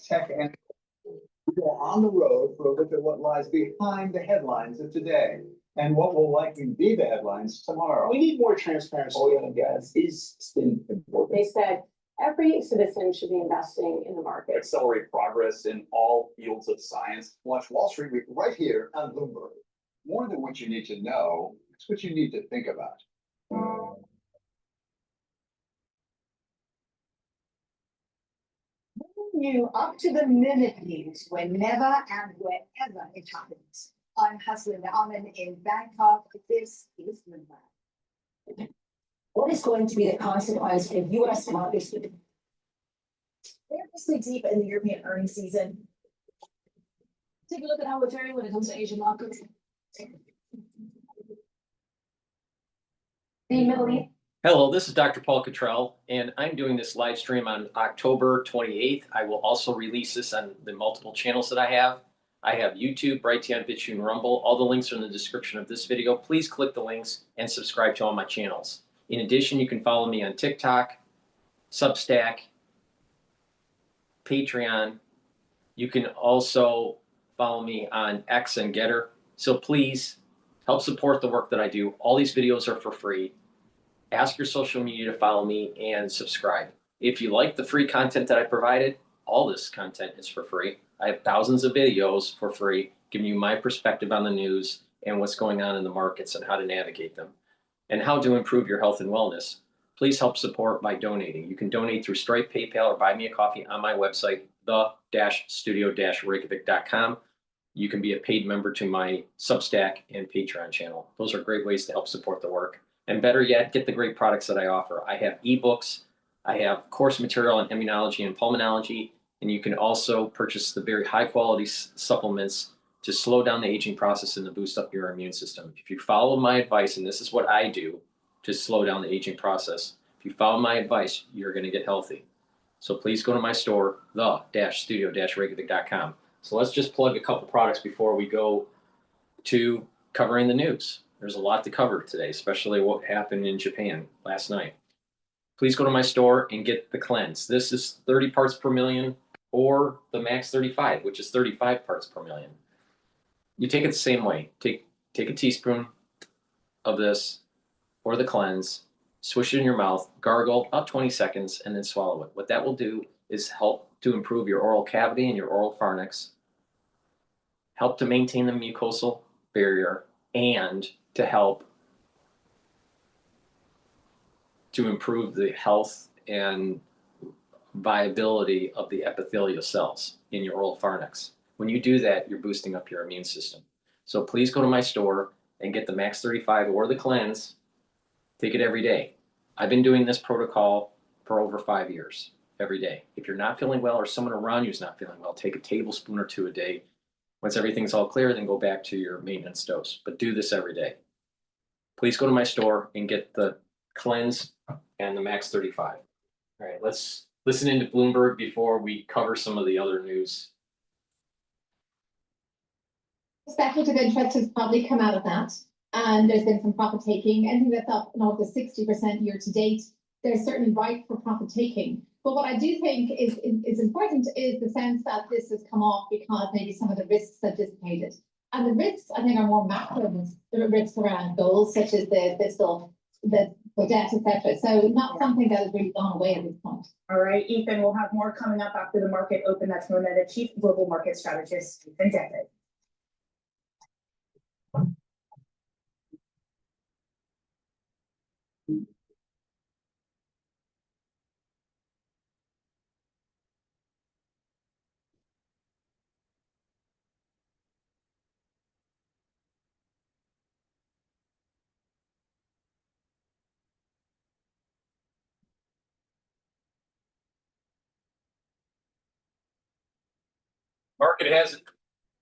tech and we go on the road for a look at what lies behind the headlines of today and what will likely be the headlines tomorrow. We need more transparency. Oil and gas is still important. They said every citizen should be investing in the market. Accelerate progress in all fields of science. Watch Wall Street Week right here on Bloomberg. More than what you need to know, it's what you need to think about. New up to the minute news whenever and wherever it happens. I'm Hassan Amin in Bangkok. This is Bloomberg. What is going to be the consequence for U.S. markets? They're obviously deep in the European earnings season. Take a look at how we're faring when it comes to Asian markets. The Middle East. Hello, this is DrPaulCottrell, and I'm doing this live stream on October 28th. I will also release this on the multiple channels that I have. I have YouTube, Brighteon, Bitchute, and Rumble. All the links are in the description of this video. Please click the links and subscribe to all my channels. In addition, you can follow me on TikTok, Substack, Patreon. You can also follow me on X and GETTR. So please help support the work that I do. All these videos are for free. Ask your social media to follow me and subscribe. If you like the free content that I provided, all this content is for free. I have thousands of videos for free giving you my perspective on the news and what's going on in the markets and how to navigate them and how to improve your health and wellness. Please help support by donating. You can donate through Stripe, PayPal, or buy me a coffee on my website, the-studio-reykjavik.com. You can be a paid member to my Substack and Patreon channel. Those are great ways to help support the work. And better yet, get the great products that I offer. I have ebooks, I have course material on immunology and pulmonology, and you can also purchase the very high quality supplements to slow down the aging process and to boost up your immune system. If you follow my advice, and this is what I do to slow down the aging process, if you follow my advice, you're gonna get healthy. So please go to my store, the-studio-reykjavik.com. So let's just plug a couple products before we go to covering the news. There's a lot to cover today, especially what happened in Japan last night. Please go to my store and get the cleanse. This is 30 parts per million or the max 35, which is 35 parts per million. You take it the same way. Take a teaspoon of this or the cleanse, swish it in your mouth, gargle about 20 seconds, and then swallow it. What that will do is help to improve your oral cavity and your oral pharynx, help to maintain the mucosal barrier, and to help to improve the health and viability of the epithelial cells in your oral pharynx. When you do that, you're boosting up your immune system. So please go to my store and get the Max 35 or the cleanse. Take it every day. I've been doing this protocol for over 5 years, every day. If you're not feeling well or someone around you is not feeling well, take a tablespoon or two a day. Once everything's all clear, then go back to your maintenance dose, but do this every day. Please go to my store and get the cleanse and the Max 35. All right, let's listen into Bloomberg before we cover some of the other news. Speculative interest has probably come out of that, and there's been some profit taking. Anything that's up north of 60% year to date, there's certainly right for profit taking. But what I do think is important is the sense that this has come off because maybe some of the risks have dissipated. And the risks, I think, are more macro risks around goals, such as the debt, etc. So not something that has really gone away at this point. All right, Ethan, we'll have more coming up after the market open. That's Moneta, Chief Global Market Strategist, Ethan Devitt.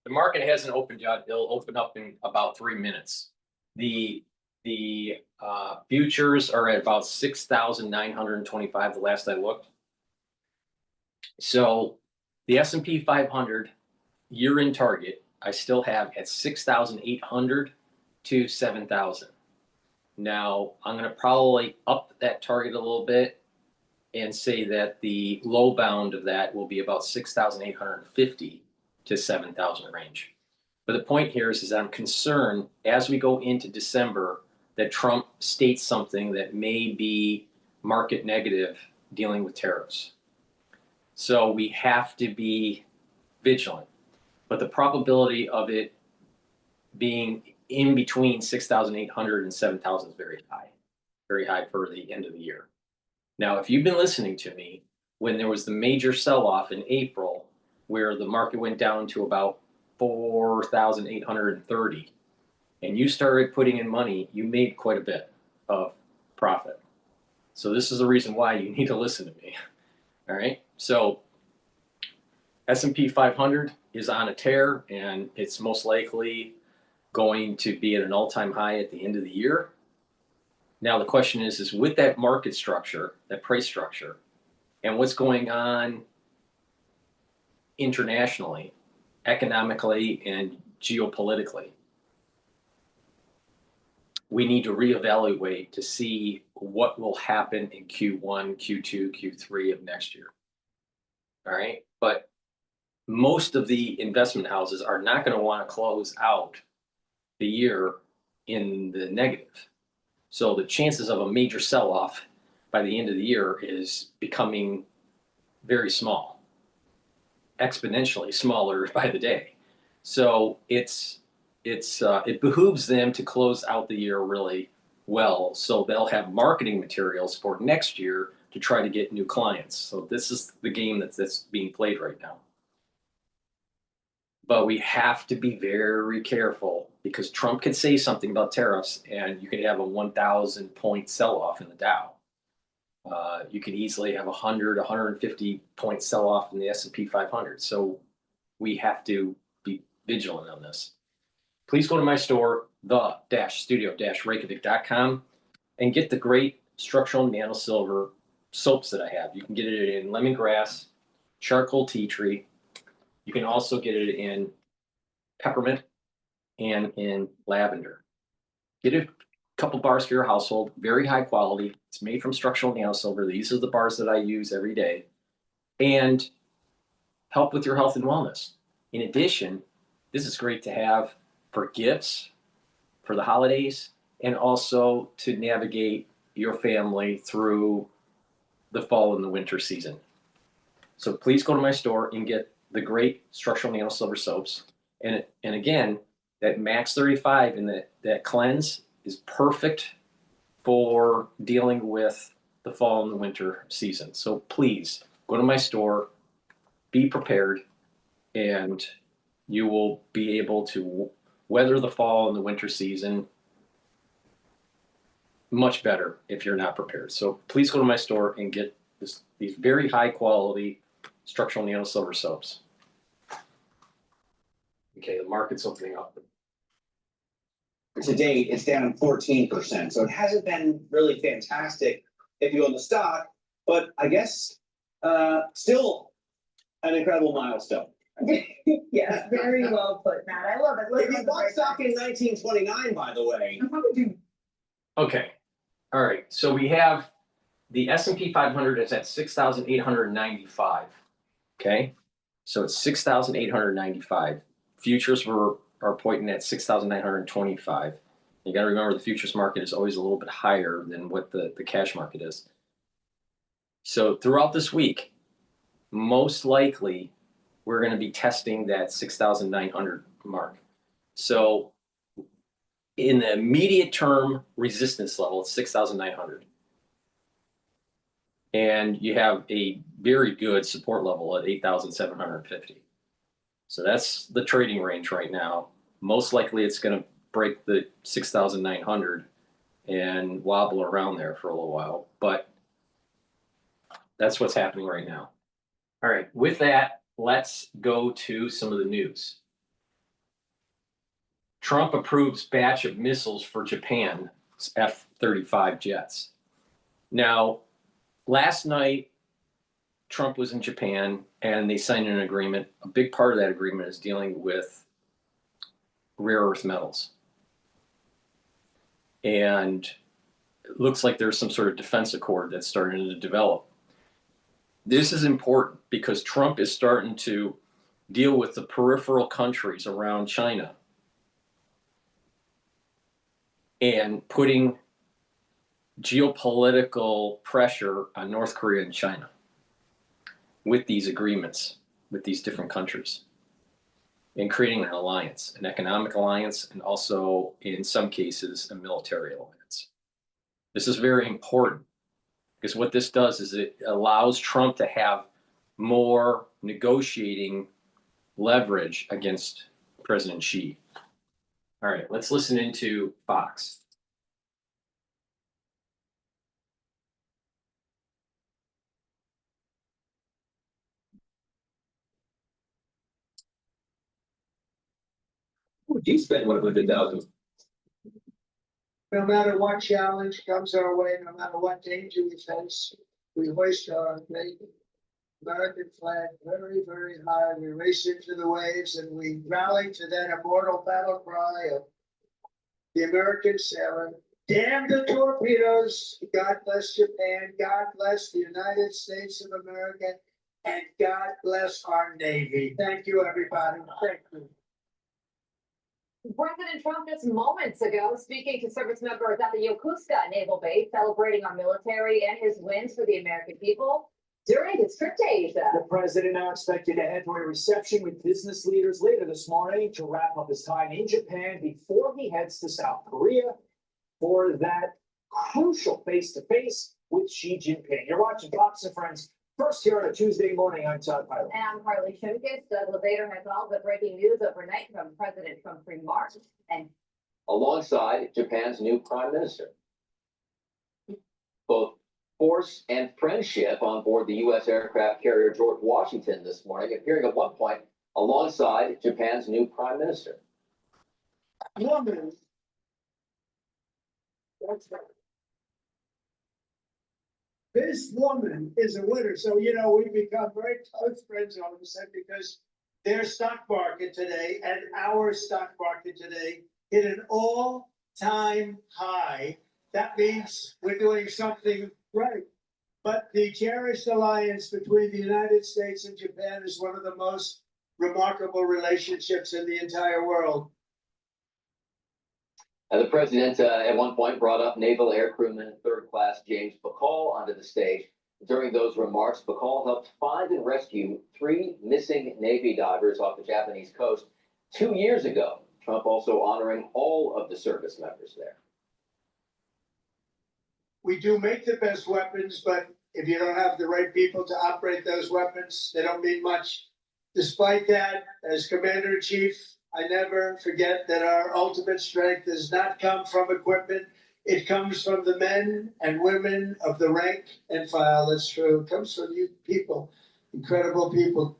The market hasn't opened yet. It'll open up in about 3 minutes. The futures are at about 6,925 the last I looked. So the S&P 500 year-end target I still have at 6,800 to 7,000. Now I'm going to probably up that target a little bit and say that the low bound of that will be about 6,850 to 7,000 range. But the point here is I'm concerned as we go into December that Trump states something that may be market negative dealing with tariffs. So we have to be vigilant. But the probability of it being in between 6,800 and 7,000 is very high for the end of the year. Now, if you've been listening to me, when there was the major sell-off in April, where the market went down to about 4,830, and you started putting in money, you made quite a bit of profit. So this is the reason why you need to listen to me. All right. So S&P 500 is on a tear, and it's most likely going to be at an all-time high at the end of the year. Now the question is with that market structure, that price structure, and what's going on internationally, economically, and geopolitically, we need to reevaluate to see what will happen in Q1, Q2, Q3 of next year. All right. But most of the investment houses are not going to want to close out the year in the negative. So the chances of a major sell-off by the end of the year is becoming very small, exponentially smaller by the day. So it behooves them to close out the year really well, so they'll have marketing materials for next year to try to get new clients. So this is the game that's being played right now. But we have to be very careful because Trump could say something about tariffs and you could have a 1,000 point sell-off in the Dow. You could easily have 100, 150 point sell-off in the S&P 500. So we have to be vigilant on this. Please go to my store, the-studio-reykjavik.com, and get the great structural nano silver soaps that I have. You can get it in lemongrass, charcoal tea tree. You can also get it in peppermint and in lavender. Get a couple bars for your household, very high quality. It's made from structural nano silver. These are the bars that I use every day, and help with your health and wellness. In addition, this is great to have for gifts, for the holidays, and also to navigate your family through the fall and the winter season. So please go to my store and get the great structural nano silver soaps. And again, that max 35 and that cleanse is perfect for dealing with the fall and the winter season. So please go to my store, be prepared, and you will be able to weather the fall and the winter season much better if you're not prepared. So please go to my store and get these very high quality structural nano silver soaps. Okay, the market's opening up. To date, it's down 14%. So it hasn't been really fantastic if you own the stock, but I guess still an incredible milestone. Yes, very well put, Matt. I love it. If you bought stock in 1929, by the way. I'm probably doing. Okay, all right. So we have the S&P 500 is at 6,895. Okay, so it's 6,895. Futures are pointing at 6,925. You got to remember the futures market is always a little bit higher than what the cash market is. So throughout this week, most likely we're going to be testing that 6,900 mark. So in the immediate term resistance level, it's 6,900. And you have a very good support level at 8,750. So that's the trading range right now. Most likely it's going to break the 6,900 and wobble around there for a little while, but that's what's happening right now. All right, with that, let's go to some of the news. Trump approves batch of missiles for Japan's F-35 jets. Now, last night, Trump was in Japan and they signed an agreement. A big part of that agreement is dealing with rare earth metals. And it looks like there's some sort of defense accord that's starting to develop. This is important because Trump is starting to deal with the peripheral countries around China and putting geopolitical pressure on North Korea and China with these agreements with these different countries and creating an alliance, an economic alliance, and also in some cases a military alliance. This is very important because what this does is it allows Trump to have more negotiating leverage against President Xi. All right, let's listen into Fox. Would you spend 100,000? No matter what challenge comes our way, no matter what danger we face, we hoist our great American flag very, very high. We race into the waves and we rally to that immortal battle cry of the American sailor. Damn the torpedoes. God bless Japan. God bless the United States of America. And God bless our Navy. Thank you, everybody. Thank you. President Trump just moments ago speaking to service members at the Yokosuka Naval Base, celebrating our military and his wins for the American people during his trip to Asia. The president now expected to head to a reception with business leaders later this morning to wrap up his time in Japan before he heads to South Korea for that crucial face-to-face with Xi Jinping. You're watching Fox and Friends first here on a Tuesday morning. I'm Todd Pilot. And I'm Carly Shimkus. Doug Levator has all the breaking news overnight from President Trump's remarks. And alongside Japan's new prime minister. Both force and friendship on board the U.S. aircraft carrier George Washington this morning, appearing at one point alongside Japan's new prime minister. Woman. That's right. This woman is a winner. So, you know, we've become very close friends all of a sudden because their stock market today and our stock market today hit an all-time high. That means we're doing something right. But the cherished alliance between the United States and Japan is one of the most remarkable relationships in the entire world. The president at one point brought up Naval Air Crewman Third Class James Bacall onto the stage. During those remarks, Bacall helped find and rescue 3 missing Navy divers off the Japanese coast 2 years ago. Trump also honoring all of the service members there. We do make the best weapons, but if you don't have the right people to operate those weapons, they don't mean much. Despite that, as Commander-in-Chief, I never forget that our ultimate strength does not come from equipment. It comes from the men and women of the rank and file. That's true. It comes from you people, incredible people.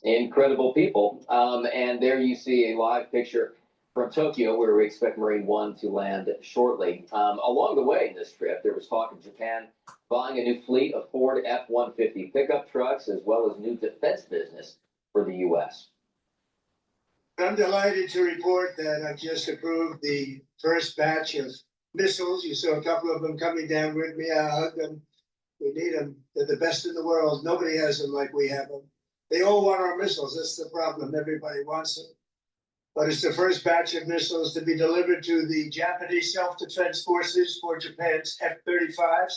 Incredible people. And there you see a live picture from Tokyo, where we expect Marine One to land shortly. Along the way in this trip, there was talk of Japan buying a new fleet of Ford F-150 pickup trucks, as well as new defense business for the U.S. I'm delighted to report that I've just approved the first batch of missiles. You saw a couple of them coming down with me. I hugged them. We need them. They're the best in the world. Nobody has them like we have them. They all want our missiles. That's the problem. Everybody wants them. But it's the first batch of missiles to be delivered to the Japanese self-defense forces for Japan's F-35s.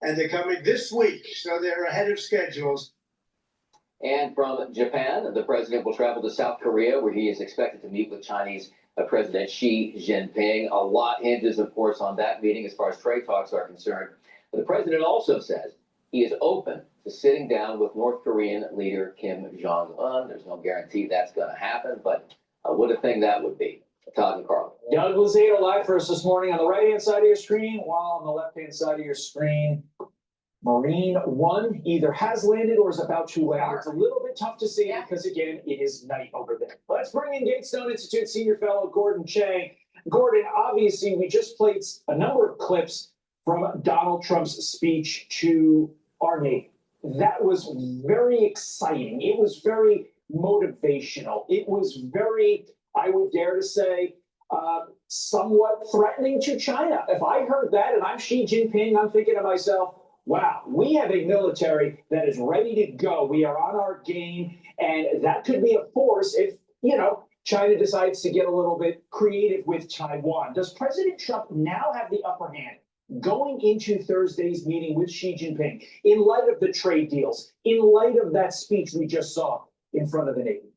And they're coming this week, so they're ahead of schedules. And from Japan, the president will travel to South Korea, where he is expected to meet with Chinese President Xi Jinping. A lot hinges, of course, on that meeting as far as trade talks are concerned. But the president also says he is open to sitting down with North Korean leader Kim Jong-un. There's no guarantee that's going to happen, but what a thing that would be. Todd and Carl. Doug Levator live for us this morning on the right-hand side of your screen, while on the left-hand side of your screen, Marine One either has landed or is about to land. It's a little bit tough to see because, again, it is night over there. Let's bring in Gatestone Institute senior fellow Gordon Chang. Gordon, obviously, we just played a number of clips from Donald Trump's speech to our Navy. That was very exciting. It was very motivational. It was very, I would dare to say, somewhat threatening to China. If I heard that and I'm Xi Jinping, I'm thinking to myself, wow, we have a military that is ready to go. We are on our game, and that could be a force if, China decides to get a little bit creative with Taiwan. Does President Trump now have the upper hand going into Thursday's meeting with Xi Jinping in light of the trade deals, in light of that speech we just saw in front of the Navy?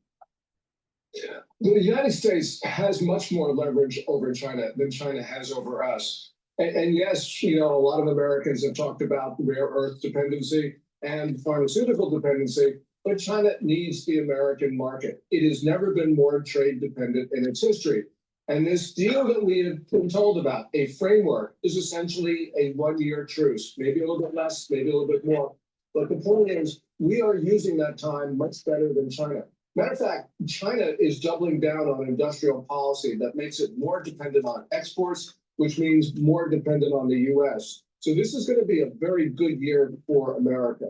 The United States has much more leverage over China than China has over us. And yes, a lot of Americans have talked about rare earth dependency and pharmaceutical dependency, but China needs the American market. It has never been more trade dependent in its history. And this deal that we have been told about, a framework, is essentially a 1-year truce, maybe a little bit less, maybe a little bit more. But the point is, we are using that time much better than China. Matter of fact, China is doubling down on industrial policy that makes it more dependent on exports, which means more dependent on the US. So this is going to be a very good year for America.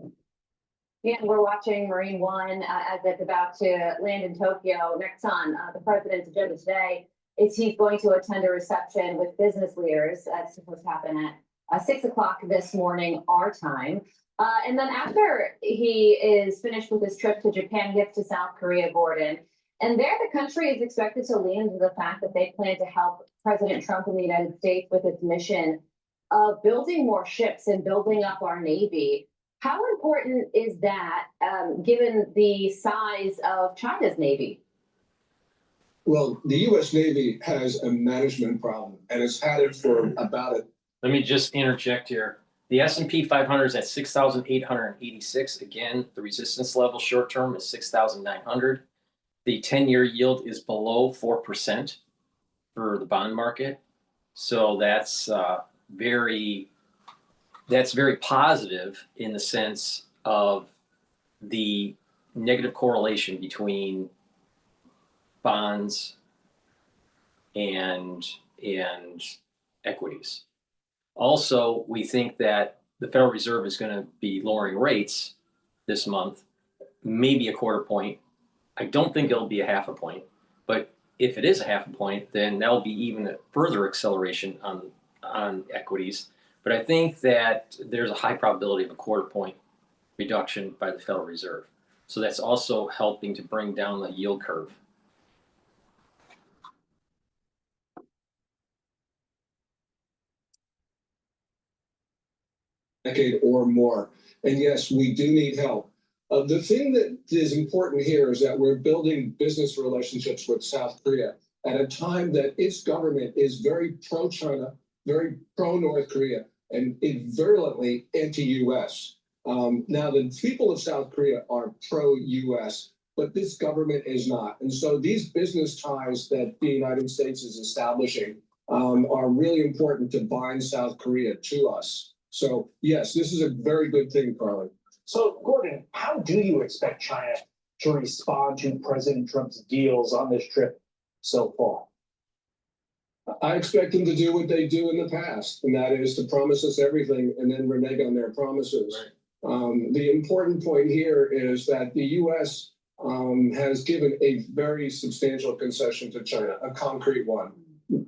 Yeah, we're watching Marine One as it's about to land in Tokyo. Next on the president's agenda today is he's going to attend a reception with business leaders. That's supposed to happen at 6 o'clock this morning, our time. And then after he is finished with his trip to Japan, he gets to South Korea, Gordon. And there, the country is expected to lean into the fact that they plan to help President Trump in the United States with its mission of building more ships and building up our Navy. How important is that, given the size of China's Navy? Well, the US Navy has a management problem, and it's had it for about it. Let me just interject here. The S&P 500 is at 6,886. Again, the resistance level short term is 6,900. The 10-year yield is below 4% for the bond market. So that's very positive in the sense of the negative correlation between bonds and equities. Also, we think that the Federal Reserve is going to be lowering rates this month, maybe a 1/4 point. I don't think it'll be a 1/2 point, but if it is a 1/2 point, then that'll be even a further acceleration on equities. But I think that there's a high probability of a 1/4 point reduction by the Federal Reserve. So that's also helping to bring down the yield curve. Decade or more. And yes, we do need help. The thing that is important here is that we're building business relationships with South Korea at a time that its government is very pro-China, very pro-North Korea, and virulently anti-US. Now, the people of South Korea are pro-US, but this government is not. And so these business ties that the United States is establishing are really important to bind South Korea to us. So yes, this is a very good thing, Carly. So, Gordon, how do you expect China to respond to President Trump's deals on this trip so far? I expect them to do what they do in the past, and that is to promise us everything and then renege on their promises. Right. The important point here is that the U.S. Has given a very substantial concession to China, a concrete one,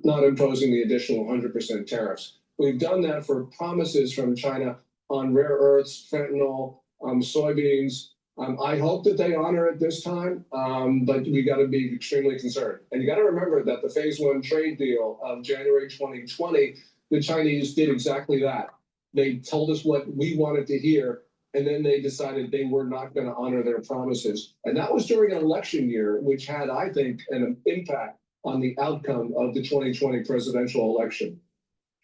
not imposing the additional 100% tariffs. We've done that for promises from China on rare earths, fentanyl, soybeans. I hope that they honor it this time, but we got to be extremely concerned. And you got to remember that the phase 1 trade deal of January 2020, the Chinese did exactly that. They told us what we wanted to hear, and then they decided they were not going to honor their promises. And that was during an election year, which had, I think, an impact on the outcome of the 2020 presidential election.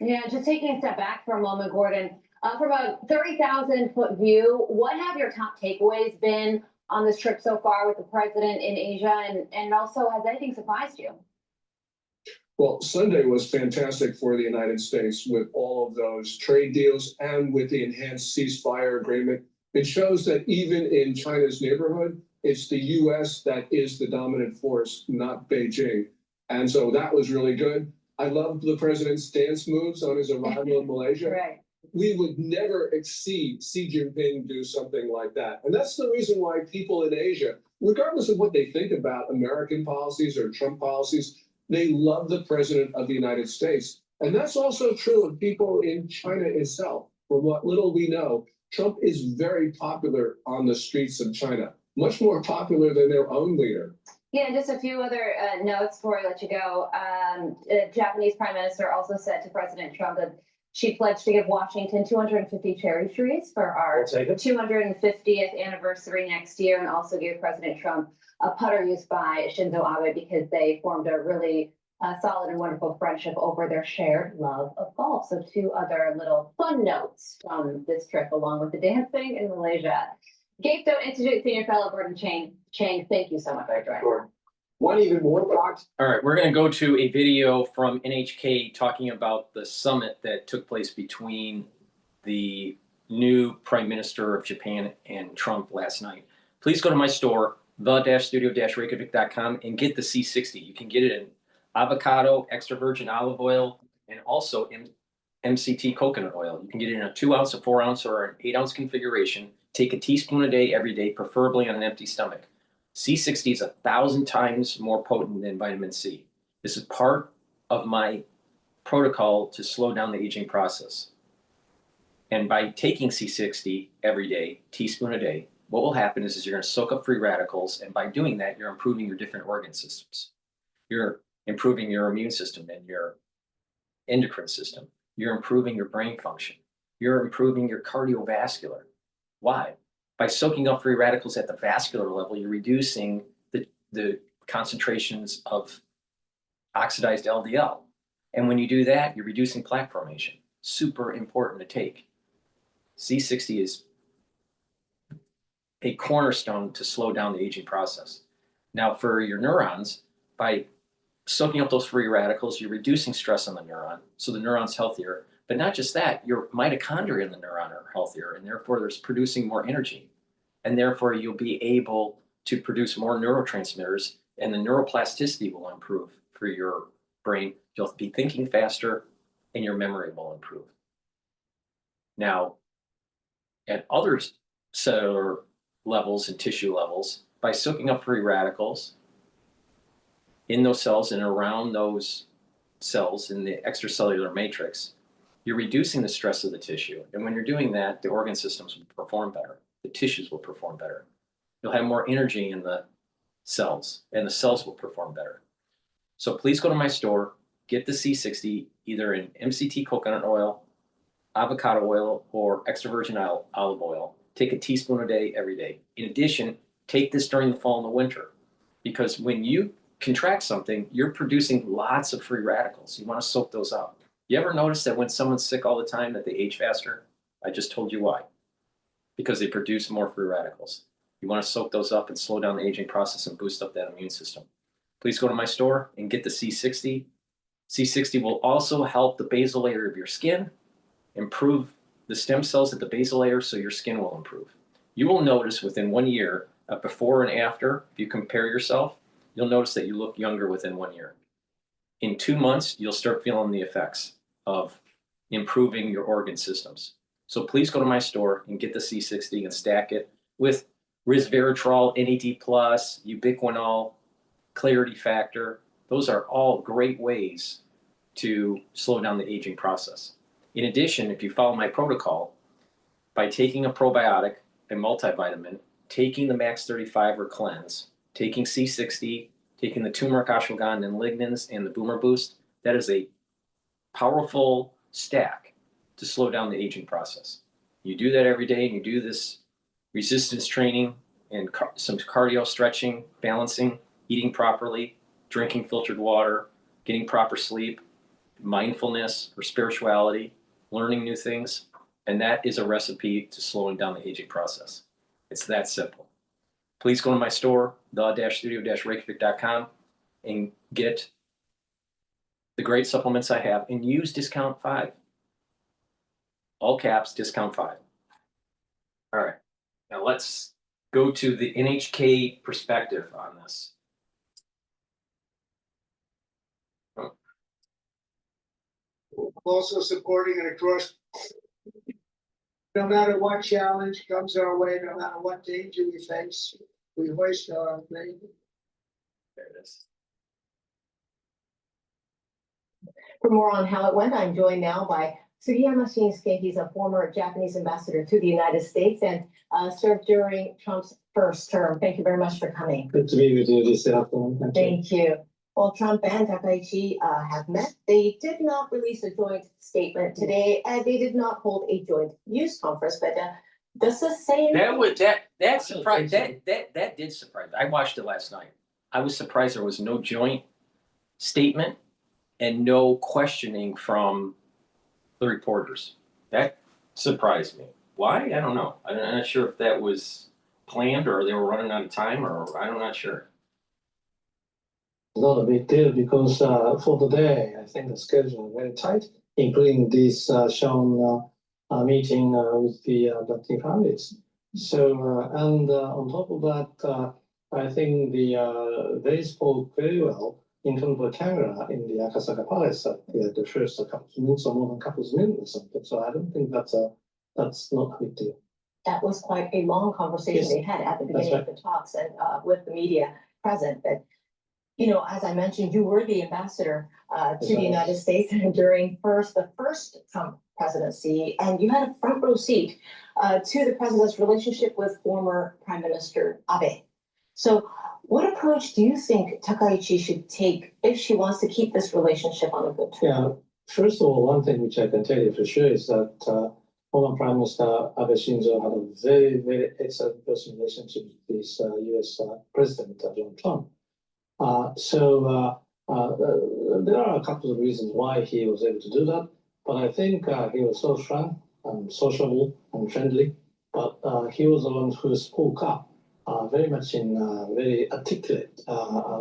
Yeah, just taking a step back for a moment, Gordon, from a 30,000-foot view, what have your top takeaways been on this trip so far with the president in Asia? And also, has anything surprised you? Well, Sunday was fantastic for the United States with all of those trade deals and with the enhanced ceasefire agreement. It shows that even in China's neighborhood, it's the U.S. that is the dominant force, not Beijing. And so that was really good. I loved the president's dance moves on his arrival in Malaysia. Right. We would never exceed Xi Jinping do something like that. And that's the reason why people in Asia, regardless of what they think about American policies or Trump policies, they love the president of the United States. And that's also true of people in China itself. from what little we know, Trump is very popular on the streets of China, much more popular than their own leader. Yeah, and just a few other notes before I let you go. The Japanese Prime Minister also said to President Trump that she pledged to give Washington 250 cherry trees for our I'll take it. 250th anniversary next year, and also gave President Trump a putter used by Shinzo Abe because they formed a really solid and wonderful friendship over their shared love of golf. So two other little fun notes from this trip, along with the dancing in Malaysia. GETTR Institute Senior Fellow Gordon Chang, thank you so much for joining. Sure. One even more box. All right, we're going to go to a video from NHK talking about the summit that took place between the new Prime Minister of Japan and Trump last night. Please go to my store, the-studio-reykjavik.com, and get the C60. You can get it in avocado, extra virgin olive oil, and also in MCT coconut oil. You can get it in a 2-ounce, a 4-ounce, or an 8-ounce configuration. Take a teaspoon a day, every day, preferably on an empty stomach. C60 is 1,000 times more potent than vitamin C. This is part of my protocol to slow down the aging process. And by taking C60 every day, teaspoon a day, what will happen is you're going to soak up free radicals, and by doing that, you're improving your different organ systems. You're improving your immune system and your endocrine system. You're improving your brain function. You're improving your cardiovascular. Why? By soaking up free radicals at the vascular level, you're reducing the concentrations of oxidized LDL. And when you do that, you're reducing plaque formation. Super important to take. C60 is a cornerstone to slow down the aging process. Now, for your neurons, by soaking up those free radicals, you're reducing stress on the neuron, so the neuron's healthier. But not just that, your mitochondria in the neuron are healthier, and therefore there's producing more energy. And therefore you'll be able to produce more neurotransmitters, and the neuroplasticity will improve for your brain. You'll be thinking faster, and your memory will improve. Now, at other cellular levels and tissue levels, by soaking up free radicals in those cells and around those cells in the extracellular matrix, you're reducing the stress of the tissue. And when you're doing that, the organ systems will perform better. The tissues will perform better. You'll have more energy in the cells, and the cells will perform better. So please go to my store, get the C60, either in MCT coconut oil, avocado oil, or extra virgin olive oil. Take a teaspoon a day, every day. In addition, take this during the fall and the winter, because when you contract something, you're producing lots of free radicals. You want to soak those up. You ever notice that when someone's sick all the time that they age faster? I just told you why. Because they produce more free radicals. You want to soak those up and slow down the aging process and boost up that immune system. Please go to my store and get the C60. C60 will also help the basal layer of your skin, improve the stem cells at the basal layer, so your skin will improve. You will notice within 1 year, before and after, if you compare yourself, you'll notice that you look younger within 1 year. In 2 months, you'll start feeling the effects of improving your organ systems. So please go to my store and get the C60 and stack it with resveratrol, NAD+, ubiquinol, clarity factor. Those are all great ways to slow down the aging process. In addition, if you follow my protocol, by taking a probiotic, a multivitamin, taking the Max 35 or Cleanse, taking C60, taking the turmeric, ashwagandha, and lignans, and the Boomer Boost, that is a powerful stack to slow down the aging process. You do that every day, and you do this resistance training and some cardio stretching, balancing, eating properly, drinking filtered water, getting proper sleep, mindfulness or spirituality, learning new things, and that is a recipe to slowing down the aging process. It's that simple. Please go to my store, the-studio-reykjavik.com, and get the great supplements I have, and use discount 5. All caps, discount 5. All right, now let's go to the NHK perspective on this. Also supporting it across. No matter what challenge comes our way, no matter what danger we face, we hoist our flag. There it is. For more on how it went, I'm joined now by Sugiyama Shinsuke, he's a former Japanese ambassador to the United States and served during Trump's first term. Thank you very much for coming. Good to be with you this afternoon. Thank you. Well, Trump and Takaichi have met. They did not release a joint statement today, and they did not hold a joint news conference. But does this say anything? That surprised that did surprise me. I watched it last night. I was surprised there was no joint statement and no questioning from the reporters. That surprised me. Why? I don't know. I'm not sure if that was planned or they were running out of time, or I'm not sure. Not a big deal because for today, I think the schedule is very tight, including this shown meeting with the team families. So, and on top of that, I think they spoke very well in front of the camera in the Akasaka Palace at the first couple of minutes or more than a couple of minutes or something. So I don't think that's not a big deal. That was quite a long conversation Yes, they had at the beginning of the talks and with the media present. But you know, as I mentioned, you were the ambassador to the United States during the first Trump presidency, and you had a front row seat to the president's relationship with former Prime Minister Abe. So what approach do you think Takaichi should take if she wants to keep this relationship on a good track? Yeah, first of all, one thing which I can tell you for sure is that former Prime Minister Abe Shinzo had a very, very excellent personal relationship with this US President Donald Trump. There are a couple of reasons why he was able to do that, but I think he was so frank and sociable and friendly, but he was the one who spoke up very much in a very articulate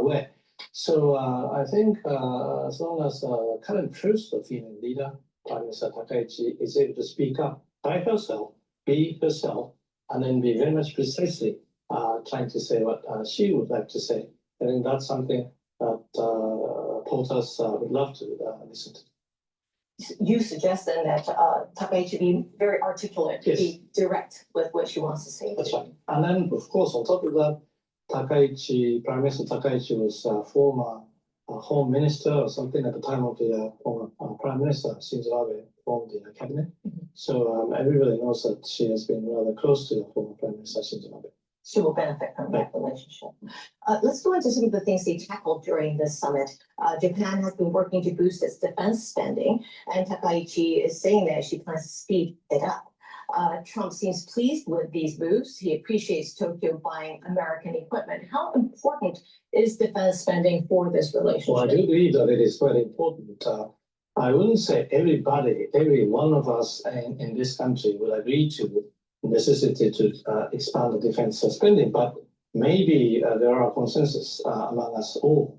way. So I think as long as current first female leader, Prime Minister Takaichi, is able to speak up by herself, be herself, and then be very much precisely trying to say what she would like to say, I think that's something that POTUS would love to listen to. You suggest then that Takaichi be very articulate, Yes, be direct with what she wants to say. that's right. And then, of course, on top of that, Prime Minister Takaichi was former Home Minister or something at the time of the former Prime Minister Shinzo Abe formed the cabinet. So everybody knows that she has been rather close to the former Prime Minister Shinzo Abe. She will benefit from that relationship. Let's go into some of the things they tackled during this summit. Japan has been working to boost its defense spending, and Takaichi is saying that she plans to speed it up. Trump seems pleased with these moves. He appreciates Tokyo buying American equipment. How important is defense spending for this relationship? Well, I do believe that it is very important. I wouldn't say every one of us in this country will agree to necessity to expand the defense spending, but maybe there are consensus among us all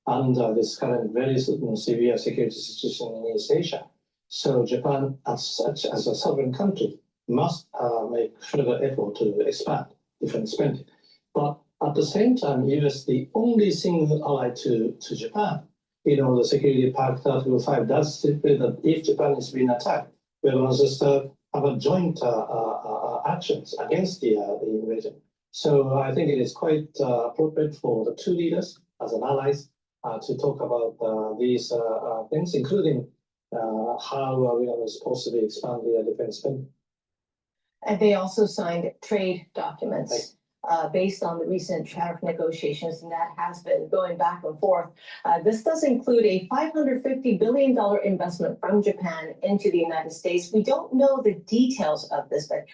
under this current very severe security situation in East Asia. So Japan, as such as a sovereign country, must make further effort to expand defense spending. But at the same time, US, the only single ally to Japan, the Security Pact Article 5 does stipulate that if Japan is being attacked, we will just have a joint actions against the invasion. So I think it is quite appropriate for the two leaders as an allies to talk about these things, including how we are supposed to expand the defense spending. And they also signed trade documents based on the recent tariff negotiations, and that has been going back and forth. This does include a $550 billion investment from Japan into the United States. We don't know the details of this, but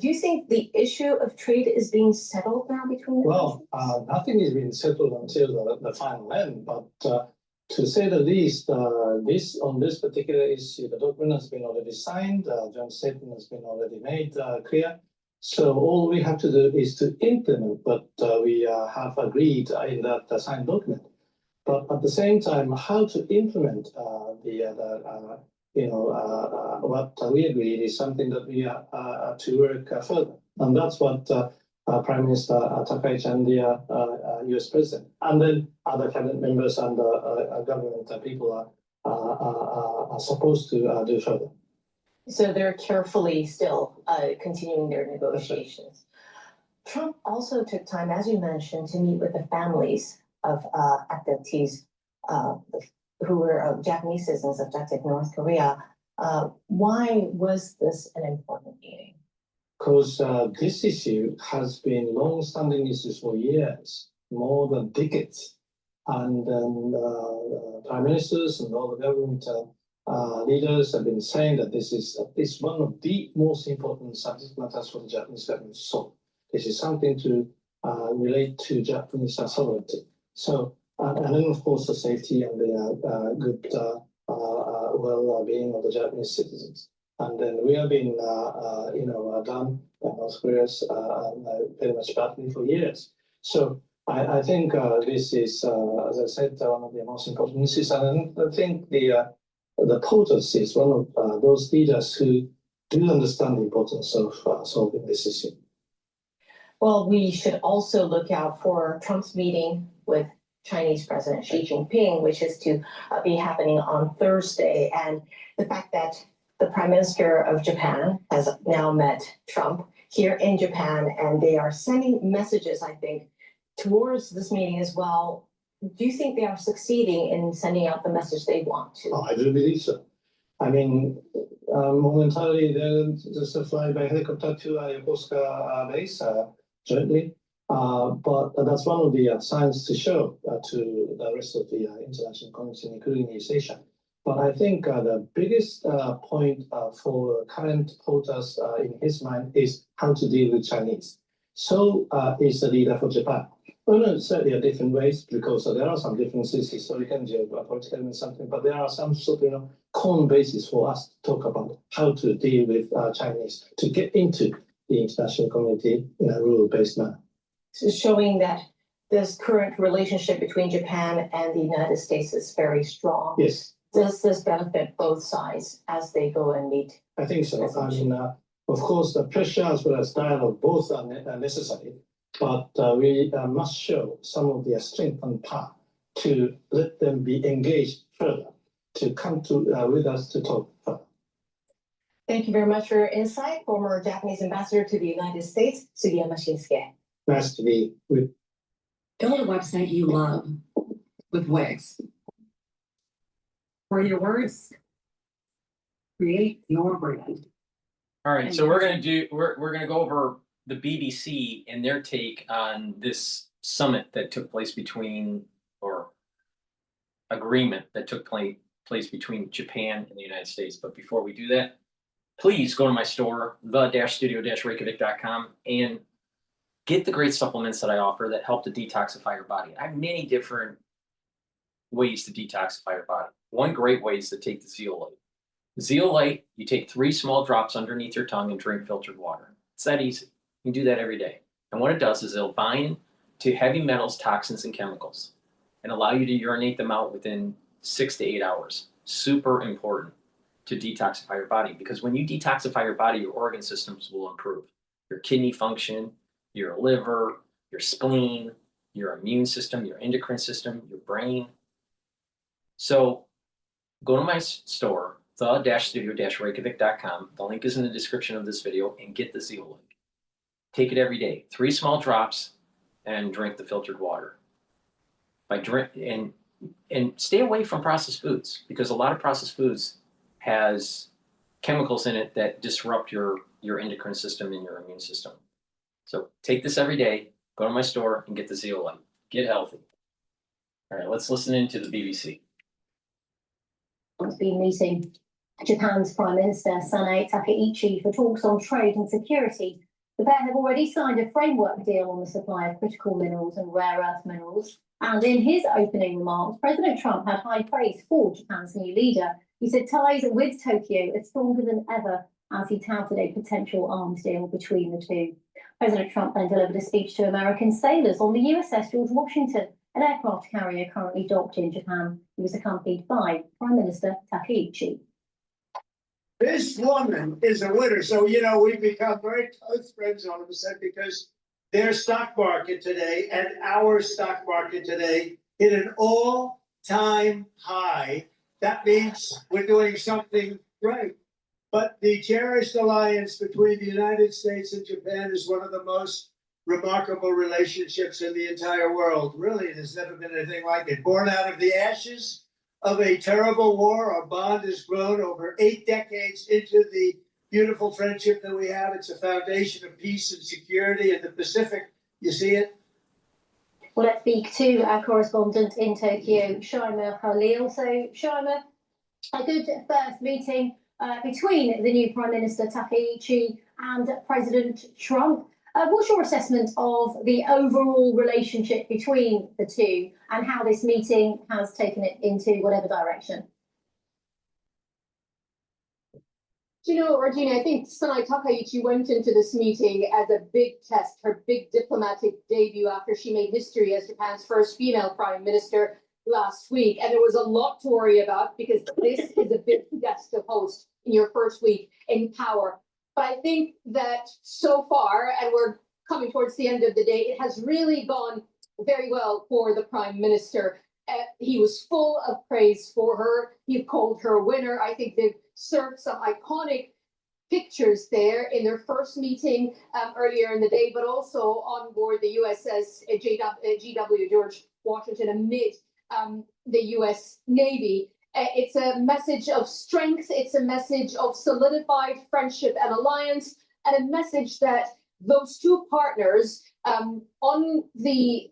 do you think the issue of trade is being settled now between the countries? Nothing is being settled until the final end, but to say the least, on this particular issue, the document has been already signed, joint statement has been already made clear. So all we have to do is to implement what we have agreed in that signed document. But at the same time, how to implement what we agreed is something that we are to work further. And that's what Prime Minister Takaichi and the US President, and then other cabinet members and government people are supposed to do further. So they're carefully still continuing their negotiations. Trump also took time, as you mentioned, to meet with the families of abductees who were Japanese citizens abducted in North Korea. Why was this an important meeting? Because this issue has been long-standing issues for years, more than decades. And then prime ministers and all the government leaders have been saying that this is one of the most important subject matters for the Japanese government to solve. This is something to relate to Japanese sovereignty. So, and then of course the safety and the good well-being of the Japanese citizens. And then we have been, done North Korea's very much badly for years. So I think this is, as I said, one of the most important issues. And I think the POTUS is one of those leaders who do understand the importance of solving this issue. Well, we should also look out for Trump's meeting with Chinese President Xi Jinping, which is to be happening on Thursday. And the fact that the Prime Minister of Japan has now met Trump here in Japan, and they are sending messages, I think, towards this meeting as well. Do you think they are succeeding in sending out the message they want to? Oh, I do believe so. I mean, momentarily, there's just a fly by helicopter to Yokosuka base jointly. But that's one of the signs to show to the rest of the international community, including East Asia. But I think the biggest point for current POTUS in his mind is how to deal with Chinese. So is the leader for Japan. Well, certainly different ways, because there are some differences, historical and geopolitical and something, but there are some sort of common basis for us to talk about how to deal with Chinese, to get into the international community in a rule-based manner. So showing that this current relationship between Japan and the United States is very strong. Yes. Does this benefit both sides as they go and meet? I think so. I mean, of course, the pressure as well as dialogue both are necessary, but we must show some of their strength and power to let them be engaged further, to come to with us to talk further. Thank you very much for your insight, former Japanese ambassador to the United States, Sugiyama Shinsuke. Nice to be with. Build a website you love with Wix. For your words, create your brand. All right, so we're gonna go over the BBC and their take on this summit that took place between, or agreement that took place between Japan and the United States. But before we do that, please go to my store, the-studio-reykjavik.com, and get the great supplements that I offer that help to detoxify your body. I have many different ways to detoxify your body. One great way is to take the zeolite. Zeolite, you take 3 small drops underneath your tongue and drink filtered water. It's that easy. You can do that every day. And what it does is it'll bind to heavy metals, toxins, and chemicals and allow you to urinate them out within 6 to 8 hours. Super important to detoxify your body, because when you detoxify your body, your organ systems will improve. Your kidney function, your liver, your spleen, your immune system, your endocrine system, your brain. So go to my store, the-studio-reykjavik.com. The link is in the description of this video, and get the zeolite. Take it every day, 3 small drops, and drink the filtered water. And stay away from processed foods, because a lot of processed foods has chemicals in it that disrupt your endocrine system and your immune system. So take this every day, go to my store and get the zeolite. Get healthy. All right, let's listen into the BBC. Has been meeting Japan's Prime Minister Sanae Takaichi for talks on trade and security. The pair have already signed a framework deal on the supply of critical minerals and rare earth minerals. And in his opening remarks, President Trump had high praise for Japan's new leader. He said ties with Tokyo are stronger than ever as he touted a potential arms deal between the two. President Trump then delivered a speech to American sailors on the USS George Washington, an aircraft carrier currently docked in Japan. He was accompanied by Prime Minister Takaichi. This woman is a winner. So, we've become very close friends all of a sudden, because their stock market today and our stock market today hit an all-time high. That means we're doing something right. But the cherished alliance between the United States and Japan is one of the most remarkable relationships in the entire world. Really, there's never been anything like it. Born out of the ashes of a terrible war. Our bond has grown over 8 decades into the beautiful friendship that we have. It's a foundation of peace and security in the Pacific. You see it? Well, let's speak to our correspondent in Tokyo, Shaima Khalil. So, Shaima, a good first meeting between the new Prime Minister Takaichi and President Trump. What's your assessment of the overall relationship between the two and how this meeting has taken it into whatever direction? You know, Regina, I think Sanai Takaichi went into this meeting as a big test, her big diplomatic debut after she made history as Japan's first female prime minister last week. And there was a lot to worry about because this is a big guest to host in your first week in power. But I think that so far, and we're coming towards the end of the day, it has really gone very well for the prime minister. He was full of praise for her. He called her a winner. I think they've served some iconic pictures there in their first meeting earlier in the day, but also on board the USS GW George Washington amid the US Navy. It's a message of strength. It's a message of solidified friendship and alliance, and a message that those two partners on the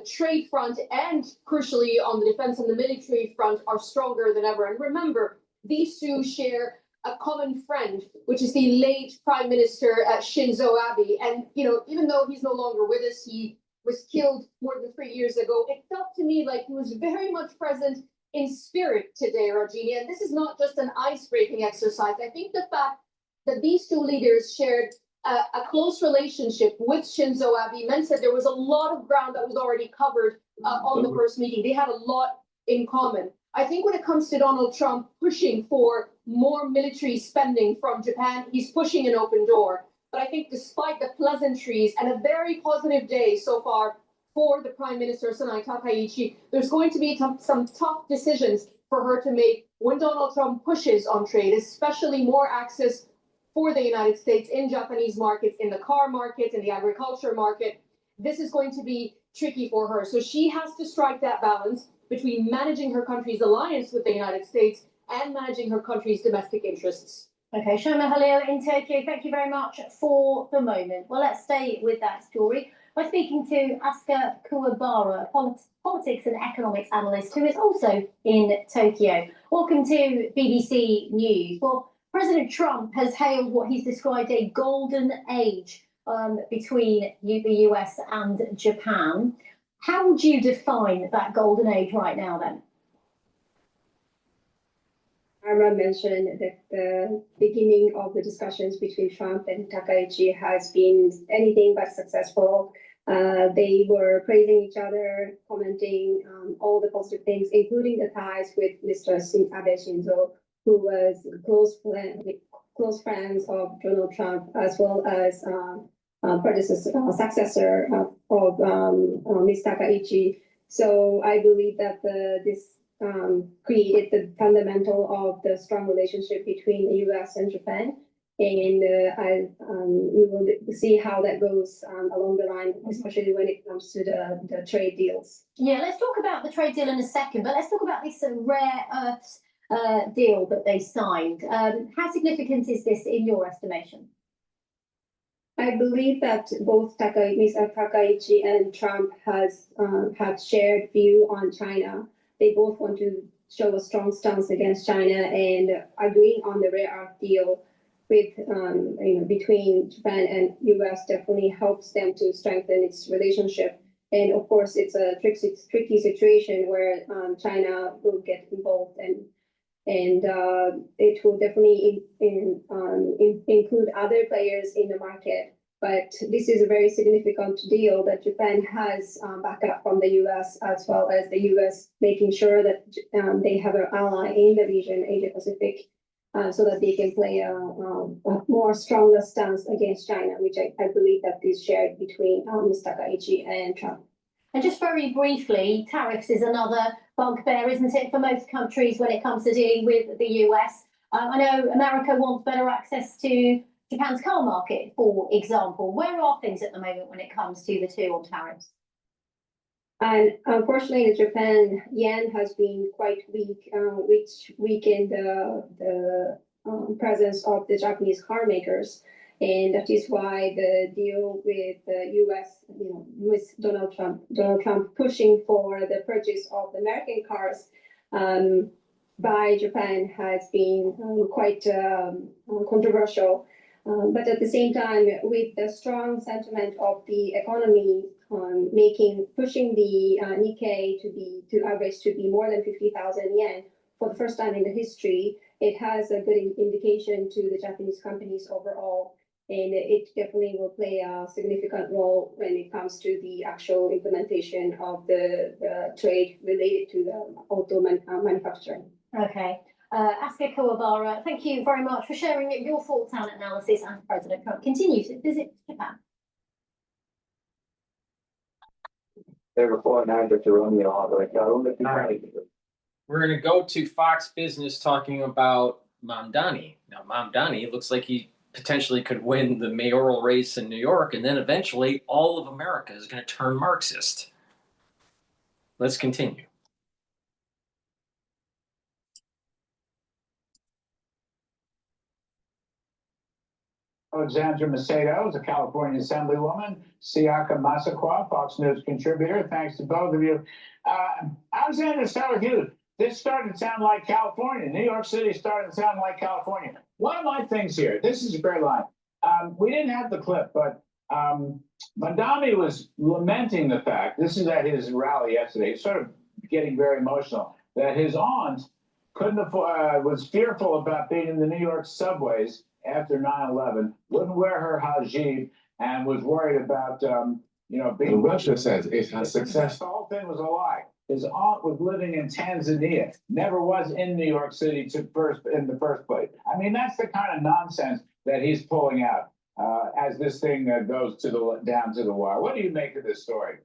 trade front and crucially on the defense and the military front are stronger than ever. And remember, these two share a common friend, which is the late Prime Minister Shinzo Abe. And you know, even though he's no longer with us, he was killed more than 3 years ago. It felt to me like he was very much present in spirit today, Rajini. And this is not just an ice-breaking exercise. I think the fact that these two leaders shared a close relationship with Shinzo Abe meant that there was a lot of ground that was already covered on the first meeting. They had a lot in common. I think when it comes to Donald Trump pushing for more military spending from Japan, he's pushing an open door. But I think despite the pleasantries and a very positive day so far for the Prime Minister, Sanai Takaichi, there's going to be some tough decisions for her to make when Donald Trump pushes on trade, especially more access for the United States in Japanese markets, in the car market, in the agriculture market. This is going to be tricky for her. So she has to strike that balance between managing her country's alliance with the United States and managing her country's domestic interests. Okay, Shaima Khalil in Tokyo, thank you very much for the moment. Well, let's stay with that story by speaking to Asuka Kuwabara, politics and economics analyst, who is also in Tokyo. Welcome to BBC News. Well, President Trump has hailed what he's described a golden age between the US and Japan. How would you define that golden age right now then? Arma mentioned that the beginning of the discussions between Trump and Takaichi has been anything but successful. They were praising each other, commenting all the positive things, including the ties with Mr. Abe Shinzo, who was close friends of Donald Trump, as well as successor of Ms. Takaichi. So I believe that this created the fundamental of the strong relationship between the US and Japan. And we will see how that goes along the line, especially when it comes to the trade deals. Yeah, let's talk about the trade deal in a second, but let's talk about this rare earths deal that they signed. How significant is this in your estimation? I believe that both Mr. Takaichi and Trump have shared view on China. They both want to show a strong stance against China, and agreeing on the rare earth deal with between Japan and US definitely helps them to strengthen its relationship. And of course, it's a tricky situation where China will get involved, and it will definitely include other players in the market. But this is a very significant deal that Japan has backup from the US, as well as the US making sure that they have an ally in the region, Asia Pacific, so that they can play a more stronger stance against China, which I believe that is shared between Ms. Takaichi and Trump. And just very briefly, tariffs is another bugbear, isn't it, for most countries when it comes to dealing with the US? I know America wants better access to Japan's car market, for example. Where are things at the moment when it comes to the two on tariffs? And unfortunately, the Japan yen has been quite weak, which weakened the presence of the Japanese car makers. And that is why the deal with the US, with Donald Trump pushing for the purchase of American cars by Japan has been quite controversial. But at the same time, with the strong sentiment of the economy pushing the Nikkei to average to be more than 50,000 yen for the first time in the history, it has a good indication to the Japanese companies overall. And it definitely will play a significant role when it comes to the actual implementation of the trade related to the auto manufacturing. Okay. Asuka Kawabara, thank you very much for sharing your thoughts and analysis as President Trump continues to visit Japan. We're going to go to Fox Business talking about Mamdani. Now, Mamdani looks like he potentially could win the mayoral race in New York, and then eventually all of America is going to turn Marxist. Let's continue. Alexandra Macedo is a California Assemblywoman. Siaka Masakwa, Fox News contributor. Thanks to both of you. Alexandra, start with you. This started to sound like California. New York City started to sound like California. One of my things here, this is a great line. We didn't have the clip, but Mamdani was lamenting the fact, this is at his rally yesterday, he's sort of getting very emotional, that his aunt couldn't afford, was fearful about being in the New York subways after 9/11, wouldn't wear her hijab, and was worried about, being. Russia says it has success. The whole thing was a lie. His aunt was living in Tanzania, never was in New York City in the first place. I mean, that's the kind of nonsense that he's pulling out as this thing goes down to the wire. What do you make of this story?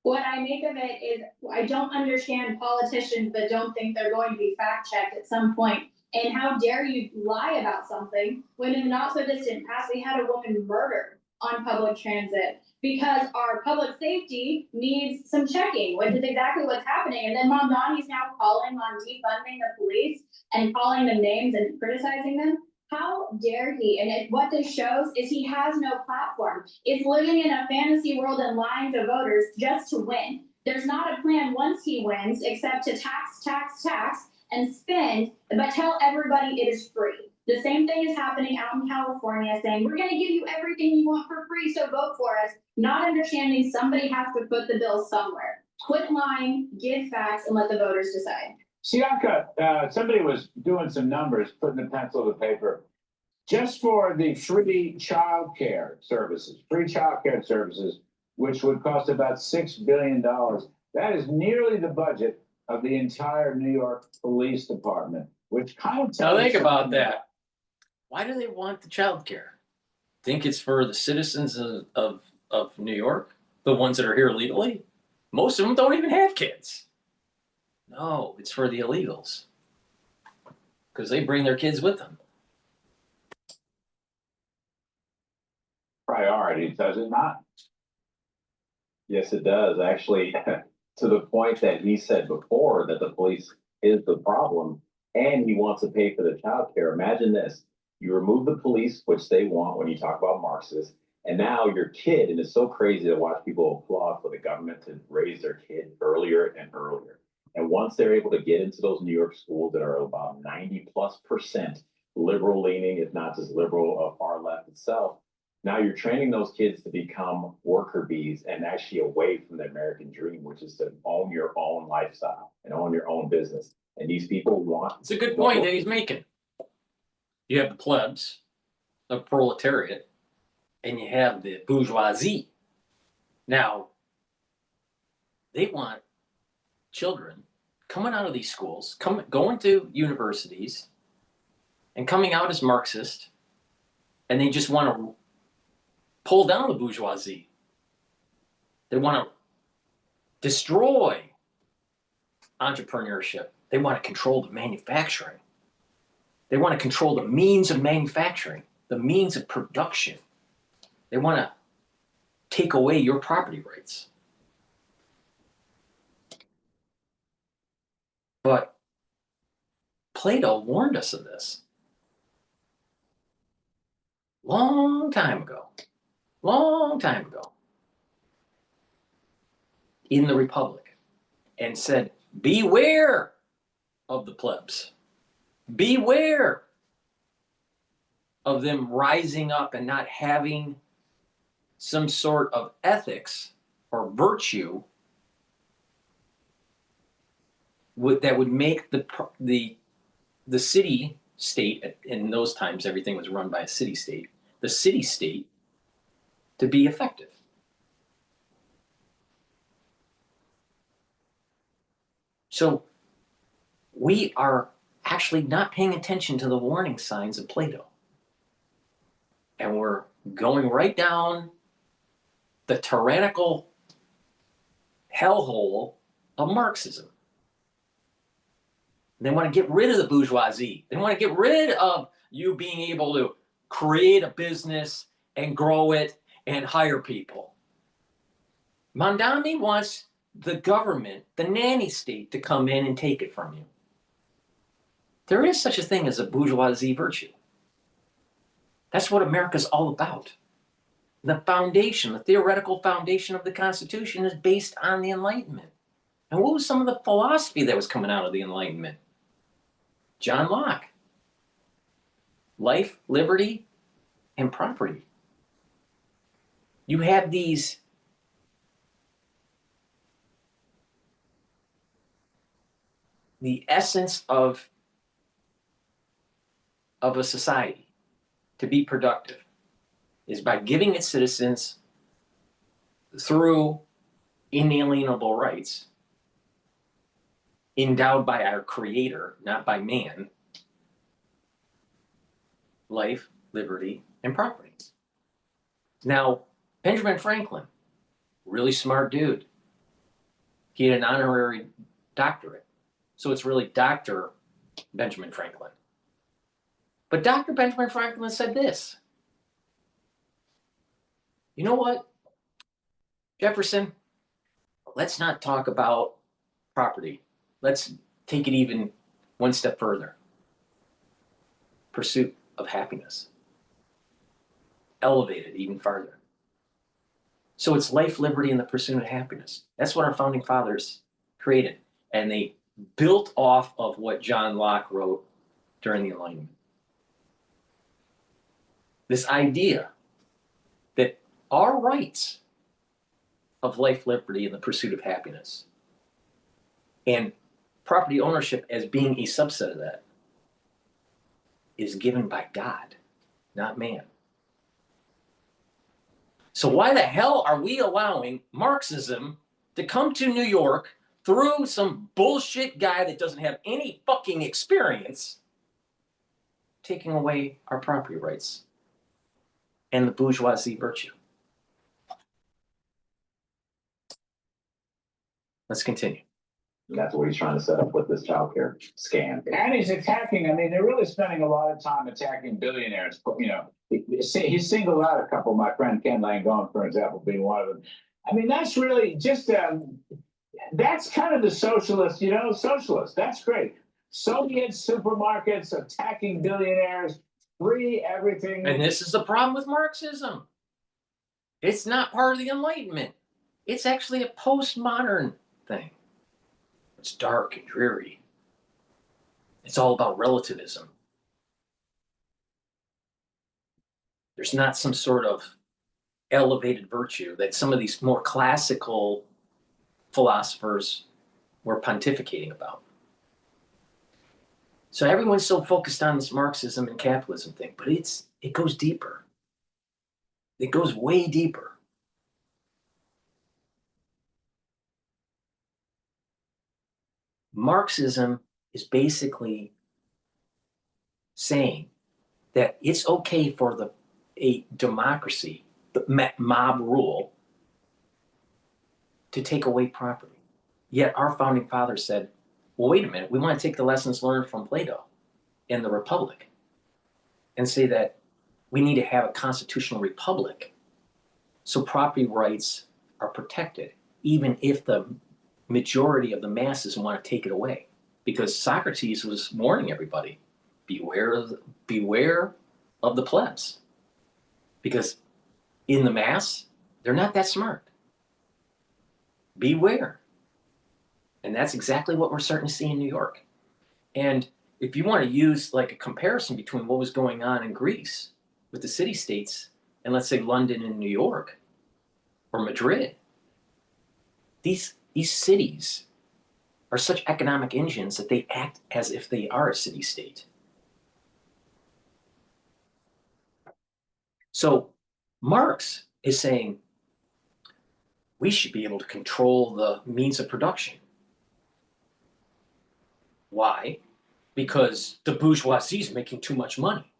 What I make of it is I don't understand politicians that don't think they're going to be fact-checked at some point. And how dare you lie about something when in the not so distant past we had a woman murdered on public transit because our public safety needs some checking, which is exactly what's happening. And then Mamdani's now calling on defunding the police and calling them names and criticizing them. How dare he? And what this shows is he has no platform. It's living in a fantasy world and lying to voters just to win. There's not a plan once he wins except to tax, and spend, but tell everybody it is free. The same thing is happening out in California, saying, we're gonna give you everything you want for free, so vote for us. Not understanding somebody has to foot the bill somewhere. Quit lying, give facts, and let the voters decide. Siaka, somebody was doing some numbers, putting the pencil to paper. Just for the free childcare services, which would cost about $6 billion, that is nearly the budget of the entire New York Police Department, which kind of tells Now think about that. Why do they want the child care? Think it's for the citizens of New York, the ones that are here legally? Most of them don't even have kids. No, it's for the illegals because they bring their kids with them. Priority, does it not? Yes, it does. Actually, to the point that he said before that the police is the problem and he wants to pay for the child care. Imagine this. You remove the police, which they want when you talk about Marxists, and now your kid, and it's so crazy to watch people applaud for the government to raise their kid earlier and earlier. And once they're able to get into those New York schools that are about 90+% liberal leaning, if not just liberal, far left itself, now you're training those kids to become worker bees and actually away from the American dream, which is to own your own lifestyle and own your own business. And these people want. It's a good point that he's making. You have the plebs, the proletariat, and you have the bourgeoisie. Now, they want children coming out of these schools, going to universities, and coming out as Marxist, and they just want to pull down the bourgeoisie. They want to destroy entrepreneurship. They want to control the manufacturing. They want to control the means of manufacturing, the means of production. They want to take away your property rights. But Plato warned us of this long time ago in the Republic, and said, beware of the plebs. Beware of them rising up and not having some sort of ethics or virtue that would make the city state, in those times everything was run by a city state, the city state to be effective. So we are actually not paying attention to the warning signs of Plato. And we're going right down the tyrannical hellhole of Marxism. They want to get rid of the bourgeoisie. They want to get rid of you being able to create a business and grow it and hire people. Mondami wants the government, the nanny state, to come in and take it from you. There is such a thing as a bourgeoisie virtue. That's what America's all about. The foundation, the theoretical foundation of the Constitution is based on the Enlightenment. And what was some of the philosophy that was coming out of the Enlightenment? John Locke. Life, liberty, and property. You have these the essence of a society to be productive is by giving its citizens, through inalienable rights endowed by our Creator, not by man, life, liberty, and property. Now, Benjamin Franklin, really smart dude. He had an honorary doctorate. So it's really Dr. Benjamin Franklin. But Dr. Benjamin Franklin said this. You know what, Jefferson? Let's not talk about property. Let's take it even one step further. Pursuit of happiness. Elevate it even farther. So it's life, liberty, and the pursuit of happiness. That's what our founding fathers created. And they built off of what John Locke wrote during the Enlightenment. This idea that our rights of life, liberty, and the pursuit of happiness, and property ownership as being a subset of that, is given by God, not man. So why the hell are we allowing Marxism to come to New York through some bullshit guy that doesn't have any fucking experience, taking away our property rights and the bourgeoisie virtue? Let's continue. That's what he's trying to set up with this childcare scam. And he's attacking, I mean, they're really spending a lot of time attacking billionaires. You know, he singled out a couple, my friend Ken Langone, for example, being one of them. I mean, that's really just, that's kind of the socialist, you know, socialist. That's great. Soviet supermarkets attacking billionaires, free everything. And this is the problem with Marxism. It's not part of the Enlightenment. It's actually a postmodern thing. It's dark and dreary. It's all about relativism. There's not some sort of elevated virtue that some of these more classical philosophers were pontificating about. So everyone's so focused on this Marxism and capitalism thing, but it goes deeper. It goes way deeper. Marxism is basically saying that it's okay for a democracy, the mob rule, to take away property. Yet our founding fathers said, well, wait a minute, we want to take the lessons learned from Plato and the Republic and say that we need to have a constitutional republic so property rights are protected, even if the majority of the masses want to take it away. because Socrates was warning everybody, beware of the plebs. Because in the mass, they're not that smart. Beware. And that's exactly what we're starting to see in New York. And if you want to use like a comparison between what was going on in Greece with the city-states and let's say London and New York or Madrid, these cities are such economic engines that they act as if they are a city-state. So Marx is saying we should be able to control the means of production. Why? Because the bourgeoisie is making too much money.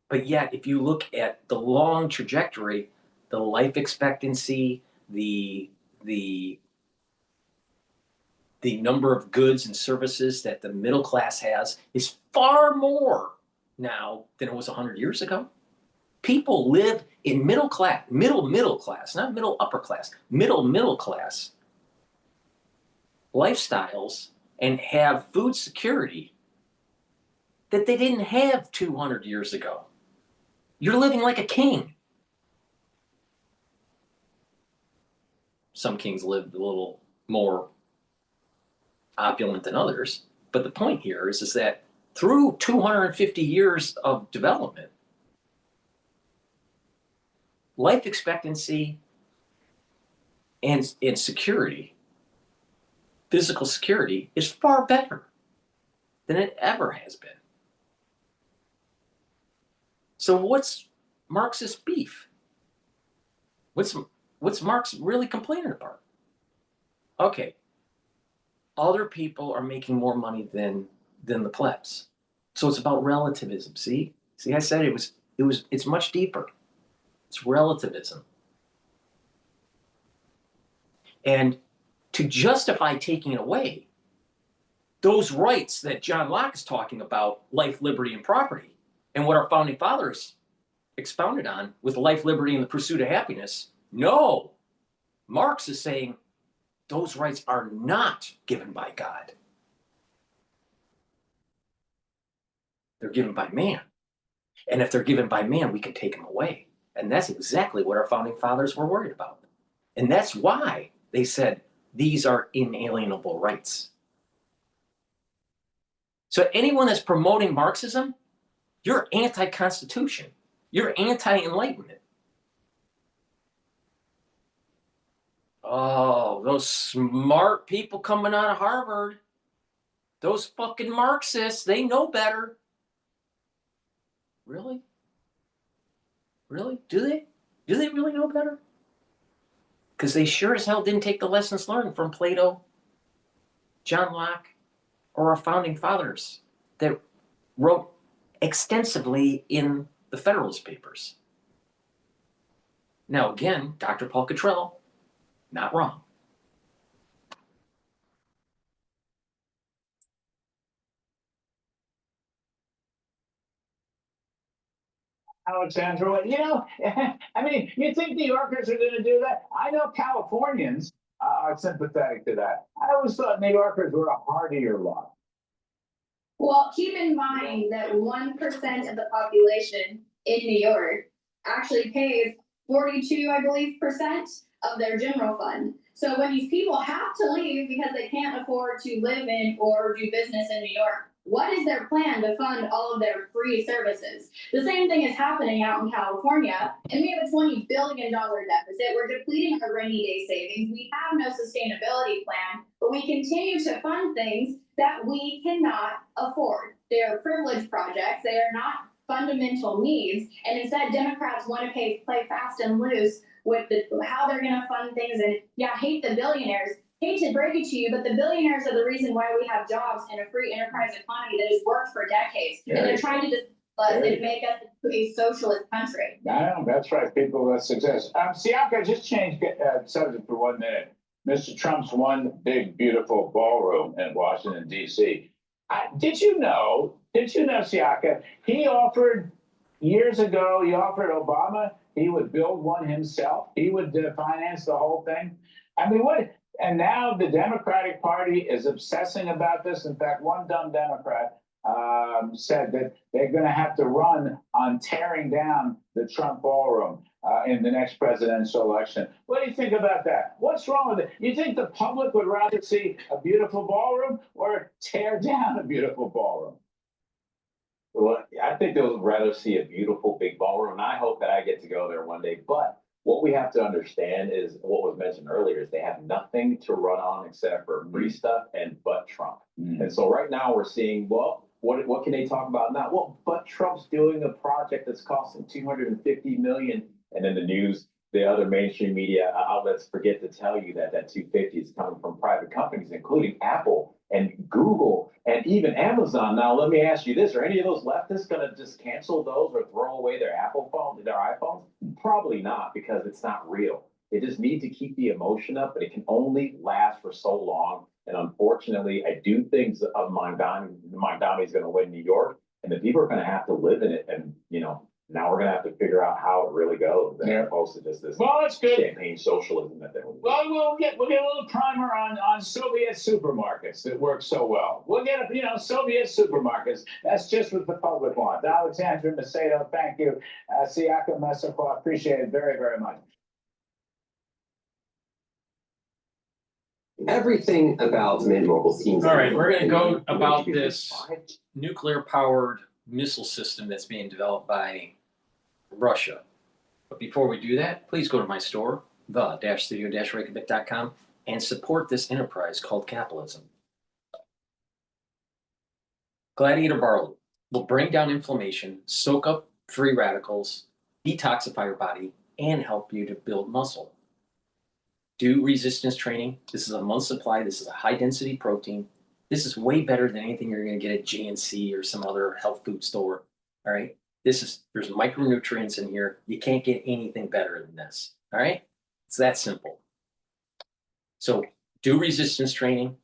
But yet, if you look at the long trajectory, the life expectancy, the number of goods and services that the middle class has is far more now than it was 100 years ago. People live in middle class, not middle upper class, middle class lifestyles and have food security that they didn't have 200 years ago. You're living like a king. Some kings lived a little more opulent than others, but the point here is that through 250 years of development, life expectancy and security, physical security, is far better than it ever has been. So what's Marxist beef? What's Marx really complaining about? Okay, other people are making more money than the plebs. So it's about relativism. See, I said it's much deeper. It's relativism. And to justify taking it away, those rights that John Locke is talking about, life, liberty, and property, and what our founding fathers expounded on with life, liberty, and the pursuit of happiness, no. Marx is saying those rights are not given by God. They're given by man. And if they're given by man, we can take them away. And that's exactly what our founding fathers were worried about. And that's why they said these are inalienable rights. So anyone that's promoting Marxism, you're anti-Constitution. You're anti-Enlightenment. Oh, those smart people coming out of Harvard, those fucking Marxists, they know better. Really? Really? Do they? Do they really know better? Because they sure as hell didn't take the lessons learned from Plato, John Locke, or our founding fathers that wrote extensively in the Federalist Papers. Now again, Dr. Paul Cottrell, not wrong. Alexandra, I mean, you think New Yorkers are going to do that? I know Californians are sympathetic to that. I always thought New Yorkers were a hardier lot. Well, keep in mind that 1% of the population in New York actually pays 42, I believe, percent of their general fund. So when these people have to leave because they can't afford to live in or do business in New York, what is their plan to fund all of their free services? The same thing is happening out in California, and we have a $20 billion deficit. We're depleting our rainy day savings. We have no sustainability plan, but we continue to fund things that we cannot afford. They are privilege projects. They are not fundamental needs. And instead, Democrats want to play fast and loose with how they're going to fund things. And yeah, hate the billionaires. Hate to break it to you, but the billionaires are the reason why we have jobs in a free enterprise economy that has worked for decades. And they're trying to just make us a socialist country. No, that's right. People of success. Siaka, just change subject for 1 minute. Mr. Trump's one big, beautiful ballroom in Washington, D.C. Did you know, Siaka, he offered Obama, he would build one himself. He would finance the whole thing. I mean, And now the Democratic Party is obsessing about this. In fact, one dumb Democrat said that they're going to have to run on tearing down the Trump ballroom in the next presidential election. What do you think about that? What's wrong with it? You think the public would rather see a beautiful ballroom or tear down a beautiful ballroom? Well, I think they would rather see a beautiful big ballroom, and I hope that I get to go there one day. But what we have to understand is what was mentioned earlier is they have nothing to run on except for free stuff and but Trump. And so right now we're seeing, well, what can they talk about now? Well, but Trump's doing a project that's costing $250 million, and in the news, the other mainstream media outlets forget to tell you that that 250 is coming from private companies, including Apple and Google and even Amazon. Now, let me ask you this: are any of those leftists going to just cancel those or throw away their Apple phone, their iPhones? Probably not, because it's not real. They just need to keep the emotion up, but it can only last for so long. And unfortunately, I do think Mamdani is going to win New York, and the people are going to have to live in it. And, you know, now we're going to have to figure out how it really goes, as opposed to just this champagne socialism that they will do. Well, we'll get a little primer on Soviet supermarkets that work so well. We'll get Soviet supermarkets. That's just what the public wants. Alexandra Macedo, thank you. Siaka Masakwa, appreciate it very, very much. Everything about Mint Mobile seems. All right, we're going to go about this nuclear-powered missile system that's being developed by Russia. But before we do that, please go to my store, the-studio-reykjavik.com, and support this enterprise called capitalism. Gladiator barley will bring down inflammation, soak up free radicals, detoxify your body, and help you to build muscle. Do resistance training. This is a month supply. This is a high-density protein. This is way better than anything you're going to get at GNC or some other health food store. All right. There's micronutrients in here. You can't get anything better than this. All right. It's that simple. So do resistance training,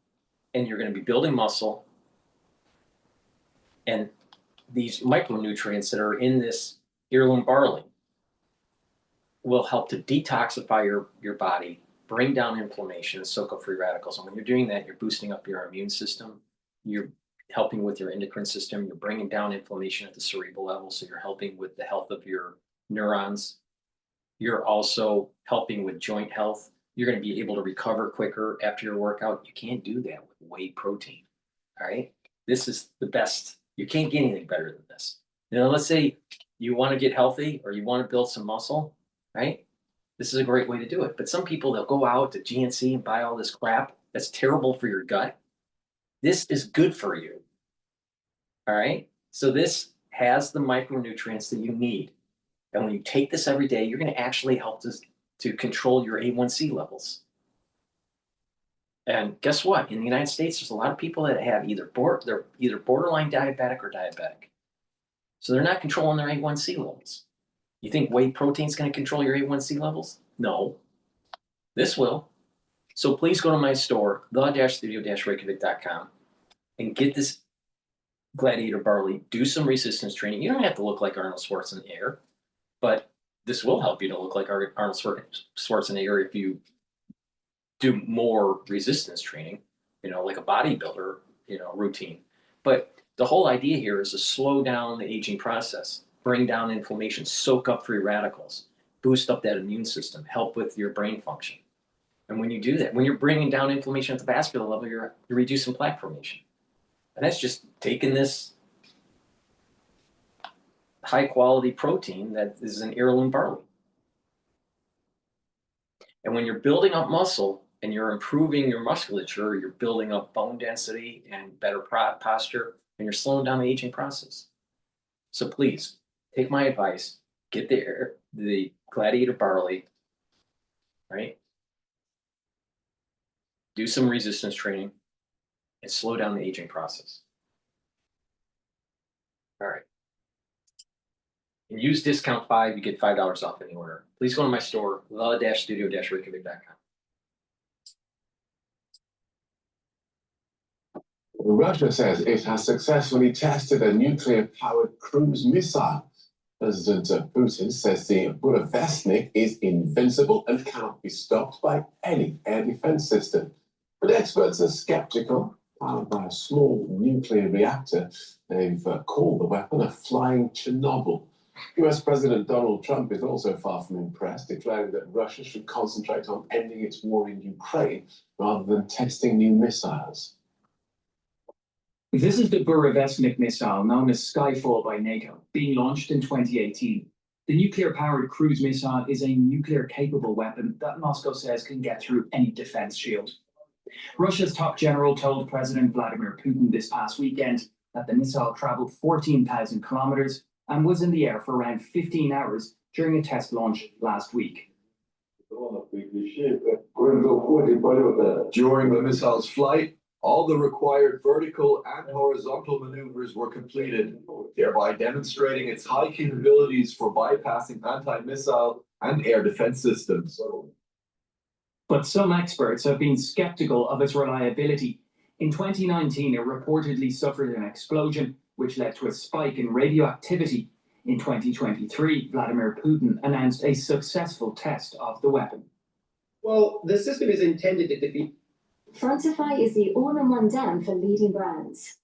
and you're going to be building muscle. And these micronutrients that are in this heirloom barley will help to detoxify your body, bring down inflammation, and soak up free radicals. And when you're doing that, you're boosting up your immune system. You're helping with your endocrine system. You're bringing down inflammation at the cerebral level. So you're helping with the health of your neurons. You're also helping with joint health. You're going to be able to recover quicker after your workout. You can't do that with whey protein. All right. This is the best. You can't get anything better than this. You know, let's say you want to get healthy or you want to build some muscle, right? This is a great way to do it. But some people, they'll go out to GNC and buy all this crap that's terrible for your gut. This is good for you. All right. So this has the micronutrients that you need. And when you take this every day, you're going to actually help to control your A1C levels. And guess what? In the United States, there's a lot of people that have they're either borderline diabetic or diabetic. So they're not controlling their A1C levels. You think whey protein is going to control your A1C levels? No. This will. So please go to my store, the-studio-reykjavik.com, and get this Gladiator barley. Do some resistance training. You don't have to look like Arnold Schwarzenegger, but this will help you to look like Arnold Schwarzenegger if you do more resistance training, like a bodybuilder, routine. But the whole idea here is to slow down the aging process, bring down inflammation, soak up free radicals, boost up that immune system, help with your brain function. And when you do that, when you're bringing down inflammation at the vascular level, you're reducing plaque formation. And that's just taking this high quality protein that is an heirloom barley. And when you're building up muscle and you're improving your musculature, you're building up bone density and better posture, and you're slowing down the aging process. So please take my advice, get the Gladiator barley, right? Do some resistance training and slow down the aging process. All right. And use discount 5, you get $5 off any order. Please go to my store, the-studio-reykjavik.com. Russia says it has successfully tested a nuclear-powered cruise missile President Putin says the Burevestnik is invincible and cannot be stopped by any air defense system. But experts are skeptical. Powered by a small nuclear reactor, they've called the weapon a flying Chernobyl. US President Donald Trump is also far from impressed, declaring that Russia should concentrate on ending its war in Ukraine rather than testing new missiles. This is the Burevestnik missile, known as Skyfall by NATO, being launched in 2018. The nuclear-powered cruise missile is a nuclear-capable weapon that Moscow says can get through any defense shield. Russia's top general told President Vladimir Putin this past weekend that the missile traveled 14,000 kilometers and was in the air for around 15 hours during a test launch last week. During the missile's flight, all the required vertical and horizontal maneuvers were completed, thereby demonstrating its high capabilities for bypassing anti-missile and air defense systems. But some experts have been skeptical of its reliability. In 2019, it reportedly suffered an explosion, which led to a spike in radioactivity. In 2023, Vladimir Putin announced a successful test of the weapon. Well, the system is intended to defeat. Frontify is the all-in-one dam for leading brands.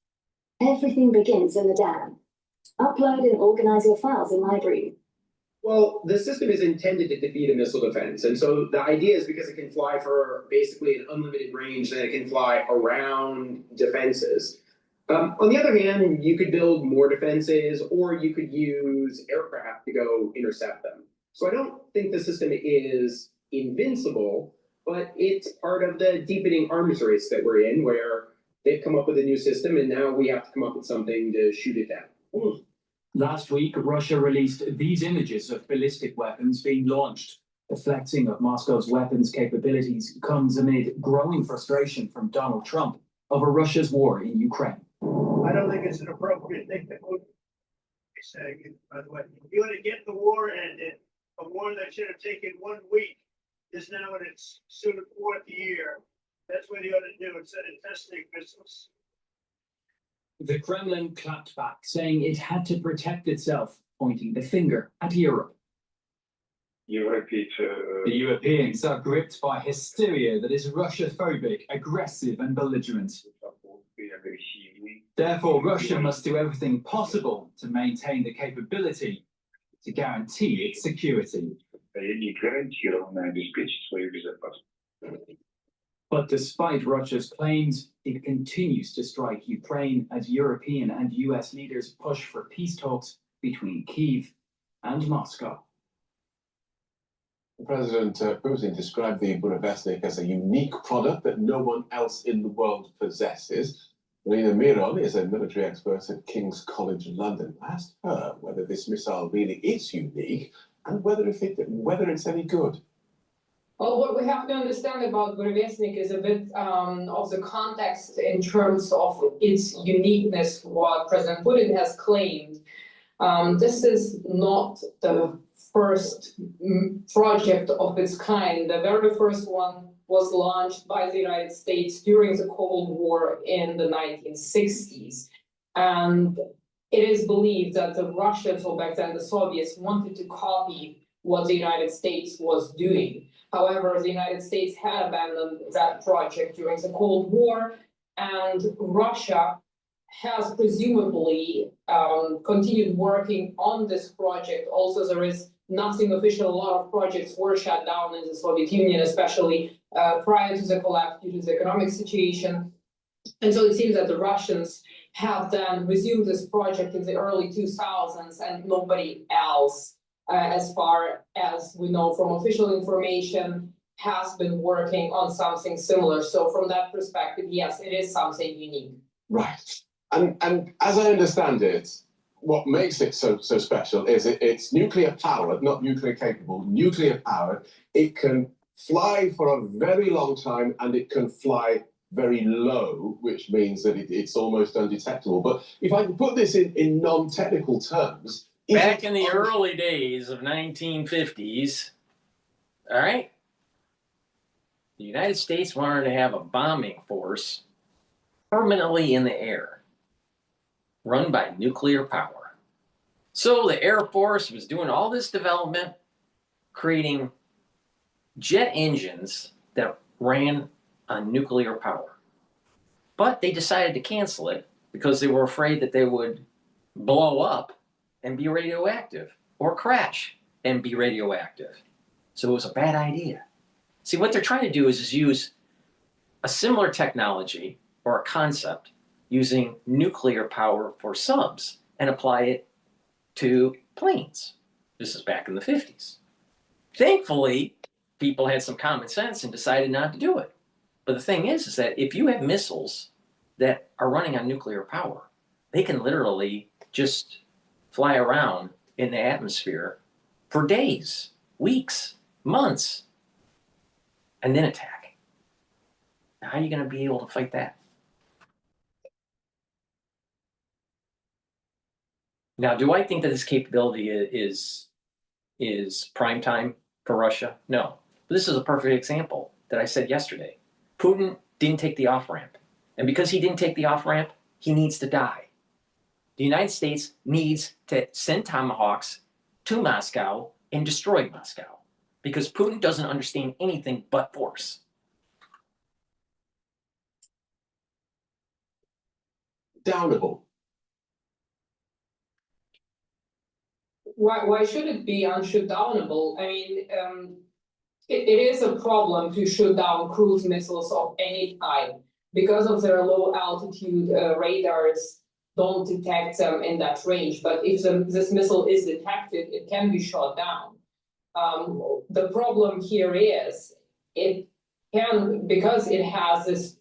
Everything begins in the dam. Upload and organize your files in library. Well, the system is intended to defeat a missile defense. And so the idea is because it can fly for basically an unlimited range, that it can fly around defenses. On the other hand, you could build more defenses, or you could use aircraft to go intercept them. So I don't think the system is invincible, but it's part of the deepening arms race that we're in, where they've come up with a new system and now we have to come up with something to shoot it down. Last week, Russia released these images of ballistic weapons being launched. The flexing of Moscow's weapons capabilities comes amid growing frustration from Donald Trump over Russia's war in Ukraine. I don't think it's an appropriate thing that would be saying, by the way. You want to get the war ended, a war that should have taken 1 week is now in its soon 4th year. That's what you ought to do instead of testing missiles. The Kremlin clapped back, saying it had to protect itself, pointing the finger at Europe. The Europeans are gripped by hysteria that is Russia-phobic, aggressive and belligerent. Therefore, Russia must do everything possible to maintain the capability to guarantee its security. But despite Russia's claims, it continues to strike Ukraine as European and US leaders push for peace talks between Kyiv and Moscow. President Putin described the Burevestnik as a unique product that no one else in the world possesses. Marina Miron is a military expert at King's College London. I asked her whether this missile really is unique and whether it's any good. Well, what we have to understand about Burevestnik is a bit of the context in terms of its uniqueness, what President Putin has claimed. This is not the first project of its kind. The very first one was launched by the United States during the Cold War in the 1960s. And it is believed that the Russians, or back then the Soviets, wanted to copy what the United States was doing. However, the United States had abandoned that project during the Cold War, and Russia has presumably continued working on this project. Also, there is nothing official. A lot of projects were shut down in the Soviet Union, especially prior to the collapse due to the economic situation. And so it seems that the Russians have then resumed this project in the early 2000s, and nobody else, as far as we know from official information, has been working on something similar. So from that perspective, yes, it is something unique. Right. And as I understand it, what makes it so special is it's nuclear powered, not nuclear capable, nuclear powered. It can fly for a very long time and it can fly very low, which means that it's almost undetectable. But if I can put this in non-technical terms, back in the early days of 1950s, all right, the United States wanted to have a bombing force permanently in the air, run by nuclear power. So the Air Force was doing all this development, creating jet engines that ran on nuclear power. But they decided to cancel it because they were afraid that they would blow up and be radioactive, or crash and be radioactive. So it was a bad idea. See, what they're trying to do is use a similar technology or a concept using nuclear power for subs and apply it to planes. This is back in the 50s. Thankfully, people had some common sense and decided not to do it. But the thing is that if you have missiles that are running on nuclear power, they can literally just fly around in the atmosphere for days, weeks, months, and then attack. How are you going to be able to fight that? Now, do I think that this capability is prime time for Russia? No. But this is a perfect example that I said yesterday. Putin didn't take the off-ramp. And because he didn't take the off-ramp, he needs to die. The United States needs to send Tomahawks to Moscow and destroy Moscow. Because Putin doesn't understand anything but force. Downable. Why should it be unshutdownable? I mean, it is a problem to shoot down cruise missiles of any type because of their low altitude radars don't detect them in that range. But if this missile is detected, it can be shot down. The problem here is it can, because it has this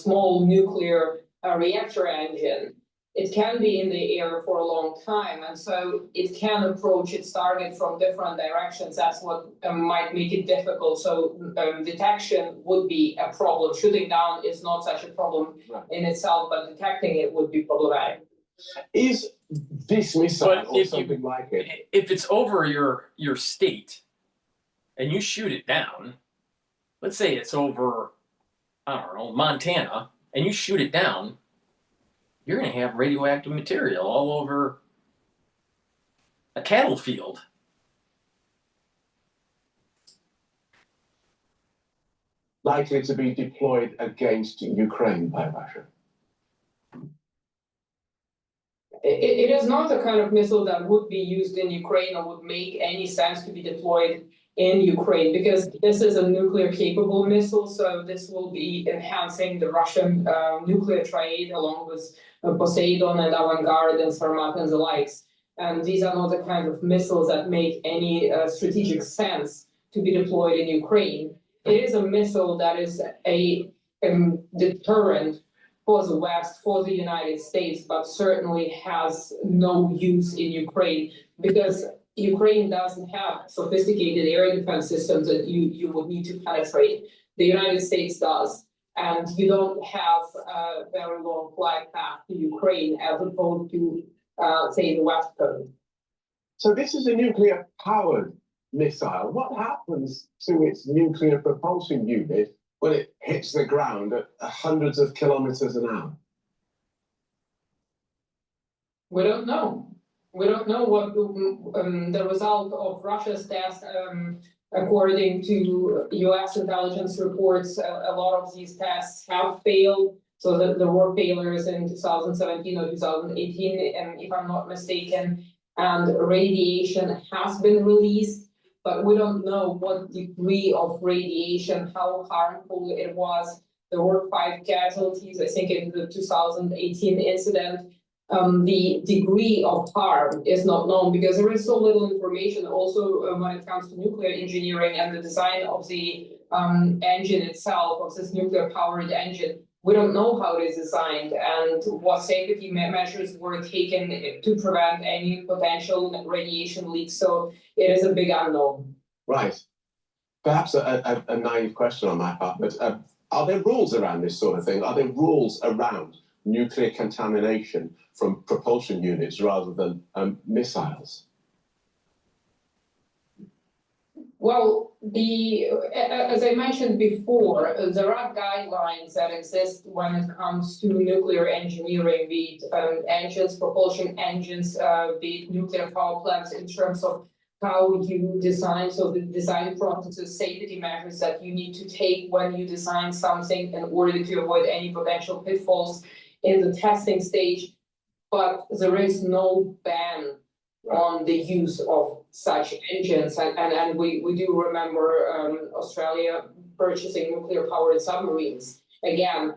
small nuclear reactor engine, it can be in the air for a long time, and so it can approach its target from different directions. That's what might make it difficult. So detection would be a problem. Shooting down is not such a problem in itself, but detecting it would be problematic. Is this missile or something like it? If it's over your state and you shoot it down, let's say it's over, I don't know, Montana, and you shoot it down, you're going to have radioactive material all over a cattle field. Likely to be deployed against Ukraine by Russia? It is not the kind of missile that would be used in Ukraine or would make any sense to be deployed in Ukraine, because this is a nuclear capable missile. So this will be enhancing the Russian nuclear trade along with Poseidon and Avangard and Sarmat and the likes. And these are not the kind of missiles that make any strategic sense to be deployed in Ukraine. It is a missile that is a deterrent for the West, for the United States, but certainly has no use in Ukraine because Ukraine doesn't have sophisticated air defense systems that you would need to penetrate. The United States does. And you don't have a very long flight path to Ukraine as opposed to, say, the West Coast. So this is a nuclear-powered missile. What happens to its nuclear propulsion unit when it hits the ground at hundreds of kilometers an hour? We don't know. We don't know what the result of Russia's test. According to US intelligence reports, a lot of these tests have failed. So there were failures in 2017 or 2018, if I'm not mistaken, and radiation has been released, but we don't know what degree of radiation, how harmful it was. There were 5 casualties, I think, in the 2018 incident. The degree of harm is not known because there is so little information also when it comes to nuclear engineering and the design of the engine itself, of this nuclear powered engine. We don't know how it is designed and what safety measures were taken to prevent any potential radiation leaks. So it is a big unknown. Right. Perhaps a naive question on my part, but are there rules around this sort of thing? Are there rules around nuclear contamination from propulsion units rather than missiles? Well, as I mentioned before, there are guidelines that exist when it comes to nuclear engineering, be it engines, propulsion engines, be it nuclear power plants, in terms of how you design, so the design processes, safety measures that you need to take when you design something in order to avoid any potential pitfalls in the testing stage. But there is no ban on the use of such engines, and we do remember Australia purchasing nuclear powered submarines. Again,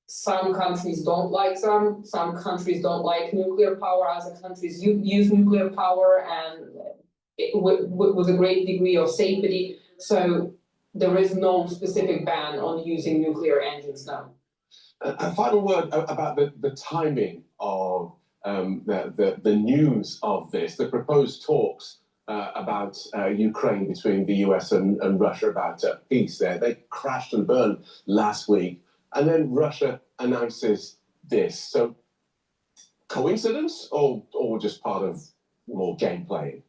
some countries don't like them, some countries don't like nuclear power, other countries use nuclear power and with a great degree of safety. So there is no specific ban on using nuclear engines now. A final word about the timing of the news of this, the proposed talks about Ukraine between the US and Russia about peace there. They crashed and burned last week, and then Russia announces this. So coincidence or just part of more gameplay?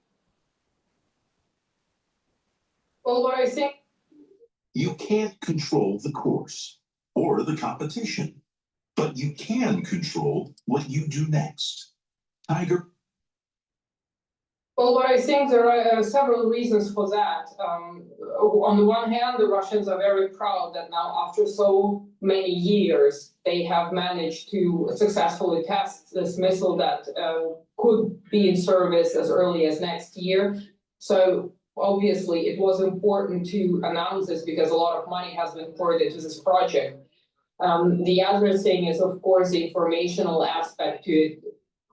Well, what I think, you can't control the course or the competition, but you can control what you do next. Tiger? well, what I think there are several reasons for that. On the one hand, the Russians are very proud that now, after so many years, they have managed to successfully test this missile that could be in service as early as next year. So obviously, it was important to announce this because a lot of money has been poured into this project. The other thing is, of course, the informational aspect to it.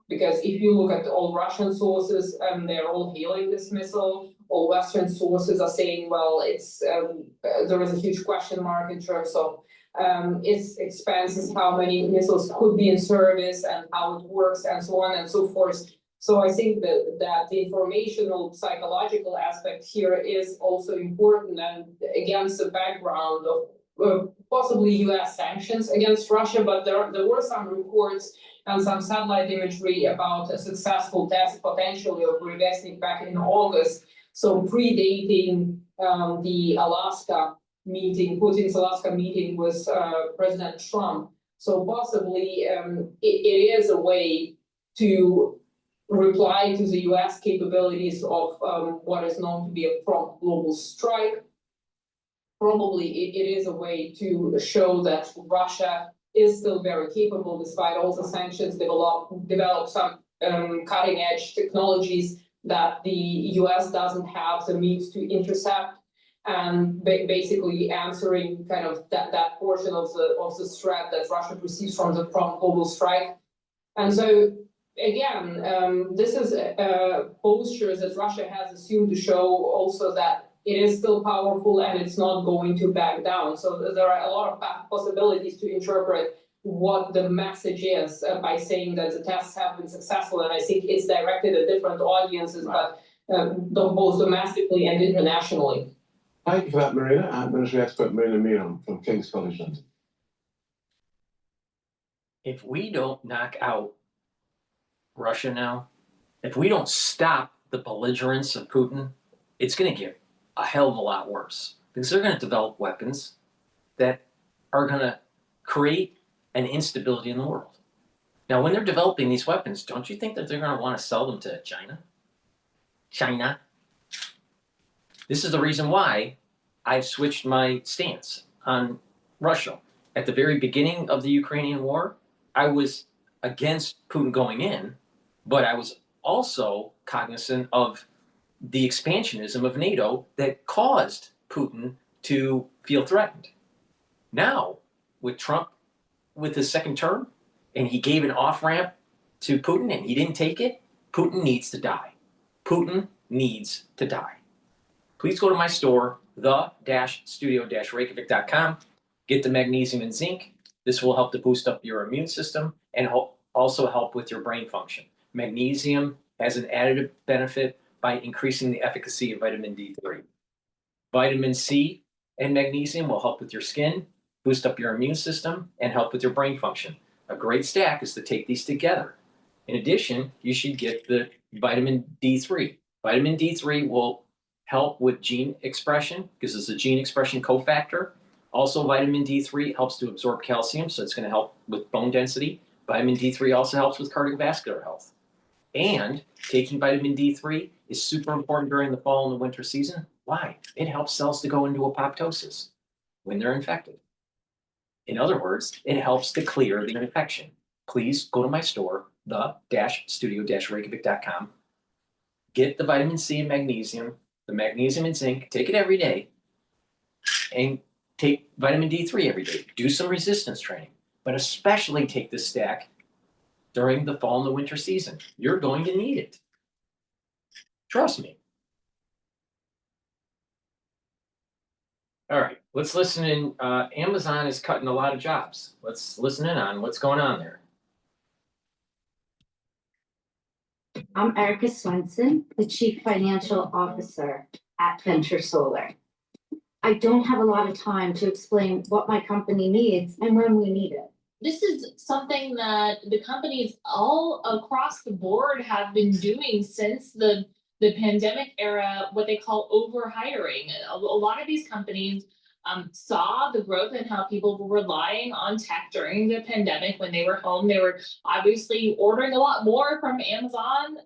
Because if you look at all Russian sources, they're all hailing this missile. All Western sources are saying, well, it's there is a huge question mark in terms of its expenses, how many missiles could be in service, and how it works, and so on and so forth. So I think that the informational, psychological aspect here is also important, and against the background of possibly US sanctions against Russia, but there were some reports and some satellite imagery about a successful test potentially of Reykjavik back in August. So predating the Alaska meeting, Putin's Alaska meeting with President Trump. So possibly it is a way to reply to the US capabilities of what is known to be a prompt global strike. Probably it is a way to show that Russia is still very capable despite all the sanctions, develop some cutting edge technologies that the US doesn't have the means to intercept, and basically answering kind of that portion of the threat that Russia perceives from the prompt global strike. And so again, this is a posture that Russia has assumed to show also that it is still powerful and it's not going to back down. So there are a lot of possibilities to interpret what the message is by saying that the tests have been successful. And I think it's directed at different audiences, but both domestically and internationally. Thank you for that, Marina. Military expert Marina Miron from King's College London. If we don't knock out Russia now, if we don't stop the belligerence of Putin, it's going to get a hell of a lot worse, because they're going to develop weapons that are going to create an instability in the world. Now, when they're developing these weapons, don't you think that they're going to want to sell them to China? China? This is the reason why I've switched my stance on Russia. At the very beginning of the Ukrainian war, I was against Putin going in, but I was also cognizant of the expansionism of NATO that caused Putin to feel threatened. Now, with Trump, with his second term, and he gave an off-ramp to Putin and he didn't take it, Putin needs to die. Putin needs to die. Please go to my store, the-studio-reykjavik.com, get the magnesium and zinc. This will help to boost up your immune system and also help with your brain function. Magnesium has an additive benefit by increasing the efficacy of vitamin D3. Vitamin C and magnesium will help with your skin, boost up your immune system, and help with your brain function. A great stack is to take these together. In addition, you should get the vitamin D3. Vitamin D3 will help with gene expression because it's a gene expression cofactor. Also, vitamin D3 helps to absorb calcium, so it's going to help with bone density. Vitamin D3 also helps with cardiovascular health. And taking vitamin D3 is super important during the fall and the winter season. Why? It helps cells to go into apoptosis when they're infected. In other words, it helps to clear the infection. Please go to my store, the-studio-reykjavik.com. Get the vitamin C and magnesium, the magnesium and zinc, take it every day, and take vitamin D3 every day. Do some resistance training, but especially take this stack during the fall and the winter season. You're going to need it. Trust me. All right, let's listen in. Amazon is cutting a lot of jobs. Let's listen in on what's going on there. I'm Erica Swenson, the Chief Financial Officer at Venture Solar. I don't have a lot of time to explain what my company needs and when we need it. This is something that the companies all across the board have been doing since the pandemic era, what they call overhiring. A lot of these companies saw the growth and how people were relying on tech during the pandemic when they were home. They were obviously ordering a lot more from Amazon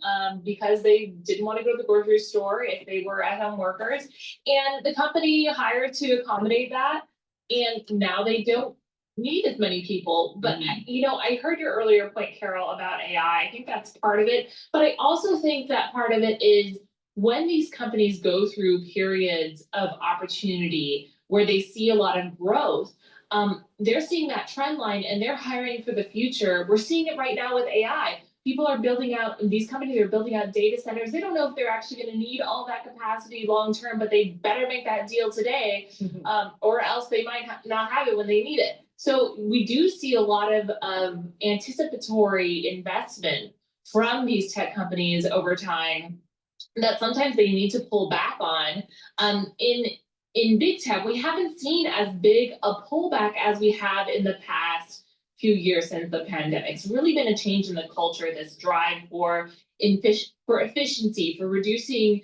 because they didn't want to go to the grocery store if they were at-home workers. And the company hired to accommodate that. And now they don't need as many people. But, you know, I heard your earlier point, Carol, about AI. I think that's part of it. But I also think that part of it is when these companies go through periods of opportunity where they see a lot of growth, they're seeing that trend line and they're hiring for the future. We're seeing it right now with AI. People are building out, these companies are building out data centers. They don't know if they're actually going to need all that capacity long term, but they better make that deal today, or else they might not have it when they need it. So we do see a lot of anticipatory investment from these tech companies over time that sometimes they need to pull back on. In big tech, we haven't seen as big a pullback as we have in the past few years since the pandemic. It's really been a change in the culture, this drive for efficiency, for reducing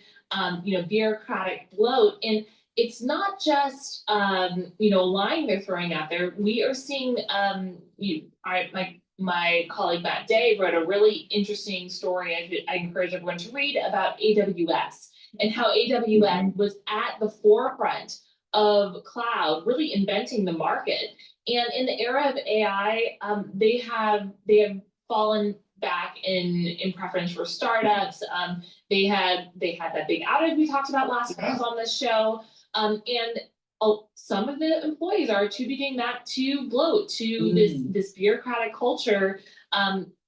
bureaucratic bloat. And it's not just line they're throwing out there. We are seeing my colleague Matt Day wrote a really interesting story I encourage everyone to read about AWS and how AWS was at the forefront of cloud, really inventing the market. And in the era of AI, they have fallen back in preference for startups. They had that big outage we talked about last month on this show. And some of the employees are attributing that to bloat, to this bureaucratic culture.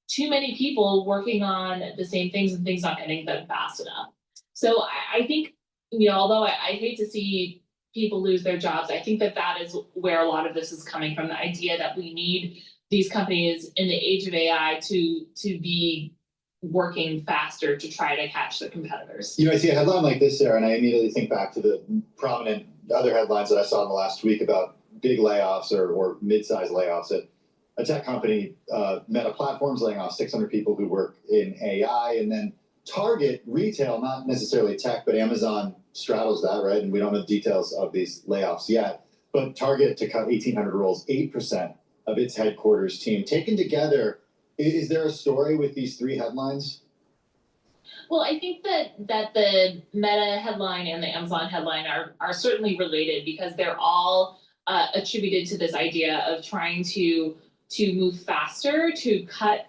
Too many people working on the same things and things not getting done fast enough. So I think, although I hate to see people lose their jobs, I think that is where a lot of this is coming from, the idea that we need these companies in the age of AI to be working faster to try to catch the competitors. I see a headline like this, Sarah, and I immediately think back to the prominent other headlines that I saw in the last week about big layoffs or mid-sized layoffs at a tech company, Meta Platforms laying off 600 people who work in AI, and then Target retail, not necessarily tech, but Amazon straddles that, right? And we don't know details of these layoffs yet, but Target to cut 1,800 roles, 8% of its headquarters team. Taken together, is there a story with these three headlines? Well, I think that the Meta headline and the Amazon headline are certainly related because they're all attributed to this idea of trying to move faster, to cut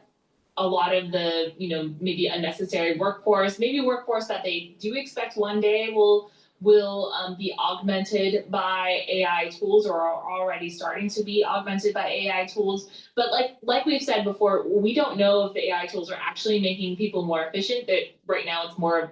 a lot of the, maybe unnecessary workforce, maybe workforce that they do expect one day will be augmented by AI tools or are already starting to be augmented by AI tools. But like we've said before, we don't know if the AI tools are actually making people more efficient. That right now it's more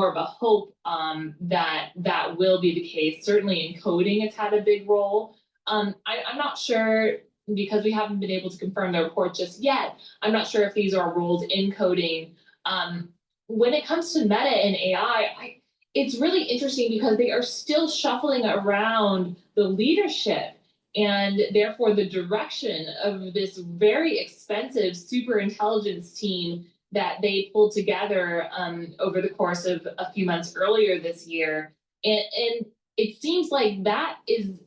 of a hope that will be the case. Certainly in coding, it's had a big role. I'm not sure, because we haven't been able to confirm the report just yet. I'm not sure if these are roles in coding. When it comes to Meta and AI, it's really interesting because they are still shuffling around the leadership and therefore the direction of this very expensive super intelligence team that they pulled together over the course of a few months earlier this year. And it seems like that is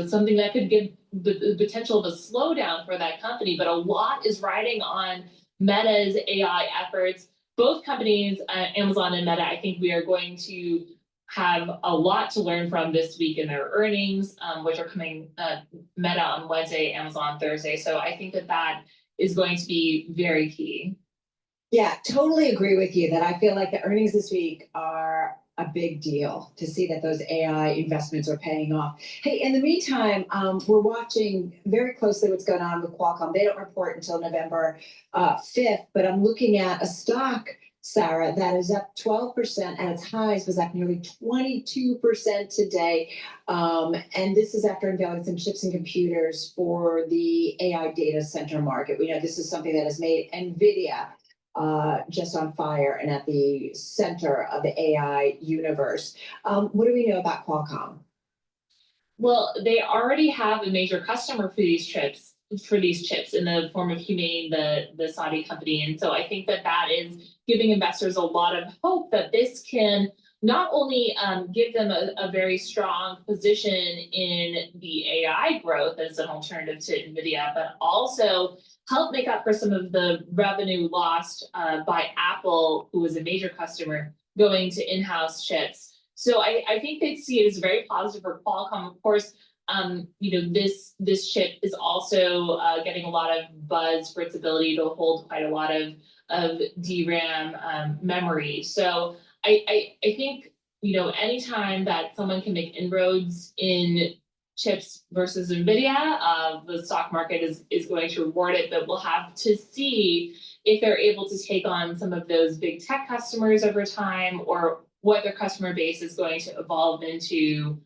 something that could give the potential of a slowdown for that company, but a lot is riding on Meta's AI efforts. Both companies, Amazon and Meta, I think we are going to have a lot to learn from this week in their earnings, which are coming Meta on Wednesday, Amazon Thursday. So I think that is going to be very key. Yeah, totally agree with you that I feel like the earnings this week are a big deal to see that those AI investments are paying off. Hey, in the meantime, we're watching very closely what's going on with Qualcomm. They don't report until November 5th, but I'm looking at a stock, Sarah, that is up 12% at its highs, was up nearly 22% today. And this is after unveiling some chips and computers for the AI data center market. We know this is something that has made NVIDIA just on fire and at the center of the AI universe. What do we know about Qualcomm? Well, they already have a major customer for these chips in the form of Humane, the Saudi company. And so I think that is giving investors a lot of hope that this can not only give them a very strong position in the AI growth as an alternative to NVIDIA, but also help make up for some of the revenue lost by Apple, who was a major customer, going to in-house chips. So I think they see it as very positive for Qualcomm. Of course, this chip is also getting a lot of buzz for its ability to hold quite a lot of DRAM memory. So I think, anytime that someone can make inroads in chips versus NVIDIA, the stock market is going to reward it, but we'll have to see if they're able to take on some of those big tech customers over time, or what their customer base is going to evolve into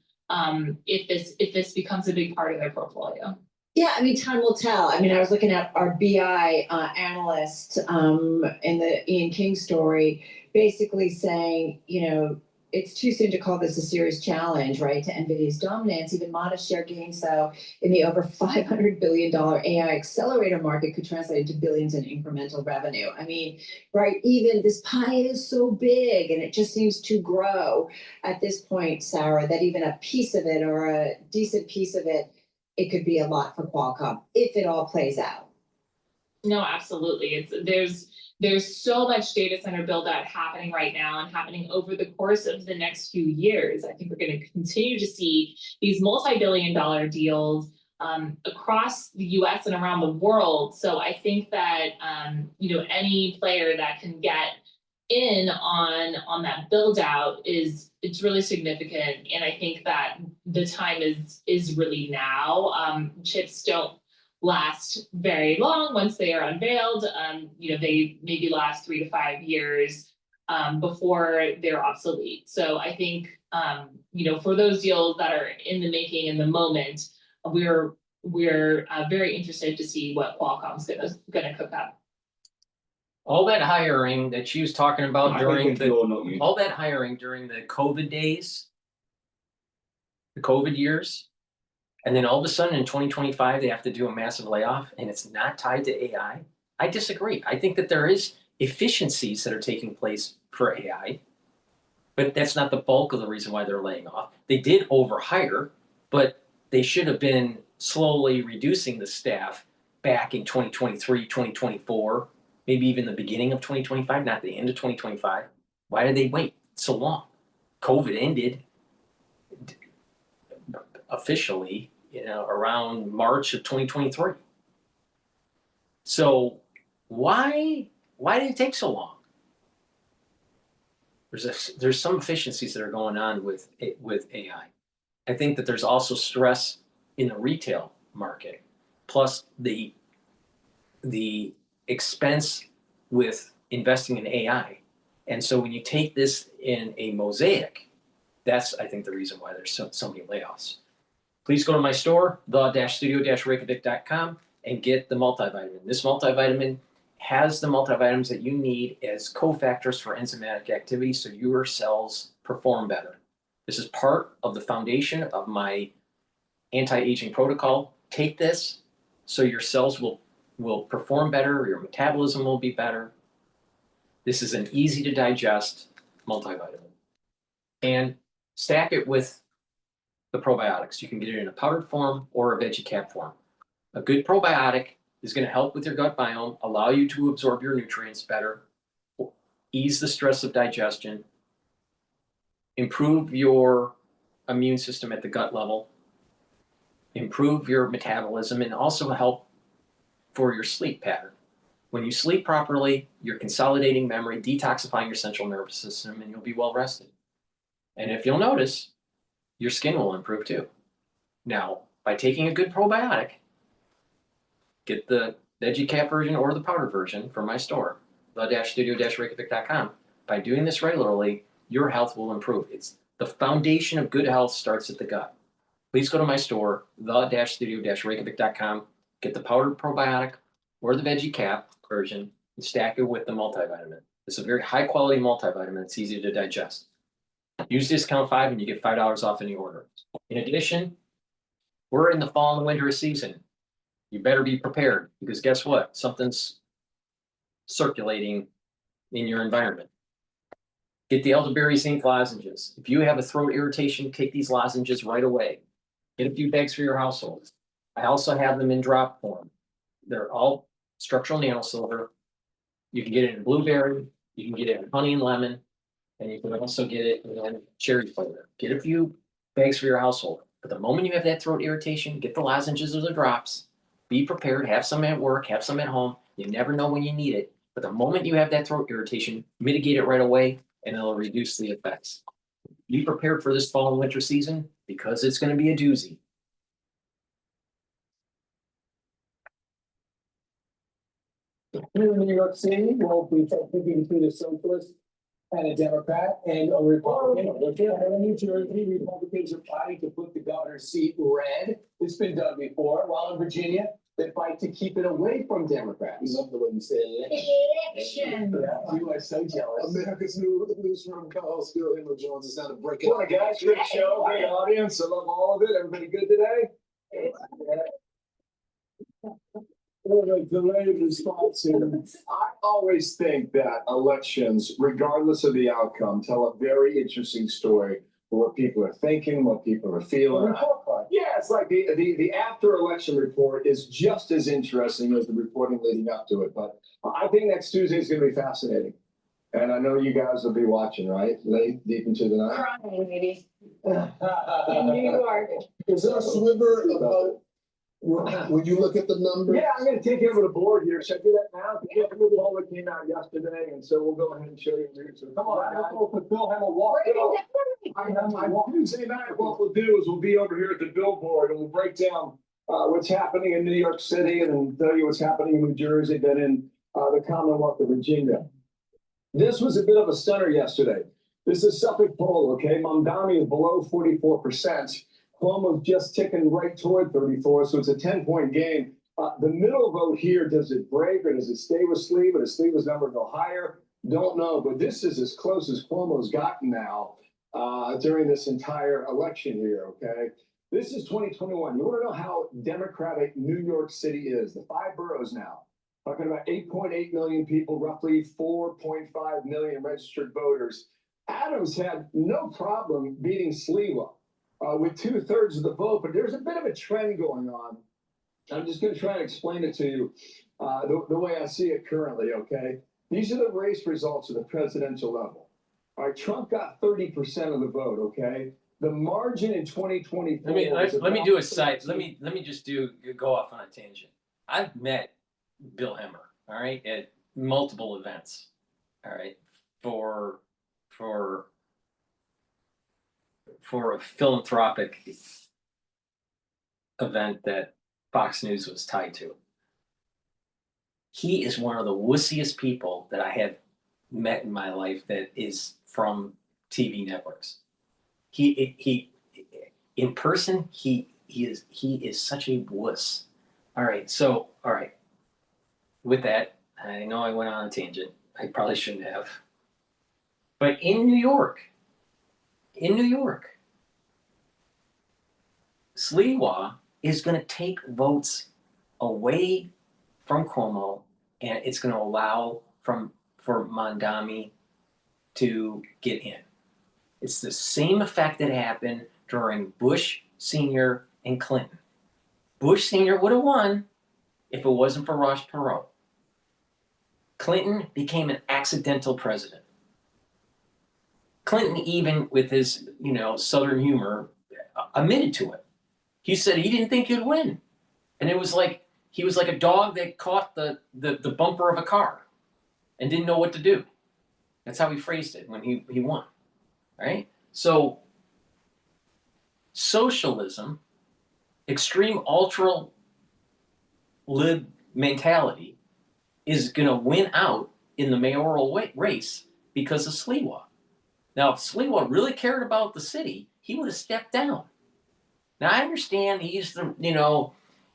if this becomes a big part of their portfolio. Yeah, I mean, time will tell. I mean, I was looking at our BI analyst in the Ian King story, basically saying, it's too soon to call this a serious challenge, right, to NVIDIA's dominance. Even modest share gains, though, in the over $500 billion AI accelerator market could translate into billions in incremental revenue. I mean, right, even this pie is so big and it just seems to grow at this point, Sarah, that even a piece of it or a decent piece of it, it could be a lot for Qualcomm if it all plays out. No, absolutely. There's so much data center build out happening right now and happening over the course of the next few years. I think we're going to continue to see these multi-billion-dollar deals across the US and around the world. So I think that any player that can get in on that build out it's really significant. And I think that the time is really now. Chips don't last very long once they are unveiled. They maybe last 3 to 5 years before they're obsolete. So I think for those deals that are in the making in the moment, we're very interested to see what Qualcomm's gonna cook up. All that hiring that she was talking about during the COVID days, the COVID years, and then all of a sudden in 2025, they have to do a massive layoff and it's not tied to AI. I disagree. I think that there is efficiencies that are taking place for AI, but that's not the bulk of the reason why they're laying off. They did overhire, but they should have been slowly reducing the staff back in 2023, 2024, maybe even the beginning of 2025, not the end of 2025. Why did they wait so long? COVID ended officially, around March of 2023. So why did it take so long? There's some efficiencies that are going on with AI. I think that there's also stress in the retail market, plus the expense with investing in AI. And so when you take this in a mosaic, that's, I think, the reason why there's so many layoffs. Please go to my store, the-studio-reykjavik.com, and get the multivitamin. This multivitamin has the multivitamins that you need as cofactors for enzymatic activity so your cells perform better. This is part of the foundation of my anti-aging protocol. Take this so your cells will will perform better, your metabolism will be better. This is an easy to digest multivitamin. And stack it with the probiotics. You can get it in a powdered form or a veggie cap form. A good probiotic is going to help with your gut biome, allow you to absorb your nutrients better, ease the stress of digestion, improve your immune system at the gut level, improve your metabolism, and also help for your sleep pattern. When you sleep properly, you're consolidating memory, detoxifying your central nervous system, and you'll be well rested. And if you'll notice, your skin will improve too. Now, by taking a good probiotic, get the veggie cap version or the powder version from my store, the-studio-reykjavik.com. By doing this regularly, your health will improve. It's the foundation of good health starts at the gut. Please go to my store, the-studio-reykjavik.com, get the powdered probiotic or the veggie cap version and stack it with the multivitamin. It's a very high quality multivitamin. It's easy to digest. Use discount 5 and you get $5 off any order. In addition, we're in the fall and winter season. You better be prepared because guess what? Something's circulating in your environment. Get the elderberry zinc lozenges. If you have a throat irritation, take these lozenges right away. Get a few bags for your household. I also have them in drop form. They're all structural nanosilver. You can get it in blueberry, you can get it in honey and lemon, and you can also get it in cherry flavor. Get a few bags for your household. But the moment you have that throat irritation, get the lozenges or the drops. Be prepared, have some at work, have some at home. You never know when you need it. But the moment you have that throat irritation, mitigate it right away, and it'll reduce the effects. Be prepared for this fall and winter season because it's going to be a doozy. Here in New York City, we'll be picking between a socialist and a Democrat and a Republican. In New Jersey, Republicans are fighting to put the governor's seat red. It's been done before. While in Virginia, they fight to keep it away from Democrats. You love the way you say election. Yeah, you are so jealous. America's newsroom co-host Bill Hemmer Jones is now to break it up. Guys, great show, great audience. I love all of it. Everybody good today? A delayed response here. I always think that elections, regardless of the outcome, tell a very interesting story for what people are thinking, what people are feeling. Yeah, it's like the after election report is just as interesting as the reporting leading up to it. But I think next Tuesday is going to be fascinating. And I know you guys will be watching, right? Late, deep into the night. Crying, maybe. In New York. Is there a sliver about when you look at the numbers? Yeah, I'm going to take you over the board here. Should I do that now? The poll that came out yesterday, and so we'll go ahead and show you. So come on, guys. Bill Hemmer, walk on Tuesday night. What we'll do is we'll be over here at the billboard, and we'll break down what's happening in New York City, and tell you what's happening in New Jersey, then in the Commonwealth of Virginia. This was a bit of a stunner yesterday. This is Suffolk poll, okay? Mamdani is below 44%. Cuomo's just ticking right toward 34, so it's a 10-point gain. The middle vote here, does it break or does it stay with Sleeve, or does Sleeve's number go higher? Don't know, but this is as close as Cuomo's gotten now during this entire election here, okay? This is 2021. You want to know how Democratic New York City is? The 5 boroughs now. Talking about 8.8 million people, roughly 4.5 million registered voters. Adams had no problem beating Sleeve with 2/3 of the vote, but there's a bit of a trend going on. I'm just going to try and explain it to you the way I see it currently, okay? These are the race results at the presidential level. All right, Trump got 30% of the vote, okay? The margin in 2024. Let me do a side. Let me just go off on a tangent. I've met Bill Hemmer, all right, at multiple events, all right, for a philanthropic event that Fox News was tied to. He is one of the wussiest people that I have met in my life that is from TV networks. He in person, he is such a wuss. All right. With that, I know I went on a tangent. I probably shouldn't have. But in New York, Sliwa is going to take votes away from Cuomo, and it's going to allow for Mondami to get in. It's the same effect that happened during Bush Sr. and Clinton. Bush Sr. would have won if it wasn't for Ross Perot. Clinton became an accidental president. Clinton, even with his, Southern humor, admitted to it. He said he didn't think he'd win. And it was like, he was like a dog that caught the bumper of a car and didn't know what to do. That's how he phrased it when he won, right? So socialism, extreme ultra lib mentality is going to win out in the mayoral race because of Sliwa. Now, if Sliwa really cared about the city, he would have stepped down. Now, I understand he's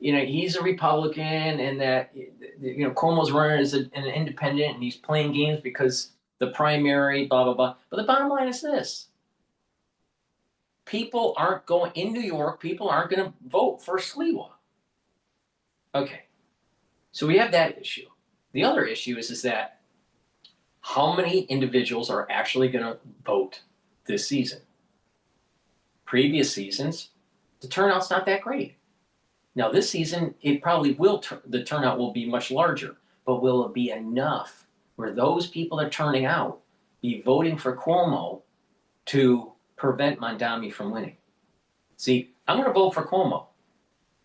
he's a Republican and that, Cuomo's running as an independent and he's playing games because the primary, blah, blah, blah. But the bottom line is this. People aren't going, in New York, people aren't going to vote for Sliwa. Okay. So we have that issue. The other issue is that how many individuals are actually going to vote this season? Previous seasons, the turnout's not that great. Now this season, it probably will, the turnout will be much larger, but will it be enough where those people that are turning out be voting for Cuomo to prevent Mondami from winning? See, I'm going to vote for Cuomo,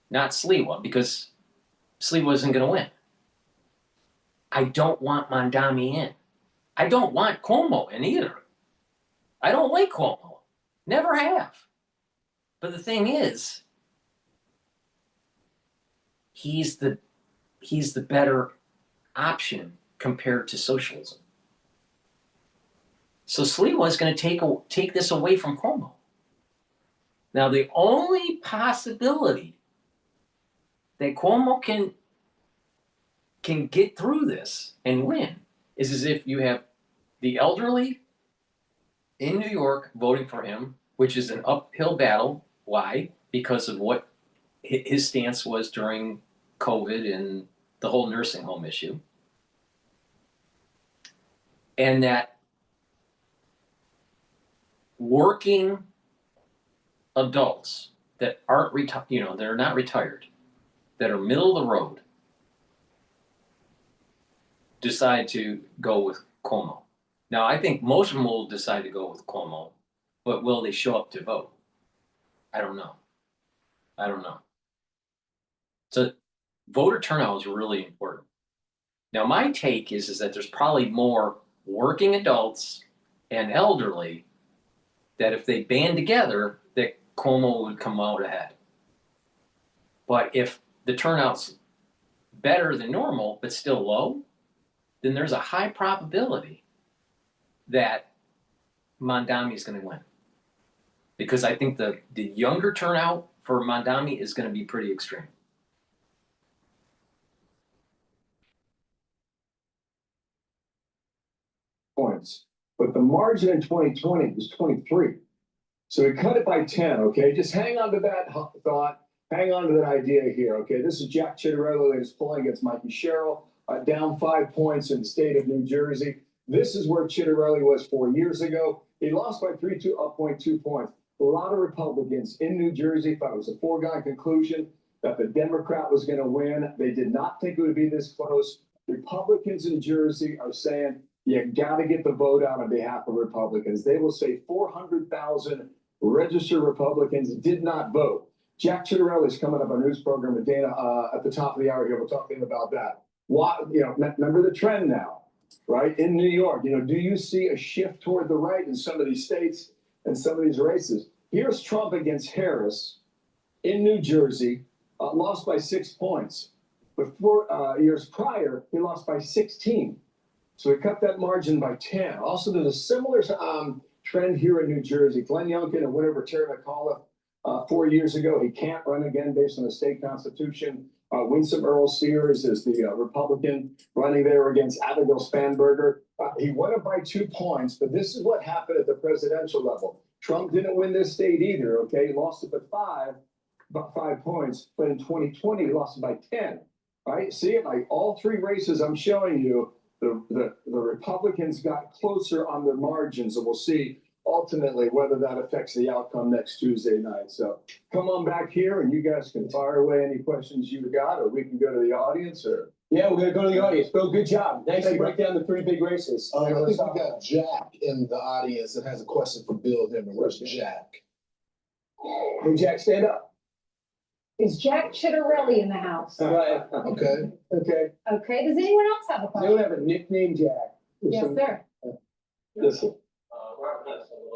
not Sliwa, because Sliwa isn't going to win. I don't want Mondami in. I don't want Cuomo in either. I don't like Cuomo. Never have. But the thing is, he's the better option compared to socialism. So Sliwa is going to take this away from Cuomo. Now, the only possibility that Cuomo can get through this and win is as if you have the elderly in New York voting for him, which is an uphill battle. Why? Because of what his stance was during COVID and the whole nursing home issue. And that working adults that aren't that are not retired, that are middle of the road, decide to go with Cuomo. Now, I think most of them will decide to go with Cuomo, but will they show up to vote? I don't know. So voter turnout is really important. Now, my take is that there's probably more working adults and elderly that if they band together, that Cuomo would come out ahead. But if the turnout's better than normal, but still low, then there's a high probability that Mondami is going to win. Because I think the younger turnout for Mondami is going to be pretty extreme. Points, but the margin in 2020 was 23. So we cut it by 10, okay? Just hang on to that thought. Hang on to that idea here, okay? This is Jack Chittarelli that is pulling against Mikey Sherrill, down 5 points in the state of New Jersey. This is where Chittarelli was 4 years ago. He lost by 0.2 points. A lot of Republicans in New Jersey thought it was a foregone conclusion that the Democrat was going to win. They did not think it would be this close. Republicans in Jersey are saying, you got to get the vote out on behalf of Republicans. They will say 400,000 registered Republicans did not vote. Jack Chittarelli is coming up on a news program with Dana at the top of the hour here. We'll talk to him about that. Remember the trend now, right? In New York, do you see a shift toward the right in some of these states and some of these races? Here's Trump against Harris in New Jersey, lost by 6 points. But 4 years prior, he lost by 16. So we cut that margin by 10. Also, there's a similar trend here in New Jersey. Glenn Youngkin and whatever Terry McAuliffe 4 years ago, he can't run again based on the state constitution. Winsome Earl Sears is the Republican running there against Abigail Spanberger. He won it by 2 points, but this is what happened at the presidential level. Trump didn't win this state either, okay? He lost it by 5 points, but in 2020, he lost it by 10. right? See it, like all three races I'm showing you, the Republicans got closer on their margins, and we'll see ultimately whether that affects the outcome next Tuesday night. So come on back here and you guys can fire away any questions you got, or we can go to the audience, or. Yeah, we're gonna go to the audience. Bill, good job. Nice to Thank you. break down the three big races. I think we got Jack in the audience that has a question for Bill Hemmer. Where's Jack? Hey, Jack, stand up. Is Jack Chitterelli in the house? Right. Okay. Okay. Okay, does anyone else have a Does question? anyone have a nickname, Jack? Yes, sir. Listen.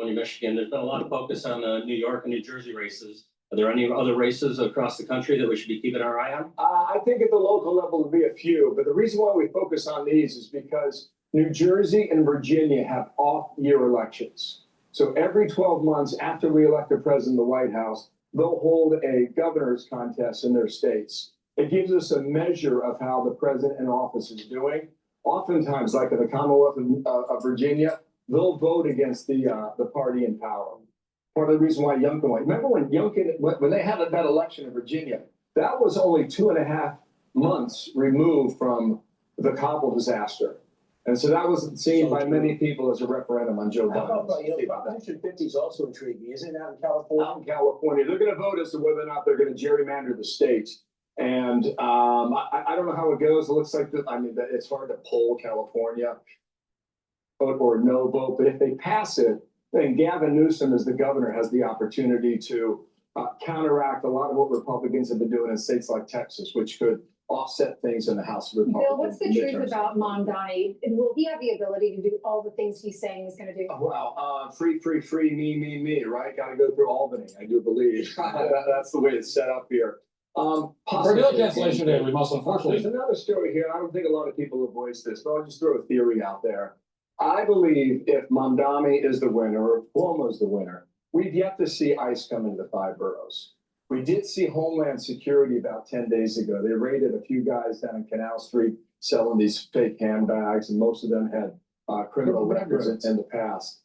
In Michigan, there's been a lot of focus on the New York and New Jersey races. Are there any other races across the country that we should be keeping our eye on? I think at the local level there'll be a few, but the reason why we focus on these is because New Jersey and Virginia have off-year elections. So every 12 months after we elect a president in the White House, they'll hold a governor's contest in their states. It gives us a measure of how the president in office is doing. Oftentimes, like in the Commonwealth of Virginia, they'll vote against the party in power. Part of the reason why Youngkin won. Remember when Youngkin, when they had that election in Virginia, that was only 2.5 months removed from the Kabul disaster. And so that was seen by many people as a referendum on Joe Biden. How about, Proposition 50 is also intriguing, isn't it, out in California? Out in California, they're gonna vote as to whether or not they're gonna gerrymander the states. And I don't know how it goes. It looks like, it's hard to poll California, vote or no vote, but if they pass it, then Gavin Newsom as the governor has the opportunity to counteract a lot of what Republicans have been doing in states like Texas, which could offset things in the House of Republicans. Bill, what's the truth about Mamdani? Will he have the ability to do all the things he's saying he's gonna do? Well, free, me, right? Gotta go through Albany, I do believe. That's the way it's set up here. For bill cancellation day, we must unfortunately. There's another story here. I don't think a lot of people have voiced this, but I'll just throw a theory out there. I believe if Mamdani is the winner or if Cuomo is the winner, we've yet to see ICE come into the 5 boroughs. We did see Homeland Security about 10 days ago. They raided a few guys down in Canal Street selling these fake handbags, and most of them had criminal records in the past.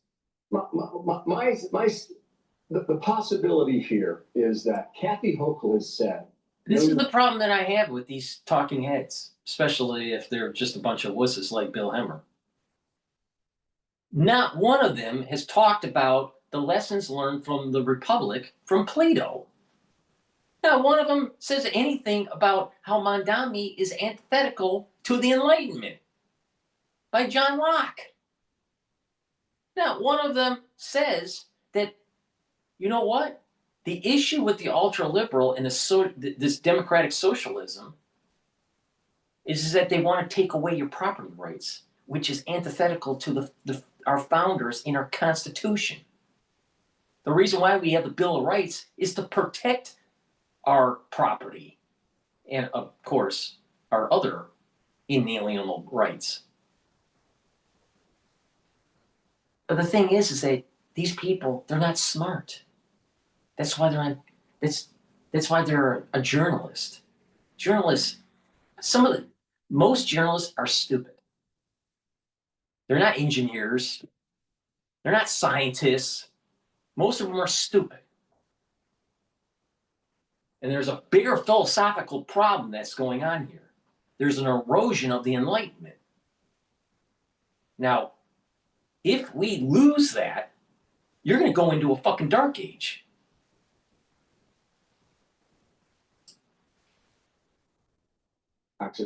The possibility here is that Kathy Hochul has said. This is the problem that I have with these talking heads, especially if they're just a bunch of wusses like Bill Hemmer. Not one of them has talked about the lessons learned from the Republic from Plato. Not one of them says anything about how Mamdani is antithetical to the Enlightenment by John Locke. Not one of them says that, you know what? The issue with the ultra-liberal and this democratic socialism is that they want to take away your property rights, which is antithetical to our founders in our Constitution. The reason why we have the Bill of Rights is to protect our property and, of course, our other inalienable rights. But the thing is that these people, they're not smart. That's why that's why they're a journalist. Journalists, most journalists are stupid. They're not engineers. They're not scientists. Most of them are stupid. And there's a bigger philosophical problem that's going on here. There's an erosion of the Enlightenment. Now, if we lose that, you're going to go into a fucking dark age.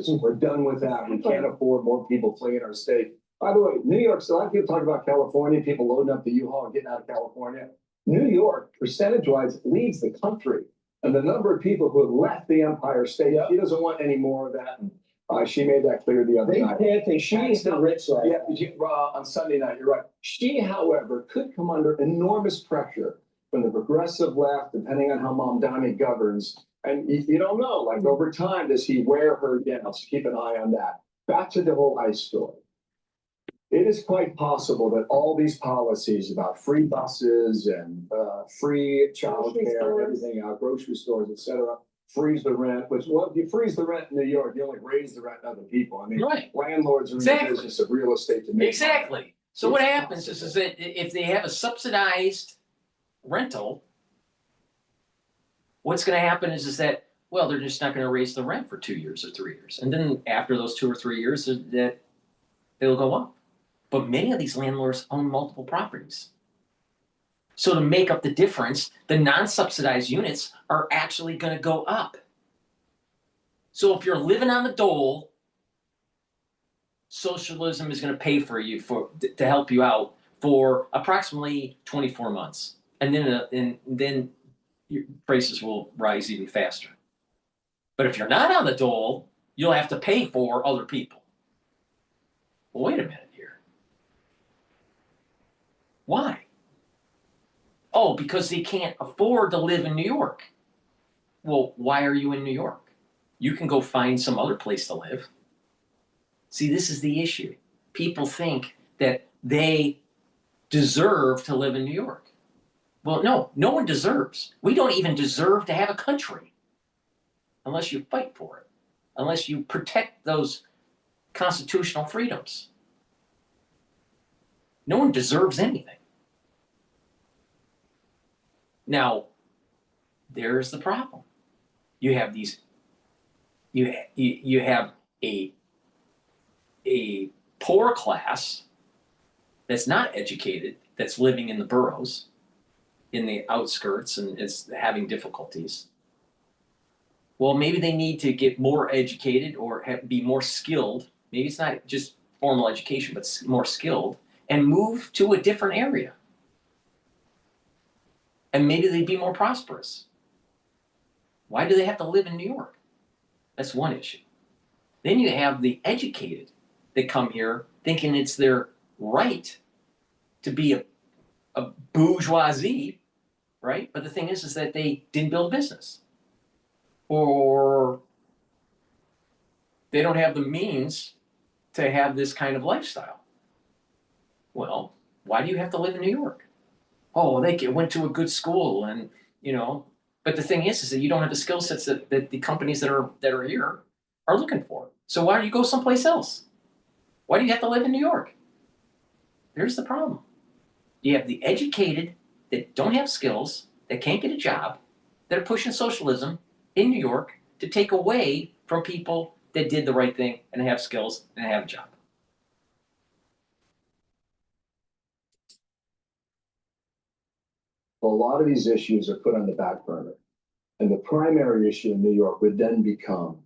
We're done with that. We can't afford more people fleeing our state. By the way, New York, so a lot of people talk about California, people loading up the U-Haul and getting out of California. New York, percentage-wise, leads the country. And the number of people who have left the Empire State, she doesn't want any more of that. And she made that clear the other night. She's the rich side. Yeah, on Sunday night, you're right. She, however, could come under enormous pressure from the progressive left, depending on how Mamdani governs. And you don't know, like over time, does he wear her down? So keep an eye on that. Back to the whole ICE story. It is quite possible that all these policies about free buses and free childcare, everything out, grocery stores, et cetera, freeze the rent, which, well, if you freeze the rent in New York, you only raise the rent to other people. I mean, landlords are in the business of real estate to make money. So what happens is that if they have a subsidized rental, what's going to happen is that Well, they're just not gonna raise the rent for 2 years or 3 years. And then after those 2 or 3 years, that it'll go up. But many of these landlords own multiple properties. So to make up the difference, the non-subsidized units are actually gonna go up. So if you're living on the dole, socialism is gonna pay for you to help you out for approximately 24 months. And then your prices will rise even faster. But if you're not on the dole, you'll have to pay for other people. Well, wait a minute here. Why? Oh, because they can't afford to live in New York. Well, why are you in New York? You can go find some other place to live. See, this is the issue. People think that they deserve to live in New York. Well, no, no one deserves. We don't even deserve to have a country unless you fight for it, unless you protect those constitutional freedoms. No one deserves anything. Now, there's the problem. You have these, you have a poor class that's not educated, that's living in the boroughs, in the outskirts, and it's having difficulties. Well, maybe they need to get more educated or be more skilled. Maybe it's not just formal education, but more skilled, and move to a different area. And maybe they'd be more prosperous. Why do they have to live in New York? That's one issue. Then you have the educated that come here thinking it's their right to be a bourgeoisie, right? But the thing is that they didn't build a business. Or they don't have the means to have this kind of lifestyle. Well, why do you have to live in New York? Oh, they went to a good school, and but the thing is that you don't have the skill sets that the companies that are here are looking for. So why don't you go someplace else? Why do you have to live in New York? Here's the problem. You have the educated that don't have skills, that can't get a job, that are pushing socialism in New York to take away from people that did the right thing and have skills and have a job. A lot of these issues are put on the back burner. And the primary issue in New York would then become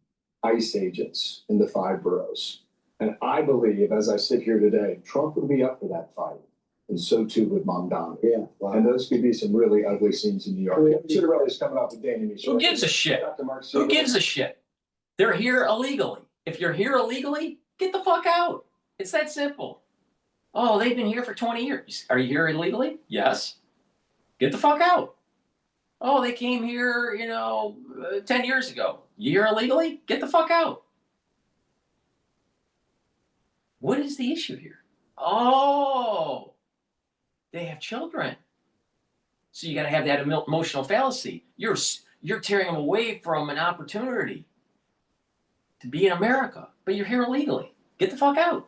ICE agents in the 5 boroughs. And I believe, as I sit here today, Trump would be up for that fight. And so too would Mamdani. Yeah. Wow. And those could be some really ugly scenes in New York. Chitterelli is coming off with Danny. Who gives a shit? Who gives a shit? They're here illegally. If you're here illegally, get the fuck out. It's that simple. Oh, they've been here for 20 years. Are you here illegally? Yes. Get the fuck out. Oh, they came here, 10 years ago. You here illegally? Get the fuck out. What is the issue here? Oh, they have children. So you got to have that emotional fallacy. You're tearing them away from an opportunity to be in America, but you're here illegally. Get the fuck out.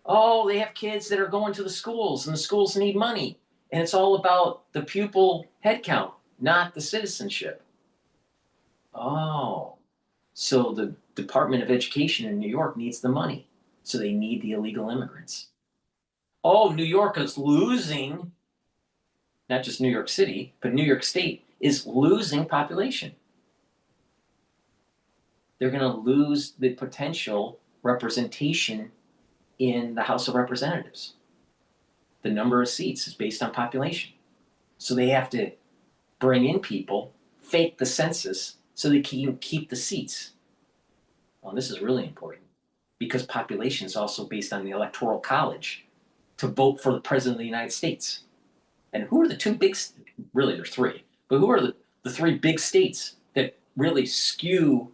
Oh, they have kids that are going to the schools, and the schools need money. And it's all about the pupil headcount, not the citizenship. Oh, so the Department of Education in New York needs the money. So they need the illegal immigrants. Oh, New York is losing, not just New York City, but New York State is losing population. They're going to lose the potential representation in the House of Representatives. The number of seats is based on population. So they have to bring in people, fake the census, so they can keep the seats. Well, this is really important because population is also based on the Electoral College to vote for the President of the United States. And who are the two big, really there's 3, but who are the 3 big states that really skew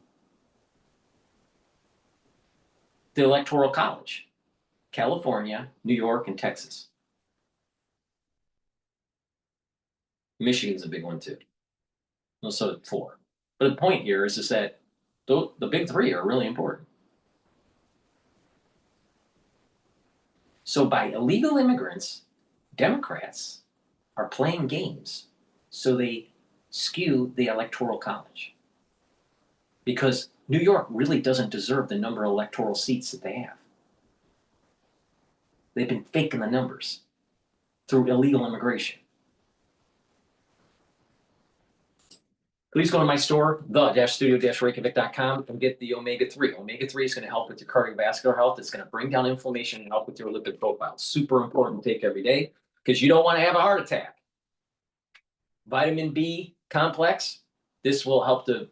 the Electoral College? California, New York, and Texas. Michigan's a big one too. So 4. But the point here is that the big 3 are really important. So by illegal immigrants, Democrats are playing games. So they skew the Electoral College. because New York really doesn't deserve the number of electoral seats that they have. They've been faking the numbers through illegal immigration. Please go to my store, the-studio-reykjavik.com, and get the omega-3. Omega-3 is going to help with your cardiovascular health. It's going to bring down inflammation and help with your lipid profile. Super important to take every day because you don't want to have a heart attack. Vitamin B complex, this will help to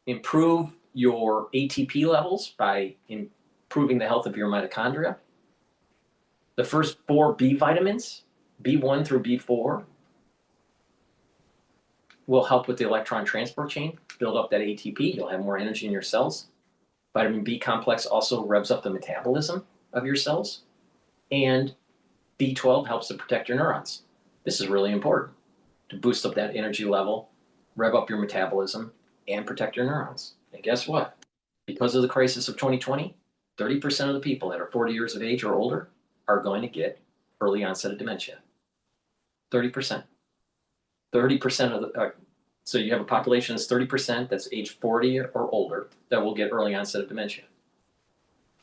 improve your ATP levels by improving the health of your mitochondria. The first 4 B vitamins, B1 through B4, will help with the electron transport chain, build up that ATP, you'll have more energy in your cells. Vitamin B complex also revs up the metabolism of your cells. And B12 helps to protect your neurons. This is really important to boost up that energy level, rev up your metabolism, and protect your neurons. And guess what? Because of the crisis of 2020, 30% of the people that are 40 years of age or older are going to get early onset of dementia. 30%. 30% of the, so you have a population that's 30% that's age 40 or older that will get early onset of dementia.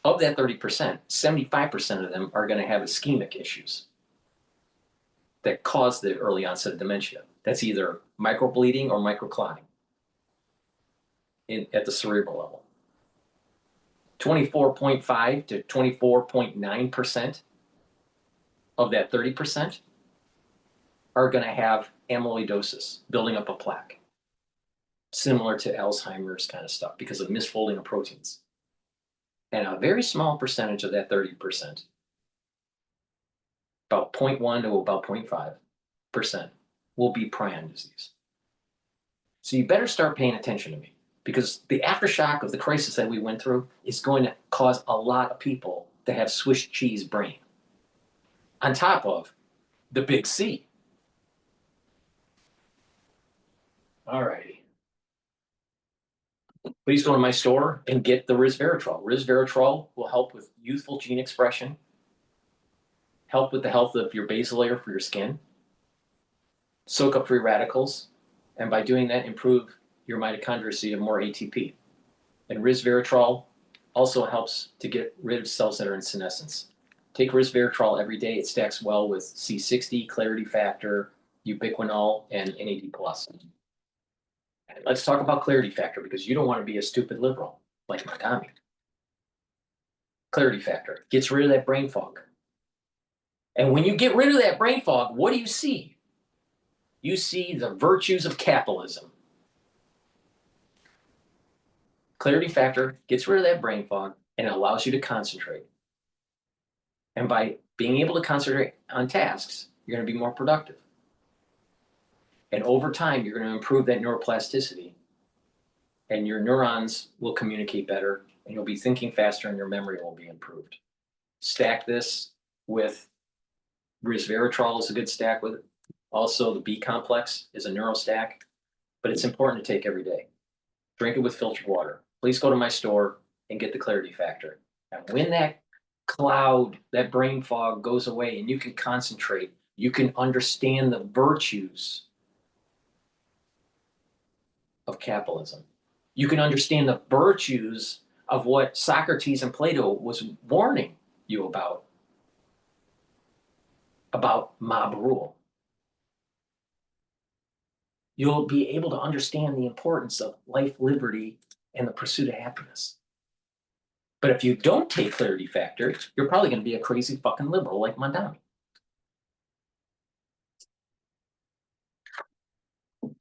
Of that 30%, 75% of them are going to have ischemic issues that cause the early onset of dementia. That's either microbleeding or microclotting at the cerebral level. 24.5 to 24.9% of that 30% are going to have amyloidosis, building up a plaque, similar to Alzheimer's kind of stuff because of misfolding of proteins. And a very small percentage of that 30%, about 0.1 to about 0.5%, will be prion disease. So you better start paying attention to me because the aftershock of the crisis that we went through is going to cause a lot of people to have Swiss cheese brain on top of the big C. All righty. Please go to my store and get the resveratrol. Resveratrol will help with youthful gene expression, help with the health of your basal layer for your skin, soak up free radicals, and by doing that, improve your mitochondria so you have more ATP. And resveratrol also helps to get rid of cells that are in senescence. Take resveratrol every day. It stacks well with C60, clarity factor, ubiquinol, and NAD+. Let's talk about clarity factor because you don't want to be a stupid liberal like Madami. Clarity factor gets rid of that brain fog. And when you get rid of that brain fog, what do you see? You see the virtues of capitalism. Clarity factor gets rid of that brain fog and allows you to concentrate. And by being able to concentrate on tasks, you're going to be more productive. And over time, you're going to improve that neuroplasticity. And your neurons will communicate better, and you'll be thinking faster, and your memory will be improved. Stack this with resveratrol is a good stack with it. Also, the B complex is a neurostack, but it's important to take every day. Drink it with filtered water. Please go to my store and get the clarity factor. And when that cloud, that brain fog goes away and you can concentrate, you can understand the virtues of capitalism. You can understand the virtues of what Socrates and Plato was warning you about mob rule. You'll be able to understand the importance of life, liberty, and the pursuit of happiness. But if you don't take clarity factor, you're probably going to be a crazy fucking liberal like Mandami.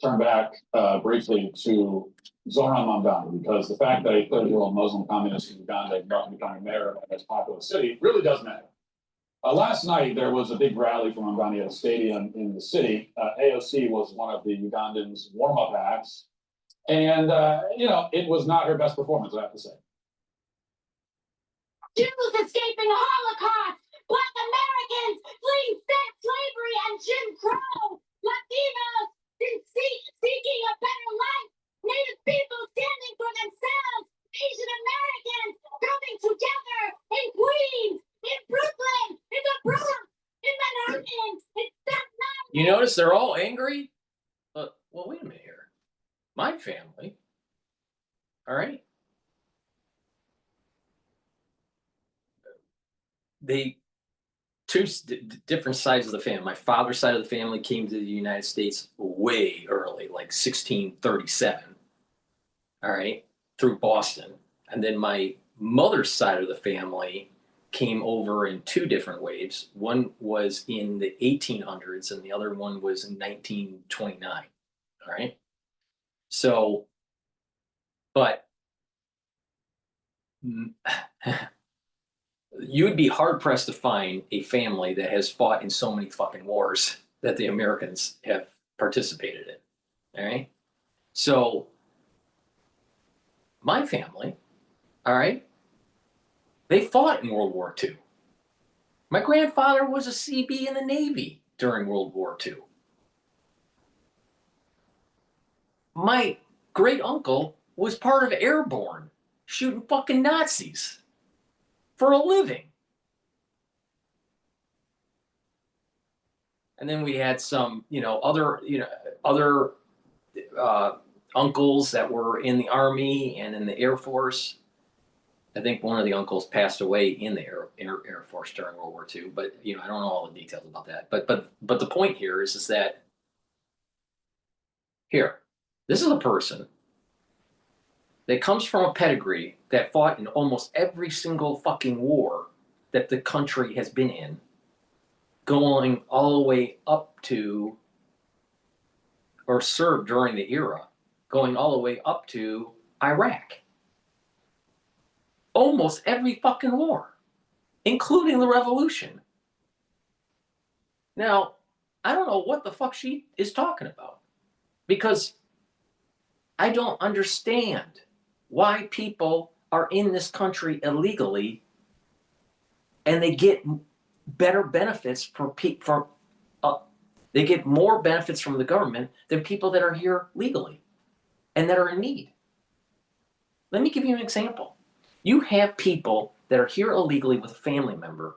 Turn back briefly to Zoran Mamdani, because the fact that a political Muslim communist in Uganda is not becoming mayor of a populous city really does matter. Last night, there was a big rally from Mamdani at a stadium in the city. AOC was one of the Ugandans' warm-up acts. And, it was not her best performance, I have to say. Jews escaping the Holocaust, Black Americans fleeing slavery and Jim Crow, Latinos seeking a better life, Native people standing for themselves, Asian Americans coming together in Queens, in Brooklyn, in the Bronx, in Manhattan, in Staten Island. You notice they're all angry? Well, wait a minute here. My family All right. They different sides of the family. My father's side of the family came to the United States way early, like 1637. All right, through Boston. And then my mother's side of the family came over in two different waves. One was in the 1800s and the other one was in 1929. All right. So, but you would be hard pressed to find a family that has fought in so many fucking wars that the Americans have participated in. All right. So, my family, all right, they fought in World War II. My grandfather was a CB in the Navy during World War II. My great uncle was part of Airborne, shooting fucking Nazis for a living. And then we had some, other uncles that were in the Army and in the Air Force. I think one of the uncles passed away in the Air Force during World War II, but I don't know all the details about that. But the point here is that this is a person that comes from a pedigree that fought in almost every single fucking war that the country has been in, going all the way up to, or served during the era, going all the way up to Iraq. Almost every fucking war, including the revolution. Now, I don't know what the fuck she is talking about, because I don't understand why people are in this country illegally and they get better benefits they get more benefits from the government than people that are here legally and that are in need. Let me give you an example. You have people that are here illegally with a family member,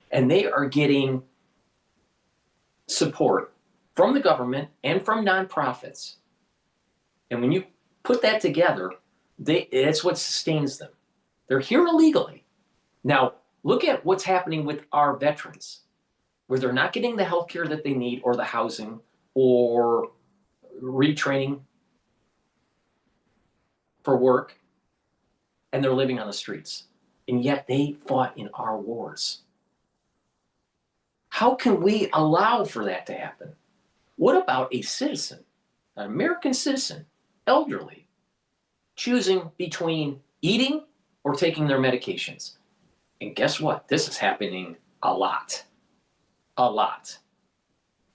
and they are getting support from the government and from nonprofits. And when you put that together, it's what sustains them. They're here illegally. Now, look at what's happening with our veterans, where they're not getting the health care that they need, or the housing, or retraining for work, and they're living on the streets. And yet they fought in our wars. How can we allow for that to happen? What about a citizen, an American citizen, elderly, choosing between eating or taking their medications? And guess what? This is happening a lot. A lot.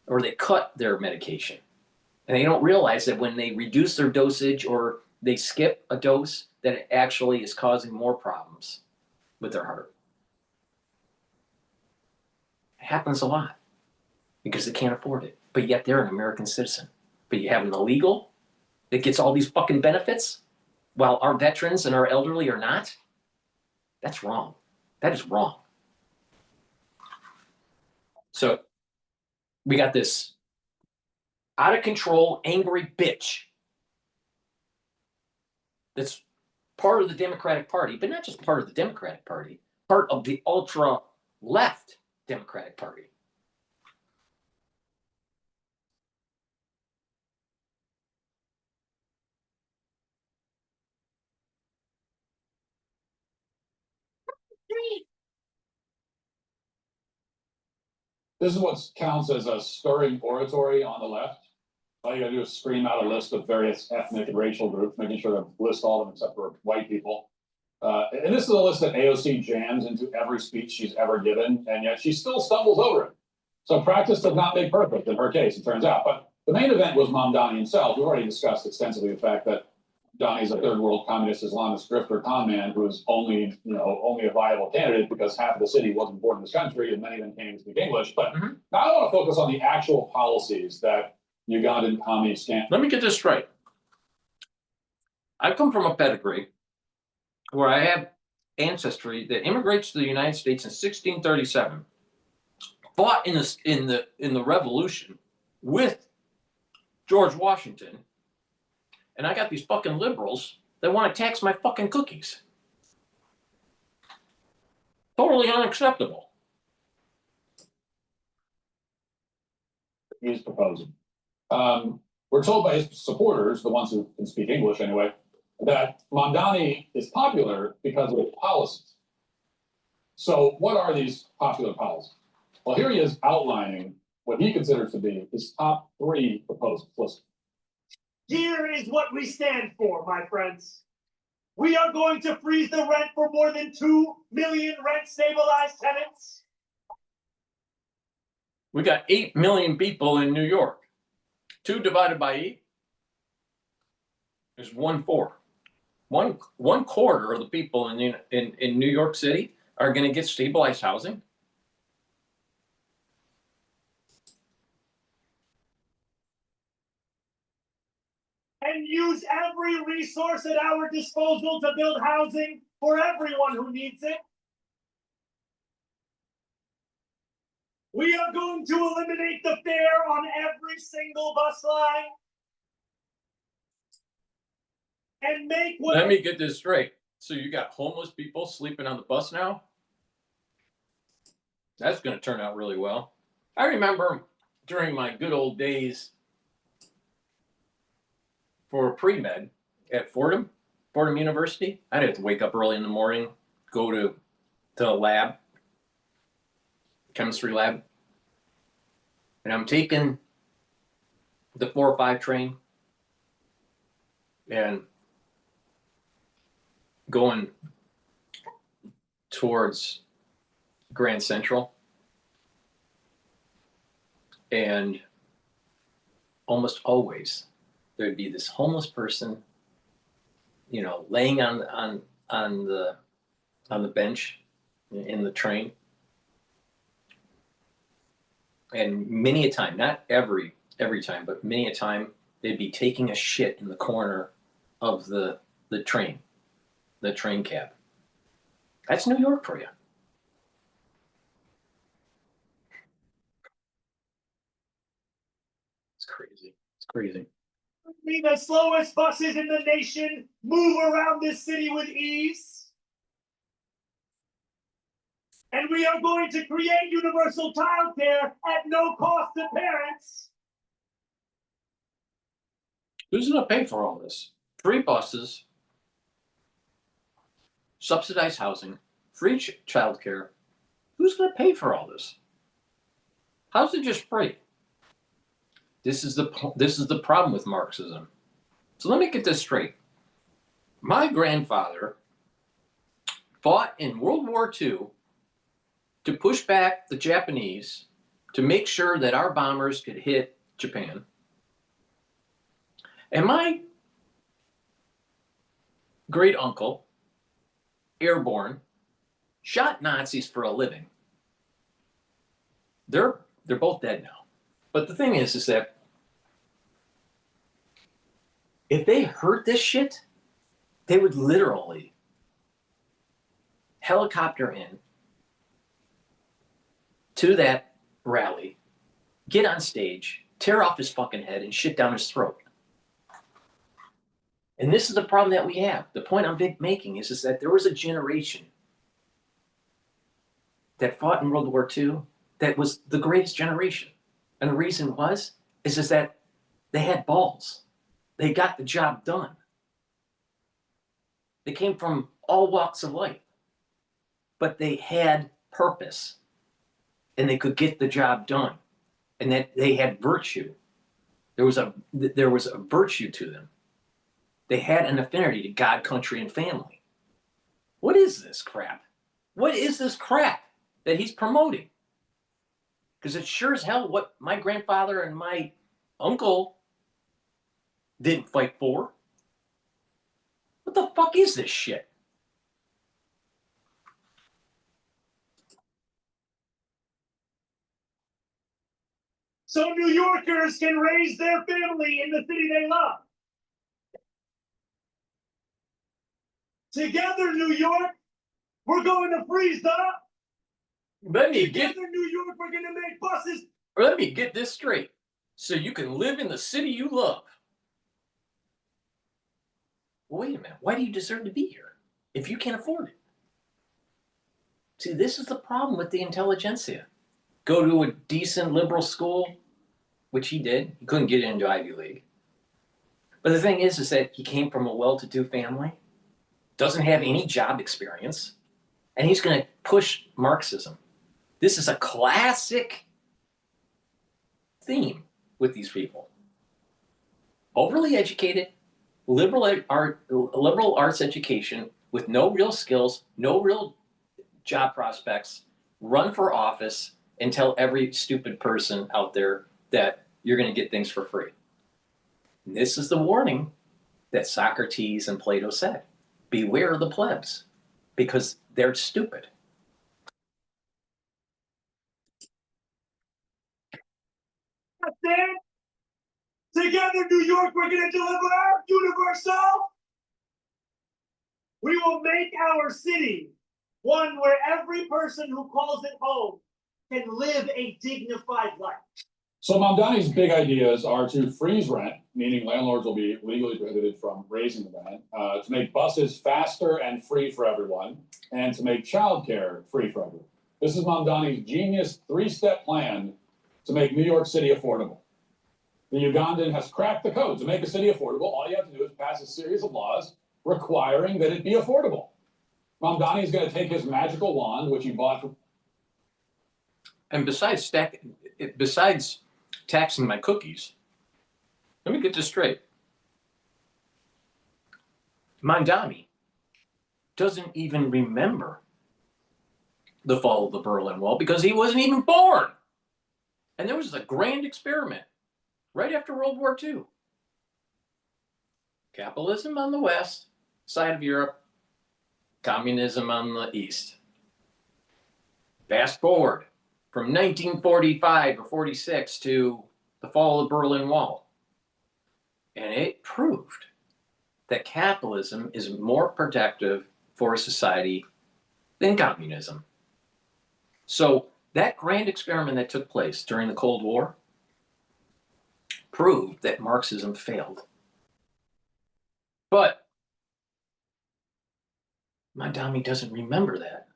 Or they cut their medication. And they don't realize that when they reduce their dosage or they skip a dose, that it actually is causing more problems with their heart. It happens a lot because they can't afford it. But yet they're an American citizen. But you have an illegal that gets all these fucking benefits while our veterans and our elderly are not? That's wrong. That is wrong. So we got this out of control, angry bitch that's part of the Democratic Party, but not just part of the Democratic Party, part of the ultra left Democratic Party. This is what counts as a stirring oratory on the left. All you gotta do is scream out a list of various ethnic and racial groups, making sure to list all of them except for white people. And this is a list that AOC jams into every speech she's ever given, and yet she still stumbles over it. So practice does not make perfect in her case, it turns out. But the main event was Mamdani himself. We've already discussed extensively the fact that Donnie's a third world communist Islamist grifter con man who is only a viable candidate because half of the city wasn't born in this country and many of them can't even speak English. But now I want to focus on the actual policies that Ugandan communists can't. Let me get this straight. I come from a pedigree where I have ancestry that immigrates to the United States in 1637, fought in the Revolution with George Washington, and I got these fucking liberals They want to tax my fucking cookies. Totally unacceptable. He's proposing. We're told by his supporters, the ones who can speak English anyway, that Mamdani is popular because of his policies. So what are these popular policies? Well, here he is outlining what he considers to be his top 3 proposals. Listen. Here is what we stand for, my friends. We are going to freeze the rent for more than 2 million rent-stabilized tenants. We got 8 million people in New York. 2 divided by 8 is 1/4. One quarter of the people in New York City are going to get stabilized housing. And use every resource at our disposal to build housing for everyone who needs it. We are going to eliminate the fare on every single bus line. And make what— Let me get this straight. So you got homeless people sleeping on the bus now? That's going to turn out really well. I remember during my good old days for pre-med at Fordham University, I'd have to wake up early in the morning, go to the lab, chemistry lab, and I'm taking the 405 train and going towards Grand Central, and almost always there'd be this homeless person, you know, laying on the bench in the train. And many a time, not every time, but many a time, they'd be taking a shit in the corner of the train cab. That's New York for you. It's crazy. It's crazy. The slowest buses in the nation move around this city with ease. And we are going to create universal childcare at no cost to parents. Who's going to pay for all this? Free buses, subsidized housing, free childcare. Who's going to pay for all this? How's it just free? This is the problem with Marxism. So let me get this straight. My grandfather fought in World War II to push back the Japanese to make sure that our bombers could hit Japan. And my great uncle, airborne, shot Nazis for a living. They're both dead now. But the thing is that if they heard this shit, they would literally helicopter in to that rally, get on stage, tear off his fucking head, and shit down his throat. And this is the problem that we have. The point I'm making is that there was a generation that fought in World War II that was the greatest generation. And the reason is that they had balls. They got the job done. They came from all walks of life, but they had purpose and they could get the job done, and that they had virtue. There was a virtue to them. They had an affinity to God, country, and family. What is this crap? What is this crap that he's promoting? Because it's sure as hell what my grandfather and my uncle didn't fight for. What the fuck is this shit? So New Yorkers can raise their family in the city they love. Together, New York, we're going to freeze up. Together, New York, we're going to make buses. Let me get this straight. So you can live in the city you love well, wait a minute, why do you deserve to be here if you can't afford it? See, this is the problem with the intelligentsia. Go to a decent liberal school, which he did. He couldn't get into Ivy League. But the thing is that he came from a well-to-do family, doesn't have any job experience, and he's going to push Marxism. This is a classic theme with these people. Overly educated, liberal arts education with no real skills, no real job prospects, run for office and tell every stupid person out there that you're going to get things for free. And this is the warning that Socrates and Plato said. Beware of the plebs, because they're stupid. That's it. Together, New York, we're gonna deliver our universal. We will make our city one where every person who calls it home can live a dignified life. So Mamdani's big ideas are to freeze rent, meaning landlords will be legally prohibited from raising the rent, to make buses faster and free for everyone, and to make childcare free for everyone. This is Mamdani's genius three-step plan to make New York City affordable. The Ugandan has cracked the code. To make a city affordable, all you have to do is pass a series of laws requiring that it be affordable. Mamdani is going to take his magical wand, which he bought from... And besides taxing my cookies, let me get this straight. Mamdani doesn't even remember the fall of the Berlin Wall because he wasn't even born. And there was a grand experiment right after World War II. Capitalism on the west side of Europe, communism on the east. Fast forward from 1945 or 46 to the fall of the Berlin Wall. And it proved that capitalism is more productive for a society than communism. So that grand experiment that took place during the Cold War proved that Marxism failed. But Mamdani doesn't remember that.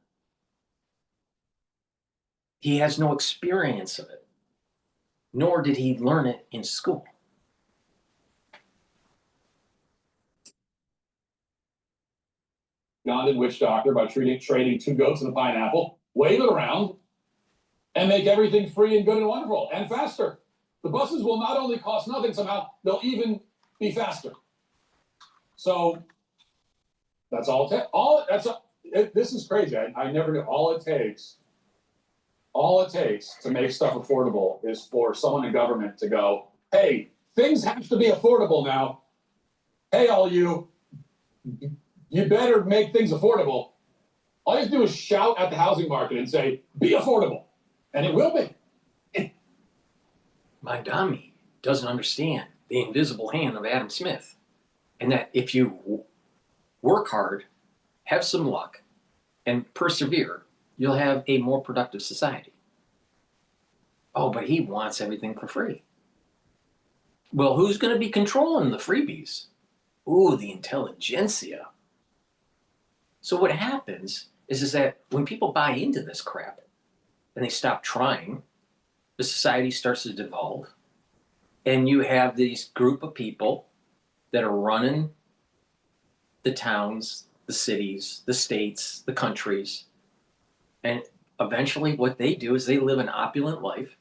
He has no experience of it, nor did he learn it in school. Ugandan witch doctor by trading two goats and a pineapple, wave it around, and make everything free and good and wonderful and faster. The buses will not only cost nothing somehow, they'll even be faster. So that's all. This is crazy. I never knew. All it takes to make stuff affordable is for someone in government to go, hey, things have to be affordable now. Hey, all you better make things affordable. All you have to do is shout at the housing market and say, be affordable. And it will be. Mamdani doesn't understand the invisible hand of Adam Smith. And that if you work hard, have some luck, and persevere, you'll have a more productive society. Oh, but he wants everything for free. Well, who's going to be controlling the freebies? Ooh, the intelligentsia. So what happens is that when people buy into this crap and they stop trying, the society starts to devolve. And you have these group of people that are running the towns, the cities, the states, the countries. And eventually what they do is they live an opulent life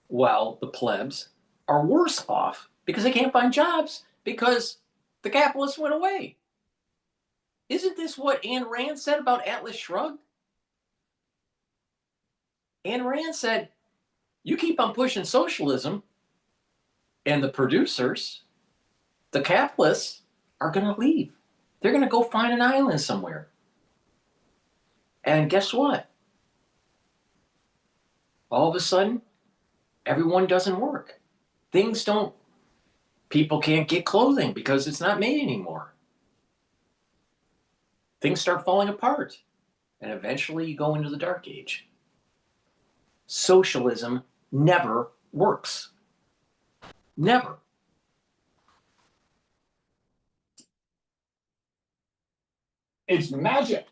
while the plebs are worse off because they can't find jobs because the capitalists went away. Isn't this what Ayn Rand said about Atlas Shrugged? Ayn Rand said, you keep on pushing socialism and the producers, the capitalists, are going to leave. They're going to go find an island somewhere. And guess what? All of a sudden, everyone doesn't work. People can't get clothing because it's not made anymore. Things start falling apart. And eventually you go into the dark age. Socialism never works. Never. It's magic.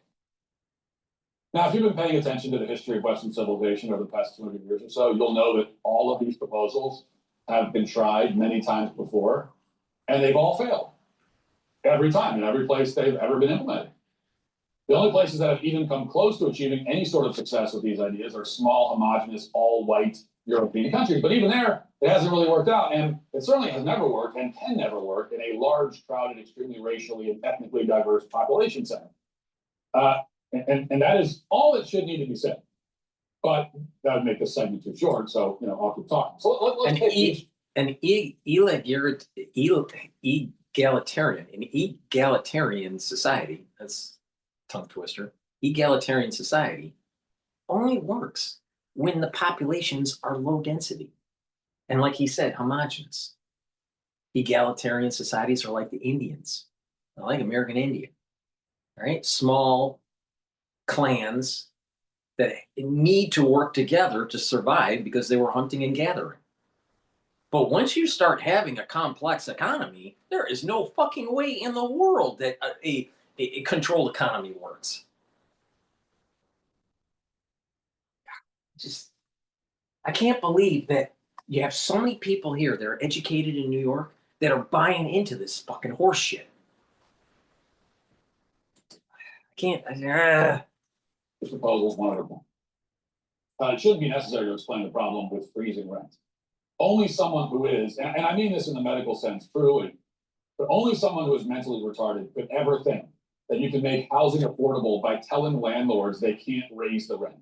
Now, if you've been paying attention to the history of Western civilization over the past 200 years or so, you'll know that all of these proposals have been tried many times before, and they've all failed. Every time, in every place they've ever been implemented. The only places that have even come close to achieving any sort of success with these ideas are small, homogenous, all-white European countries. But even there, it hasn't really worked out, and it certainly has never worked and can never work in a large, crowded, extremely racially and ethnically diverse population center. And that is all that should need to be said. But that would make this segment too short, so I'll keep talking. So let's take egalitarian society, that's a tongue twister, egalitarian society only works when the populations are low density. And like he said, homogenous. Egalitarian societies are like the Indians, like American Indian, right? Small clans that need to work together to survive because they were hunting and gathering. But once you start having a complex economy, there is no fucking way in the world that a controlled economy works. I can't believe that you have so many people here that are educated in New York that are buying into this fucking horse shit. I can't. This proposal is wonderful. It shouldn't be necessary to explain the problem with freezing rent. Only someone who is, and I mean this in the medical sense truly, but only someone who is mentally retarded could ever think that you can make housing affordable by telling landlords they can't raise the rent.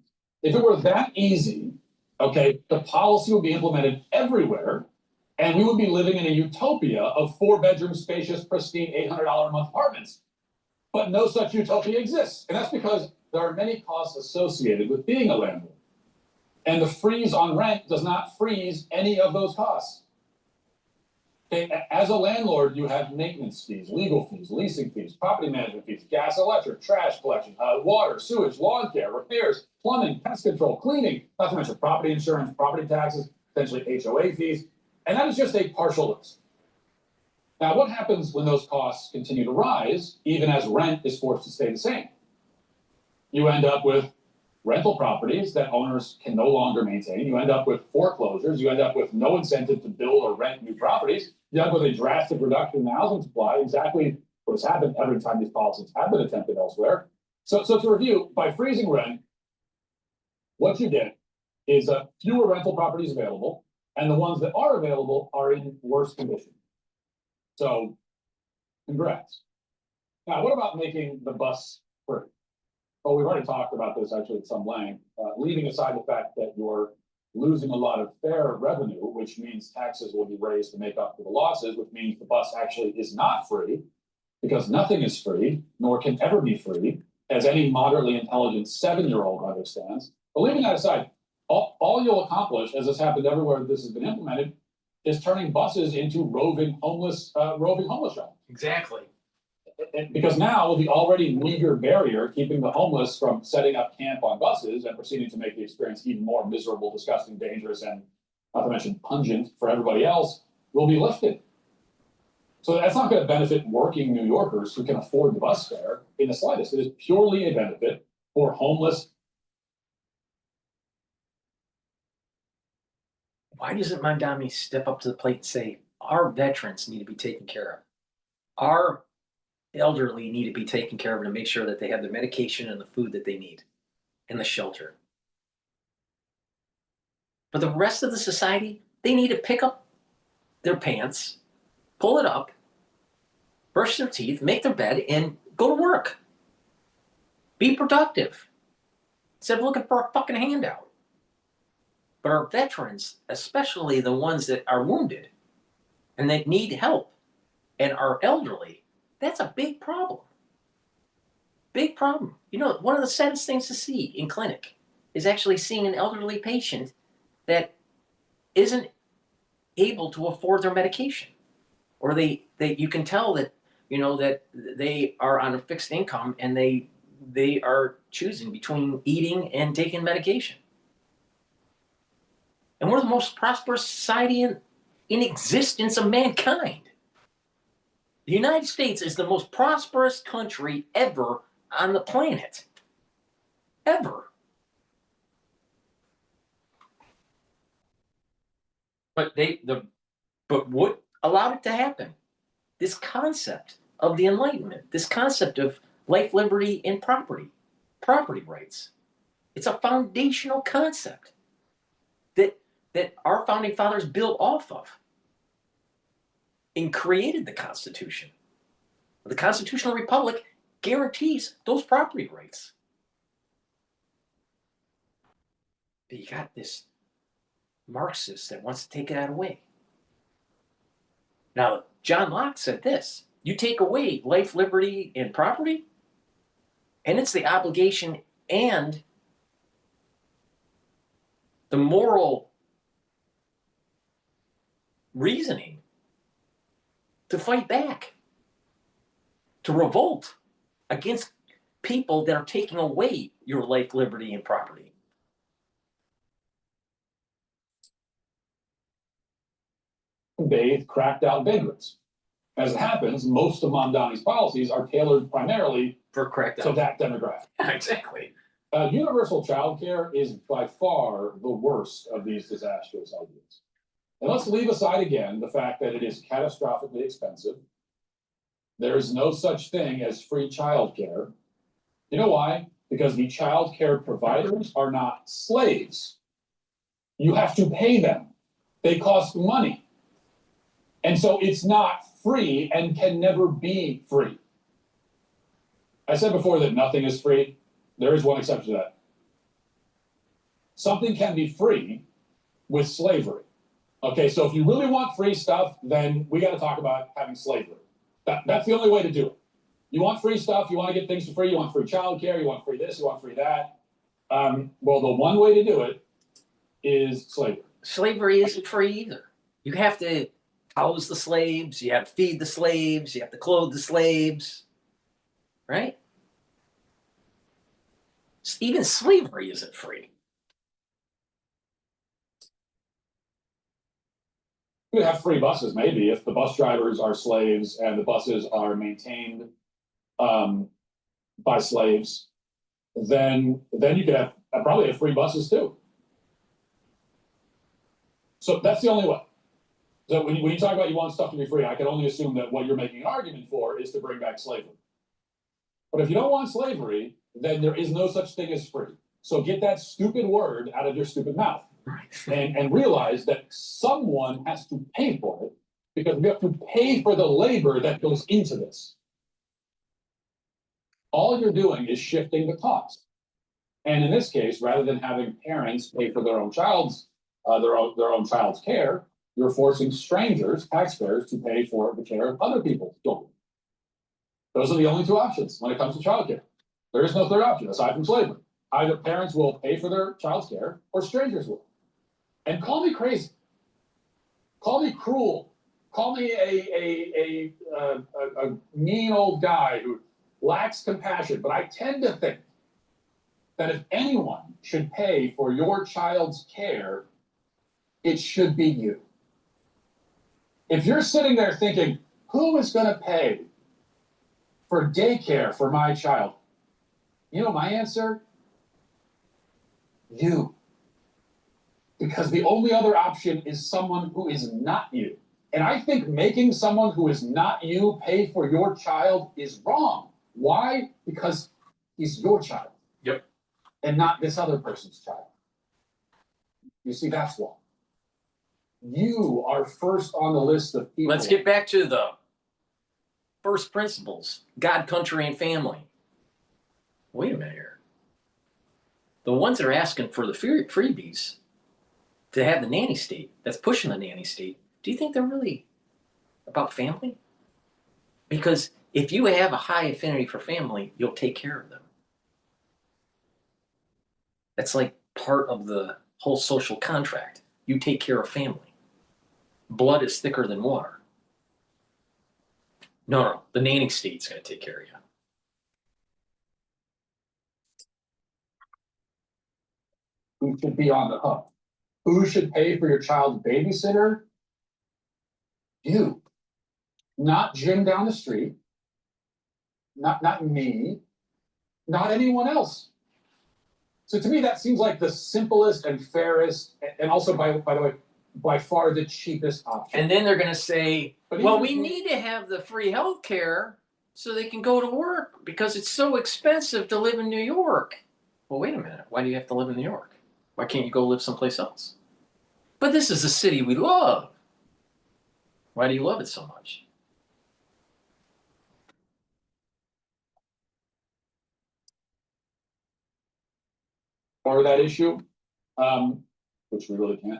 If it were that easy, okay, the policy would be implemented everywhere, and we would be living in a utopia of 4-bedroom, spacious, pristine, $800 a month apartments. But no such utopia exists, and that's because there are many costs associated with being a landlord. And the freeze on rent does not freeze any of those costs. Okay, as a landlord, you have maintenance fees, legal fees, leasing fees, property management fees, gas, electric, trash collection, water, sewage, lawn care, repairs, plumbing, pest control, cleaning, not to mention property insurance, property taxes, potentially HOA fees, and that is just a partial list. Now, what happens when those costs continue to rise, even as rent is forced to stay the same? You end up with rental properties that owners can no longer maintain. You end up with foreclosures. You end up with no incentive to build or rent new properties. You end up with a drastic reduction in the housing supply, exactly what has happened every time these policies have been attempted elsewhere. So to review, by freezing rent, what you get is fewer rental properties available, and the ones that are available are in worse condition. So, congrats. Now, what about making the bus free? Well, we've already talked about this actually at some length, leaving aside the fact that you're losing a lot of fare revenue, which means taxes will be raised to make up for the losses, which means the bus actually is not free, because nothing is free, nor can ever be free, as any moderately intelligent 7-year-old understands. But leaving that aside, all you'll accomplish, as has happened everywhere this has been implemented, is turning buses into roving homeless shelters. Exactly. Because now, with the already meager barrier keeping the homeless from setting up camp on buses and proceeding to make the experience even more miserable, disgusting, dangerous, and not to mention pungent for everybody else, will be lifted. So that's not going to benefit working New Yorkers who can afford the bus fare in the slightest. It is purely a benefit for homeless. Why doesn't Mandami step up to the plate and say, our veterans need to be taken care of? Our elderly need to be taken care of to make sure that they have the medication and the food that they need and the shelter. But the rest of the society, they need to pick up their pants, pull it up, brush their teeth, make their bed, and go to work. Be productive instead of looking for a fucking handout. But our veterans, especially the ones that are wounded and that need help and are elderly, that's a big problem. Big problem. You know, one of the saddest things to see in clinic is actually seeing an elderly patient that isn't able to afford their medication. Or you can tell that, that they are on a fixed income and they are choosing between eating and taking medication. And we're the most prosperous society in existence of mankind. The United States is the most prosperous country ever on the planet. Ever. But but what allowed it to happen? This concept of the Enlightenment, this concept of life, liberty, and property rights. It's a foundational concept that our founding fathers built off of and created the Constitution. The Constitutional Republic guarantees those property rights. But you got this Marxist that wants to take that away. Now, John Locke said this: you take away life, liberty, and property, and it's the obligation and the moral reasoning to fight back, to revolt against people that are taking away your life, liberty, and property. They've cracked out vagrants. As it happens, most of Mamdani's policies are tailored primarily for to that demographic. Exactly. Universal child care is by far the worst of these disastrous ideas. And let's leave aside again the fact that it is catastrophically expensive. There is no such thing as free child care. You know why? Because the child care providers are not slaves. You have to pay them. They cost money. And so it's not free and can never be free. I said before that nothing is free. There is one exception to that. Something can be free with slavery. Okay, so if you really want free stuff, then we got to talk about having slavery. That's the only way to do it. You want free stuff, you want to get things for free, you want free childcare, you want free this, you want free that. Well, the one way to do it is slavery. Slavery isn't free either. You have to house the slaves, you have to feed the slaves, you have to clothe the slaves, right? Even slavery isn't free. You could have free buses, maybe, if the bus drivers are slaves and the buses are maintained by slaves, then you could have probably have free buses too. So that's the only way. So when you talk about you want stuff to be free, I can only assume that what you're making an argument for is to bring back slavery. But if you don't want slavery, then there is no such thing as free. So get that stupid word out of your stupid mouth. And realize that someone has to pay for it, because we have to pay for the labor that goes into this. All you're doing is shifting the cost. And in this case, rather than having parents pay for their own child's care, you're forcing strangers, taxpayers, to pay for the care of other people's children. Those are the only two options when it comes to childcare. There is no third option aside from slavery. Either parents will pay for their child's care, or strangers will. And call me crazy, call me cruel, call me a mean old guy who lacks compassion, but I tend to think that if anyone should pay for your child's care, it should be you. If you're sitting there thinking, who is going to pay for daycare for my child? You know my answer? You. Because the only other option is someone who is not you. And I think making someone who is not you pay for your child is wrong. Why? Because he's your child. Yep. And not this other person's child. You see, that's why. You are first on the list of people. Let's get back to the first principles: God, country, and family. Wait a minute here. The ones that are asking for the freebies to have the nanny state, that's pushing the nanny state, do you think they're really about family? Because if you have a high affinity for family, you'll take care of them. That's like part of the whole social contract. You take care of family. Blood is thicker than water. No, the nanny state's going to take care of you. Who should be on the hook? Who should pay for your child's babysitter? You. Not Jim down the street. Not me. not anyone else. So to me, that seems like the simplest and fairest, and also by the way, by far the cheapest option. And then they're gonna say, But well, even we need to have the free health care so they can go to work because it's so expensive to live in New York. Well, wait a minute. Why do you have to live in New York? Why can't you go live someplace else? But this is the city we love. Why do you love it so much? Or that issue, which we really can't.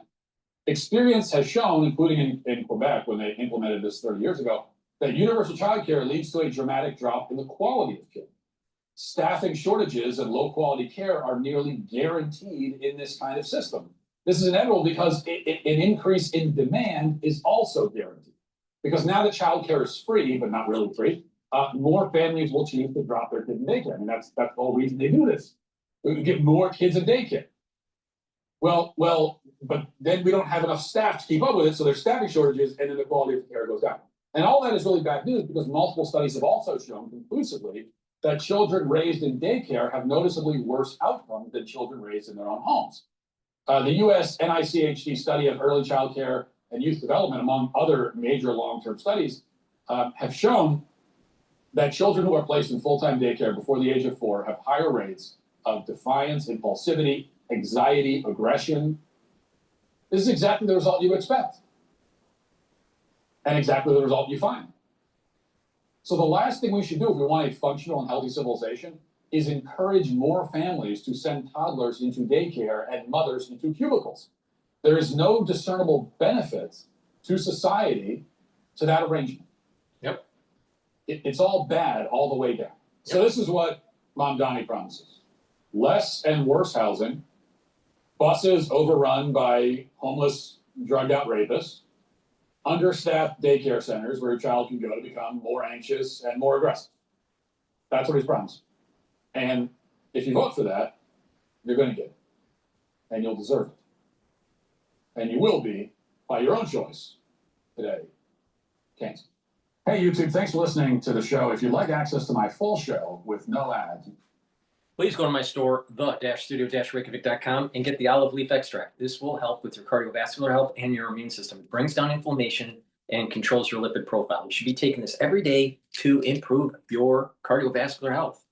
Experience has shown, including in Quebec when they implemented this 30 years ago, that universal childcare leads to a dramatic drop in the quality of care. Staffing shortages and low quality care are nearly guaranteed in this kind of system. This is inevitable because an increase in demand is also guaranteed. Because now that childcare is free, but not really free, more families will choose to drop their kids in daycare. I mean, that's the whole reason they do this. We get more kids in daycare. Well, but then we don't have enough staff to keep up with it, so there's staffing shortages, and then the quality of the care goes down. And all that is really bad news because multiple studies have also shown conclusively that children raised in daycare have noticeably worse outcomes than children raised in their own homes. The US NICHD study of early child care and youth development, among other major long-term studies, have shown that children who are placed in full-time daycare before the age of 4 have higher rates of defiance, impulsivity, anxiety, aggression. This is exactly the result you expect. And exactly the result you find. So the last thing we should do if we want a functional and healthy civilization is encourage more families to send toddlers into daycare and mothers into cubicles. There is no discernible benefit to society to that arrangement. Yep. It's all bad all the way down. Yep. So this is what Mamdani promises. Less and worse housing, buses overrun by homeless, drugged out rapists, understaffed daycare centers where your child can go to become more anxious and more aggressive. That's what he's promised. And if you vote for that, you're going to get it. And you'll deserve it. And you will be, by your own choice, today, canceled. Hey, YouTube, thanks for listening to the show. If you'd like access to my full show with no ads, please go to my store, the-studio-reykjavik.com, and get the olive leaf extract. This will help with your cardiovascular health and your immune system. It brings down inflammation and controls your lipid profile. You should be taking this every day to improve your cardiovascular health.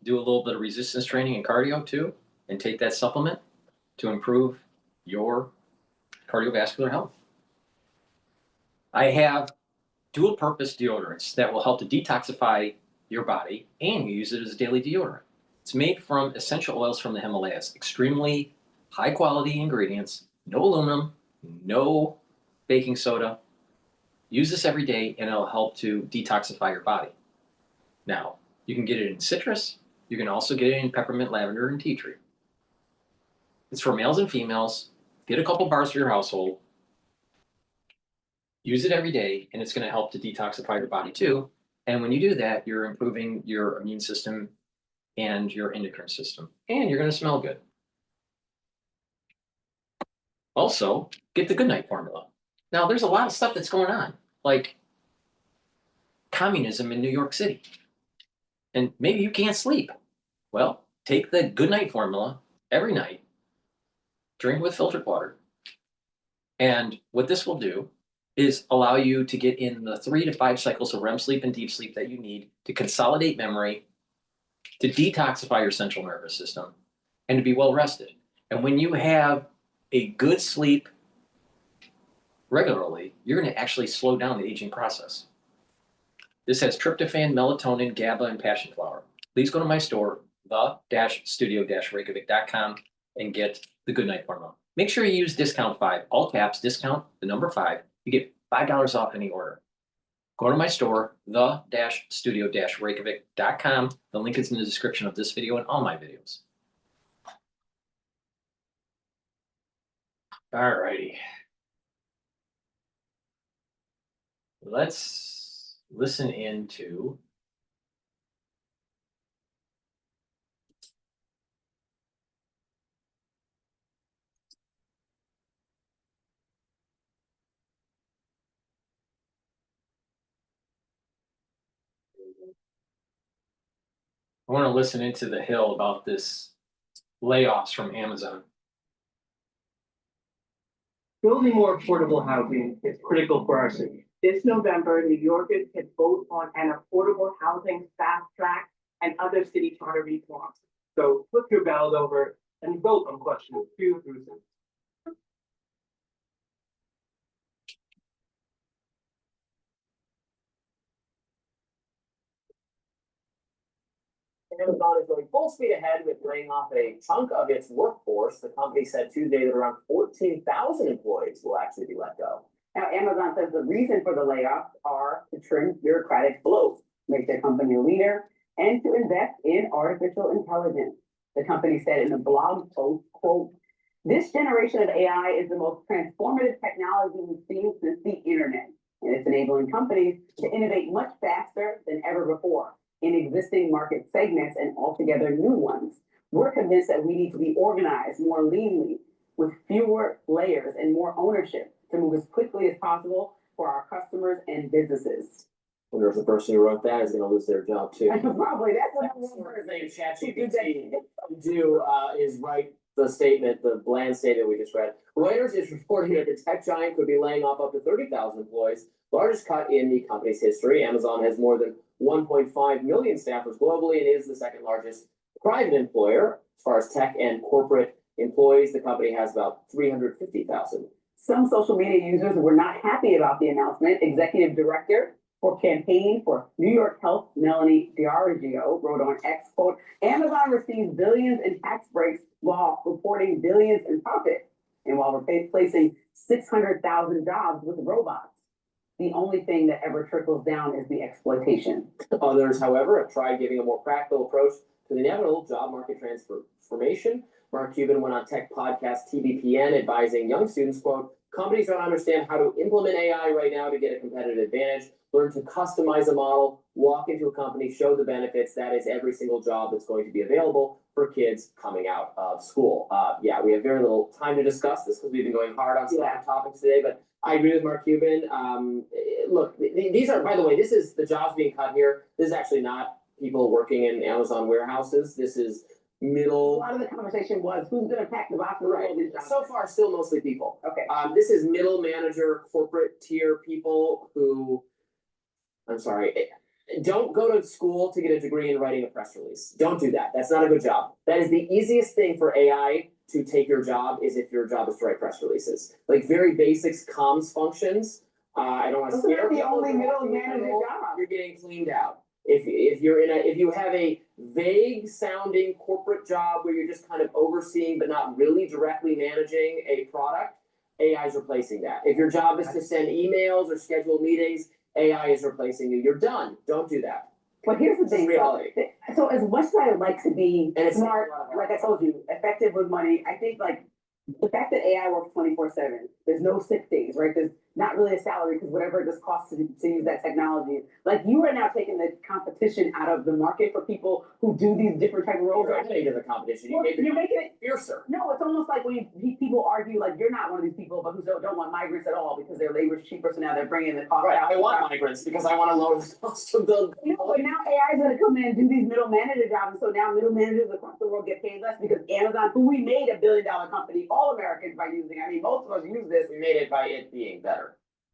Do a little bit of resistance training and cardio too, and take that supplement to improve your cardiovascular health. I have dual purpose deodorants that will help to detoxify your body, and you use it as a daily deodorant. It's made from essential oils from the Himalayas, extremely high quality ingredients, no aluminum, no baking soda. Use this every day and it'll help to detoxify your body. Now, you can get it in citrus. You can also get it in peppermint, lavender, and tea tree. It's for males and females. Get a couple bars for your household. Use it every day, and it's going to help to detoxify your body too. And when you do that, you're improving your immune system and your endocrine system, and you're going to smell good. Also, get the Goodnight formula. Now, there's a lot of stuff that's going on, like communism in New York City. And maybe you can't sleep. Well, take the Goodnight formula every night, drink with filtered water. And what this will do is allow you to get in the 3 to 5 cycles of REM sleep and deep sleep that you need to consolidate memory, to detoxify your central nervous system, and to be well rested. And when you have a good sleep regularly, you're going to actually slow down the aging process. This has tryptophan, melatonin, GABA, and passion flower. Please go to my store, the-studio-reykjavik.com, and get the Goodnight formula. Make sure you use discount 5, all caps, discount, the number 5. You get $5 off any order. Go to my store, the-studio-reykjavik.com. The link is in the description of this video and all my videos. All righty. Let's listen into I want to listen into the Hill about this layoffs from Amazon. Building more affordable housing is critical for our city. This November, New Yorkers can vote on an affordable housing fast track and other city charter reforms. So flip your ballot over and vote on questions 2 through 6. Amazon is going full speed ahead with laying off a chunk of its workforce. The company said Tuesday that around 14,000 employees will actually be let go. Now, Amazon says the reason for the layoffs are to trim bureaucratic bloat, make their company leaner, and to invest in artificial intelligence. The company said in a blog post, quote, "This generation of AI is the most transformative technology we've seen since the internet, and it's enabling companies to innovate much faster than ever before in existing market segments and altogether new ones. We're convinced that we need to be organized more leanly with fewer layers and more ownership to move as quickly as possible for our customers and businesses." I wonder if the person who wrote that is going to lose their job too. Probably, that's what That sort of thing ChatGPT do is write the statement, the bland statement we just read. Reuters is reporting that the tech giant could be laying off up to 30,000 employees, largest cut in the company's history. Amazon has more than 1.5 million staffers globally and is the second largest private employer. As far as tech and corporate employees, the company has about 350,000. Some social media users were not happy about the announcement. Executive Director for Campaign for New York Health, Melanie Diargio, wrote on X, quote, "Amazon receives billions in tax breaks while reporting billions in profit, and while replacing 600,000 jobs with robots. The only thing that ever trickles down is the exploitation." Others, however, have tried giving a more practical approach to the inevitable job market transformation. Mark Cuban went on tech podcast TBPN advising young students, quote, "Companies don't understand how to implement AI right now to get a competitive advantage. Learn to customize a model, walk into a company, show the benefits. That is every single job that's going to be available for kids coming out of school." Yeah, we have very little time to discuss this because we've been going hard on some topics today, but I agree with Mark Cuban. Look, these are, by the way, this is the jobs being cut here. This is actually not people working in Amazon warehouses. This is middle. A lot of the conversation was who's going to pack the box. Right. So far, still mostly people. Okay. This is middle manager, corporate tier people who, I'm sorry, don't go to school to get a degree in writing a press release. Don't do that. That's not a good job. That is the easiest thing for AI to take your job, is if your job is to write press releases. Like very basics, comms functions. I don't want to scare people. The only middle manager job. You're getting cleaned out. If you have a vague sounding corporate job where you're just kind of overseeing but not really directly managing a product, AI is replacing that. If your job is to send emails or schedule meetings, AI is replacing you. You're done. Don't do that. But here's the thing. Reality. So as much as I would like to be smart, like I told you, effective with money, I think like the fact that AI works 24/7, there's no sick days, right? There's not really a salary because whatever it just costs to use that technology. Like you are now taking the competition out of the market for people who do these different type of roles. You're not making it a competition. Well, you're making it fiercer. No, it's almost like when people argue like you're not one of these people, but who don't want migrants at all because their labor is cheaper, so now they're bringing the cost Right. out. I want migrants because I want to lower the cost of the. No, but now AI is going to come in and do these middle manager jobs, and so now middle managers across the world get paid less because Amazon, who we made $1 billion company, all Americans by using. I mean, most of us use this. We made it by it being better.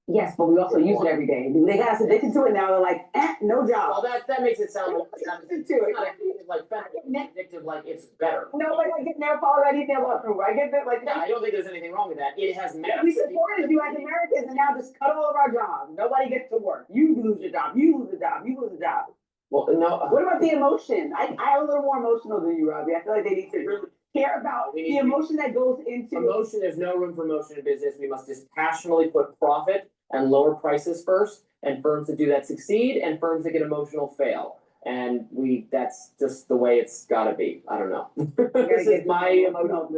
Yes, but we also use it every day. They got us addicted to it now. They're like, no job. Well, that makes it sound like it's not addicted to it. Like addictive, like it's better. No, like I get nail polish, I need nail polish remover. I get that, like. Yeah, I don't think there's anything wrong with that. It has massive. We supported you as Americans, and now just cut all of our jobs. Nobody gets to work. You lose your job. You lose a job. You lose a job. Well, no. What about the emotion? I'm a little more emotional than you, Robbie. I feel like they need to really care about the emotion that goes into emotion. There's no room for emotion in business. We must dispassionately put profit and lower prices first, and firms that do that succeed, and firms that get emotional fail. And that's just the way it's gotta be. I don't know. This is my emotional.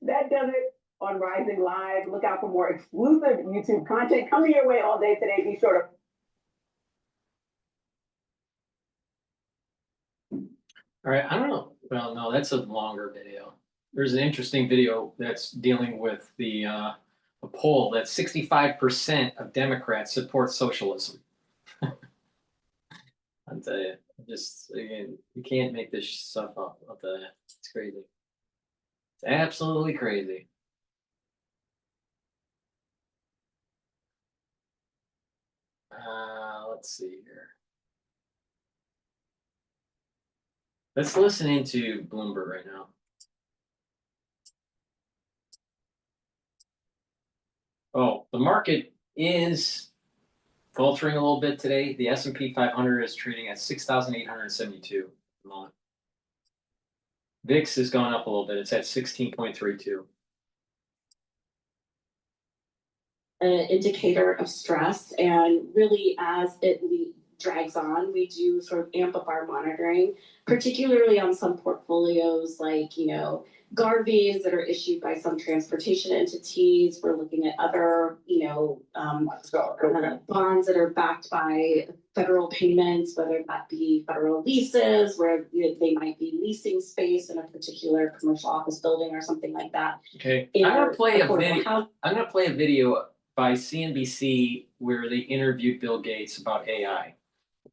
That does it on Rising Live. Look out for more exclusive YouTube content coming your way all day today. Be sure All right, I don't know. Well, no, that's a longer video. There's an interesting video that's dealing with a poll that 65% of Democrats support socialism. I'll tell you. Just, again, you can't make this stuff up. It's crazy. It's absolutely crazy. Let's see here. Let's listen into Bloomberg right now. Oh, the market is faltering a little bit today. The S&P 500 is trading at 6,872 at the moment. VIX has gone up a little bit. It's at 16.32. An indicator of stress, and really as it drags on, we do sort of amp up our monitoring, particularly on some portfolios like, you know, Garveys that are issued by some transportation entities. We're looking at other, you know, bonds that are backed by federal payments, whether that be federal leases, where they might be leasing space in a particular commercial office building or something like that. Okay, I'm gonna play a video by CNBC where they interviewed Bill Gates about AI.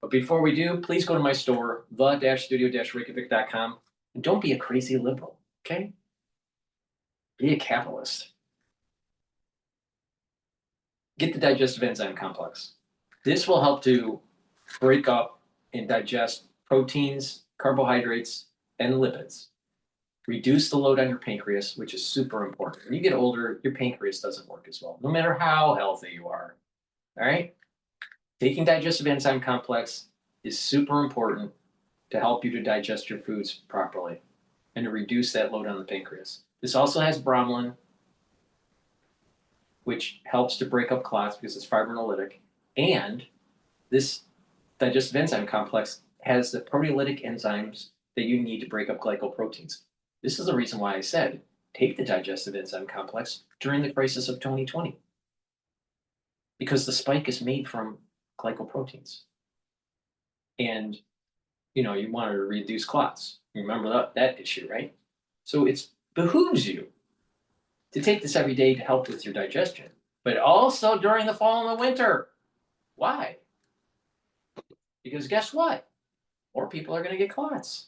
But before we do, please go to my store, the-studio-reykjavik.com, and don't be a crazy liberal, okay? Be a capitalist. Get the digestive enzyme complex. This will help to break up and digest proteins, carbohydrates, and lipids. Reduce the load on your pancreas, which is super important. When you get older, your pancreas doesn't work as well, no matter how healthy you are. All right? Taking digestive enzyme complex is super important to help you to digest your foods properly and to reduce that load on the pancreas. This also has bromelain, which helps to break up clots because it's fibrinolytic. And this digestive enzyme complex has the proteolytic enzymes that you need to break up glycoproteins. This is the reason why I said, take the digestive enzyme complex during the crisis of 2020. Because the spike is made from glycoproteins. And, you know, you want to reduce clots. Remember that issue, right? So it behooves you to take this every day to help with your digestion, but also during the fall and the winter. Why? Because guess what? More people are going to get clots.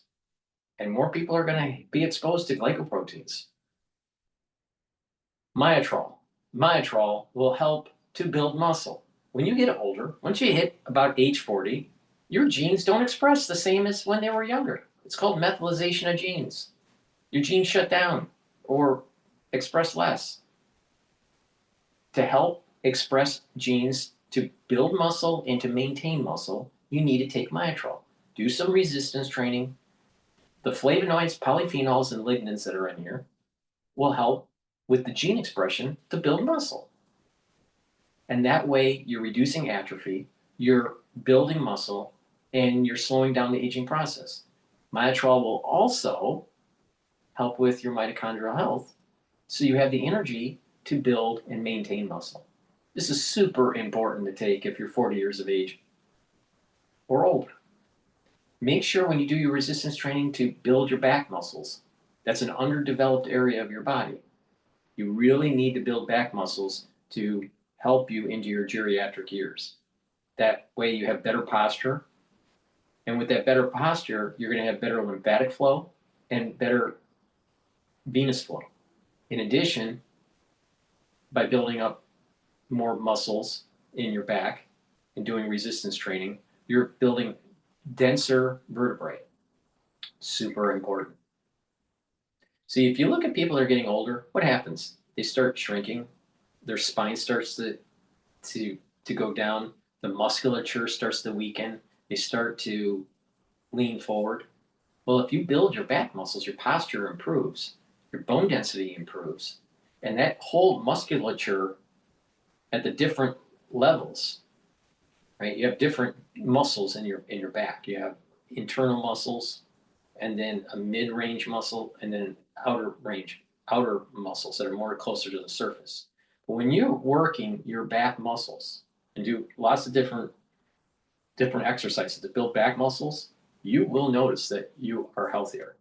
And more people are going to be exposed to glycoproteins. Myotrol. Myotrol will help to build muscle. When you get older, once you hit about age 40, your genes don't express the same as when they were younger. It's called methylation of genes. Your genes shut down or express less. To help express genes to build muscle and to maintain muscle, you need to take Myotrol. Do some resistance training. The flavonoids, polyphenols, and lignans that are in here will help with the gene expression to build muscle. And that way, you're reducing atrophy, you're building muscle, and you're slowing down the aging process. Myotrol will also help with your mitochondrial health, so you have the energy to build and maintain muscle. This is super important to take if you're 40 years of age or older. Make sure when you do your resistance training to build your back muscles. That's an underdeveloped area of your body. You really need to build back muscles to help you into your geriatric years. That way you have better posture. And with that better posture, you're going to have better lymphatic flow and better venous flow. In addition, by building up more muscles in your back and doing resistance training, you're building denser vertebrae. Super important. See, if you look at people that are getting older, what happens? They start shrinking. Their spine starts to go down. The musculature starts to weaken. They start to lean forward. Well, if you build your back muscles, your posture improves, your bone density improves, and that whole musculature at the different levels, right? You have different muscles in your back. You have internal muscles, and then a mid-range muscle, and then outer muscles that are more closer to the surface. But when you're working your back muscles and do lots of different exercises to build back muscles, you will notice that you are healthier.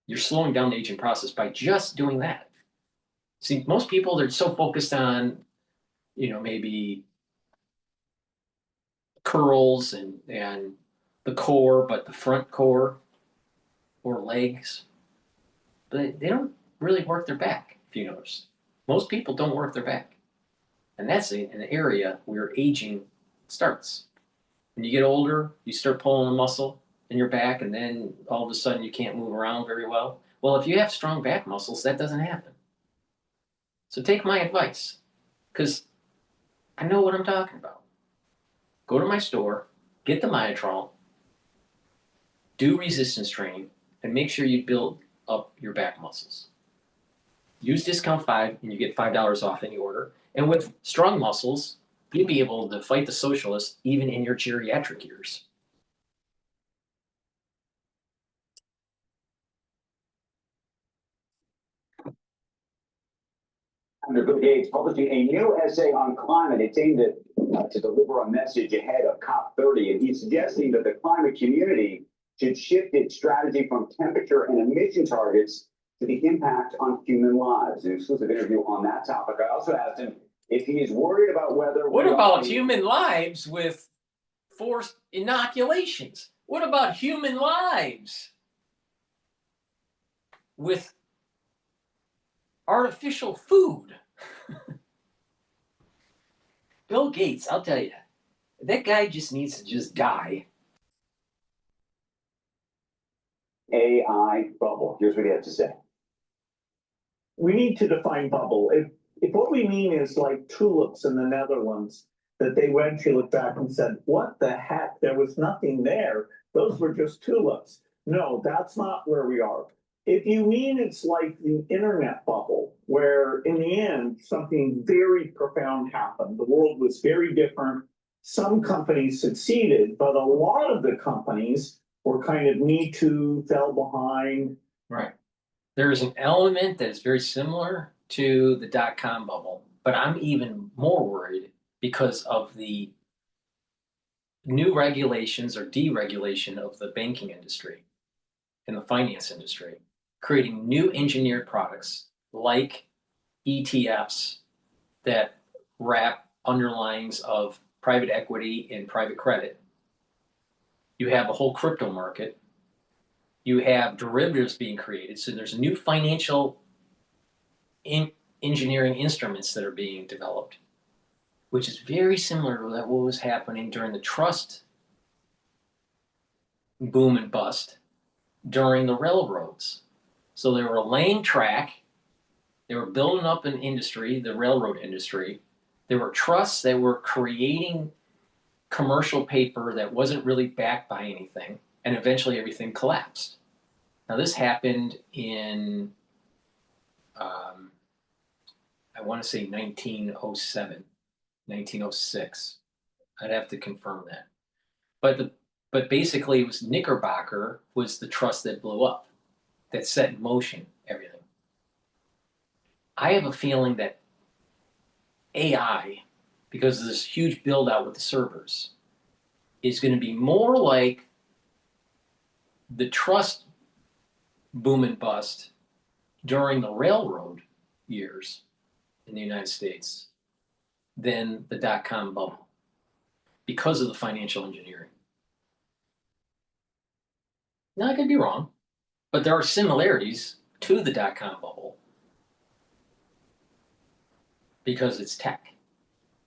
You're slowing down the aging process by just doing that. See, most people, they're so focused on, maybe curls and the core, but the front core or legs. But they don't really work their back, if you notice. Most people don't work their back. And that's an area where aging starts. When you get older, you start pulling a muscle in your back, and then all of a sudden you can't move around very well. Well, if you have strong back muscles, that doesn't happen. So take my advice, because I know what I'm talking about. Go to my store, get the Myotrol, do resistance training, and make sure you build up your back muscles. Use discount 5 and you get $5 off any order. And with strong muscles, you'll be able to fight the socialists even in your geriatric years. Under Bill Gates publishing a new essay on climate. It's aimed at to deliver a message ahead of COP30, and he's suggesting that the climate community should shift its strategy from temperature and emission targets to the impact on human lives. An exclusive interview on that topic. I also asked him if he is worried about whether... What about human lives with forced inoculations? What about human lives with artificial food? Bill Gates, I'll tell you, that guy just needs to just die. AI bubble. Here's what he had to say. We need to define bubble. If what we mean is like tulips in the Netherlands, that they eventually looked back and said, what the heck? There was nothing there. Those were just tulips. No, that's not where we are. If you mean it's like the internet bubble, where in the end, something very profound happened. The world was very different. Some companies succeeded, but a lot of the companies were kind of Me Too, fell behind. Right. There's an element that is very similar to the dot-com bubble, but I'm even more worried because of the new regulations or deregulation of the banking industry and the finance industry, creating new engineered products like ETFs that wrap underlyings of private equity and private credit. You have a whole crypto market. You have derivatives being created. So there's new financial engineering instruments that are being developed, which is very similar to what was happening during the trust boom and bust during the railroads. So they were laying track, they were building up an industry, the railroad industry. There were trusts that were creating commercial paper that wasn't really backed by anything, and eventually everything collapsed. Now this happened in, I want to say 1907, 1906. I'd have to confirm that. But basically it was Knickerbocker was the trust that blew up, that set in motion everything. I have a feeling that AI, because of this huge build out with the servers, is going to be more like the trust boom and bust during the railroad years in the United States than the dot-com bubble because of the financial engineering. Now, I could be wrong, but there are similarities to the dot-com bubble because it's tech,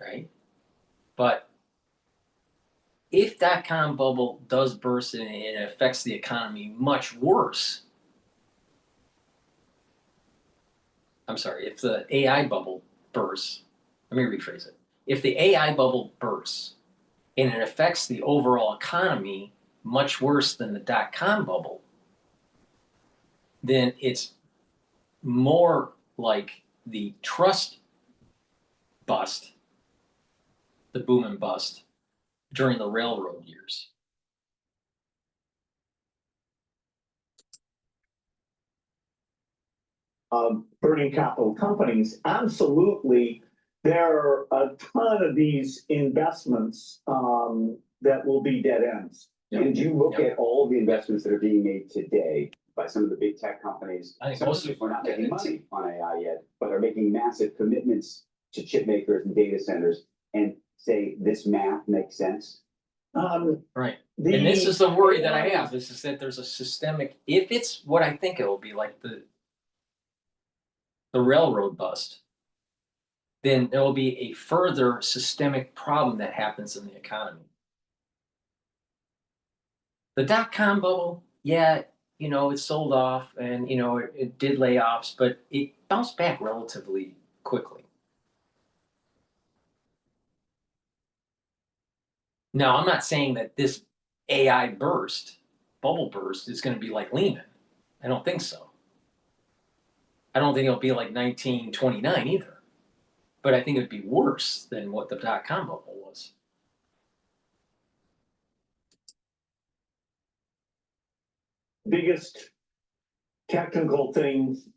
right? But if dot-com bubble does burst and it affects the economy much worse, I'm sorry, if the AI bubble bursts, let me rephrase it. If the AI bubble bursts and it affects the overall economy much worse than the dot-com bubble, then it's more like the trust bust, the boom and bust during the railroad years. Burning capital companies, absolutely. There are a ton of these investments that will be dead ends. And you look at all the investments that are being made today by some of the big tech companies. I think some most of them are not making money on AI yet, but are making massive commitments to chip makers and data centers and say this math makes sense. Right. And this is the worry that I have, is that there's a systemic, if it's what I think it will be, like the railroad bust, then there will be a further systemic problem that happens in the economy. The dot-com bubble, yeah, you know, it sold off and, you know, it did layoffs, but it bounced back relatively quickly. Now, I'm not saying that this AI bubble burst, is going to be like Lehman. I don't think so. I don't think it'll be like 1929 either. But I think it would be worse than what the dot-com bubble was. Biggest technical things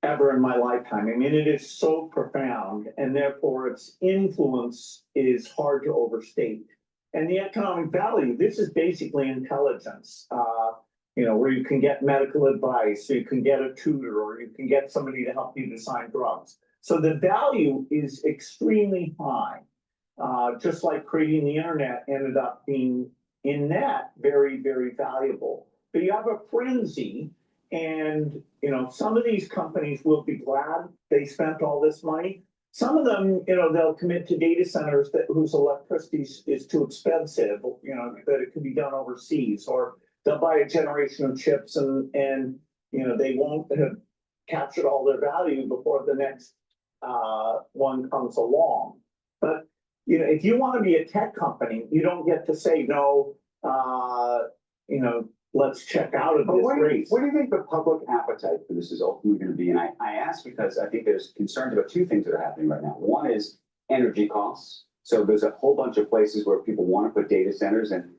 ever in my lifetime. I mean, it is so profound, and therefore its influence is hard to overstate. And the economic value, this is basically intelligence, you know, where you can get medical advice, so you can get a tutor, or you can get somebody to help you design drugs. So the value is extremely high. Just like creating the internet ended up being, in that, very, very valuable. But you have a frenzy, and you know, some of these companies will be glad they spent all this money. Some of them, you know, they'll commit to data centers whose electricity is too expensive, you know, that it can be done overseas, or they'll buy a generation of chips and you know, they won't have captured all their value before the next one comes along. But you know, if you want to be a tech company, you don't get to say no. You know, let's check out of this race. What do you think the public appetite for this is ultimately going to be? And I ask because I think there's concerns about two things that are happening right now. One is energy costs. So there's a whole bunch of places where people want to put data centers, and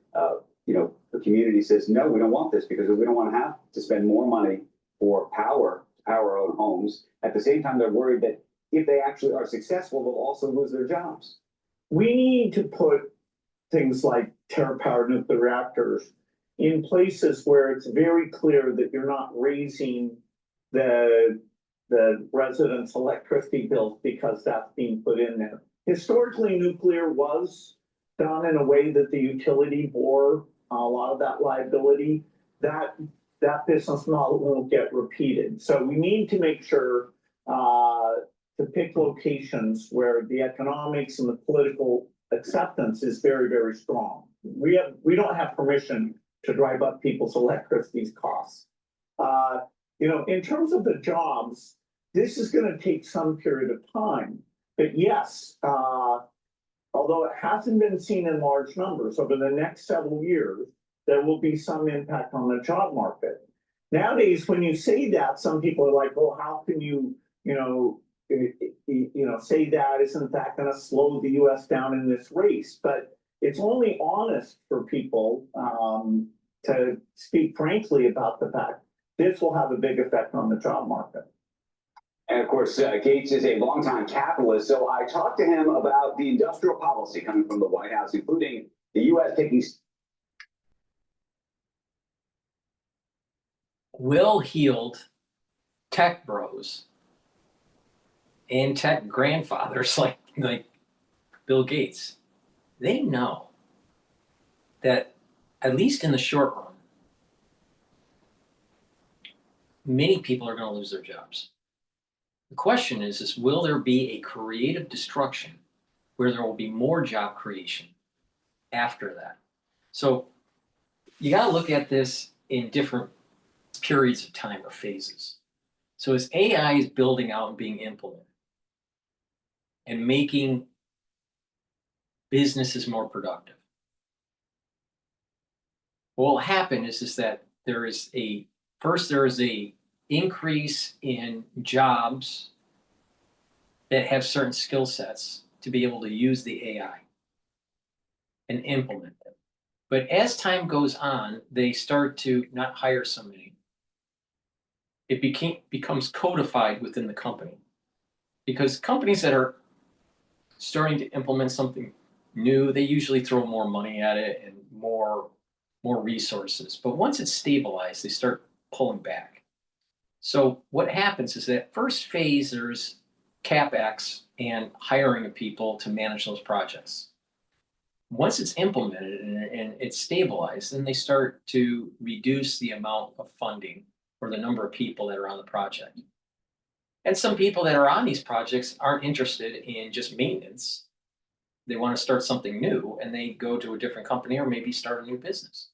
you know, the community says, no, we don't want this because we don't want to have to spend more money for power to power our own homes. At the same time, they're worried that if they actually are successful, they'll also lose their jobs. We need to put things like terra-powered nuclear reactors in places where it's very clear that you're not raising the residents' electricity bills because that's being put in there. Historically, nuclear was done in a way that the utility bore a lot of that liability. That business model won't get repeated. So we need to make sure to pick locations where the economics and the political acceptance is very, very strong. We don't have permission to drive up people's electricity costs. You know, in terms of the jobs, this is going to take some period of time. But yes, although it hasn't been seen in large numbers, over the next several years, there will be some impact on the job market. Nowadays, when you say that, some people are like, "Oh, how can you say that? Isn't that going to slow the U.S. down in this race?" But it's only honest for people to speak frankly about the fact this will have a big effect on the job market. And of course, Gates is a longtime capitalist, so I talked to him about the industrial policy coming from the White House, including the U.S. taking Well-heeled tech bros and tech grandfathers like Bill Gates, they know that, at least in the short run, many people are going to lose their jobs. The question is will there be a creative destruction where there will be more job creation after that? So you got to look at this in different periods of time or phases. So as AI is building out and being implemented and making businesses more productive, what will happen is that there is a increase in jobs that have certain skill sets to be able to use the AI and implement them. But as time goes on, they start to not hire so many. It becomes codified within the company, because companies that are starting to implement something new, they usually throw more money at it and more resources. But once it's stabilized, they start pulling back. So what happens is that first phase, there's CapEx and hiring of people to manage those projects. once it's implemented and it's stabilized, then they start to reduce the amount of funding or the number of people that are on the project. And some people that are on these projects aren't interested in just maintenance. They want to start something new and they go to a different company or maybe start a new business.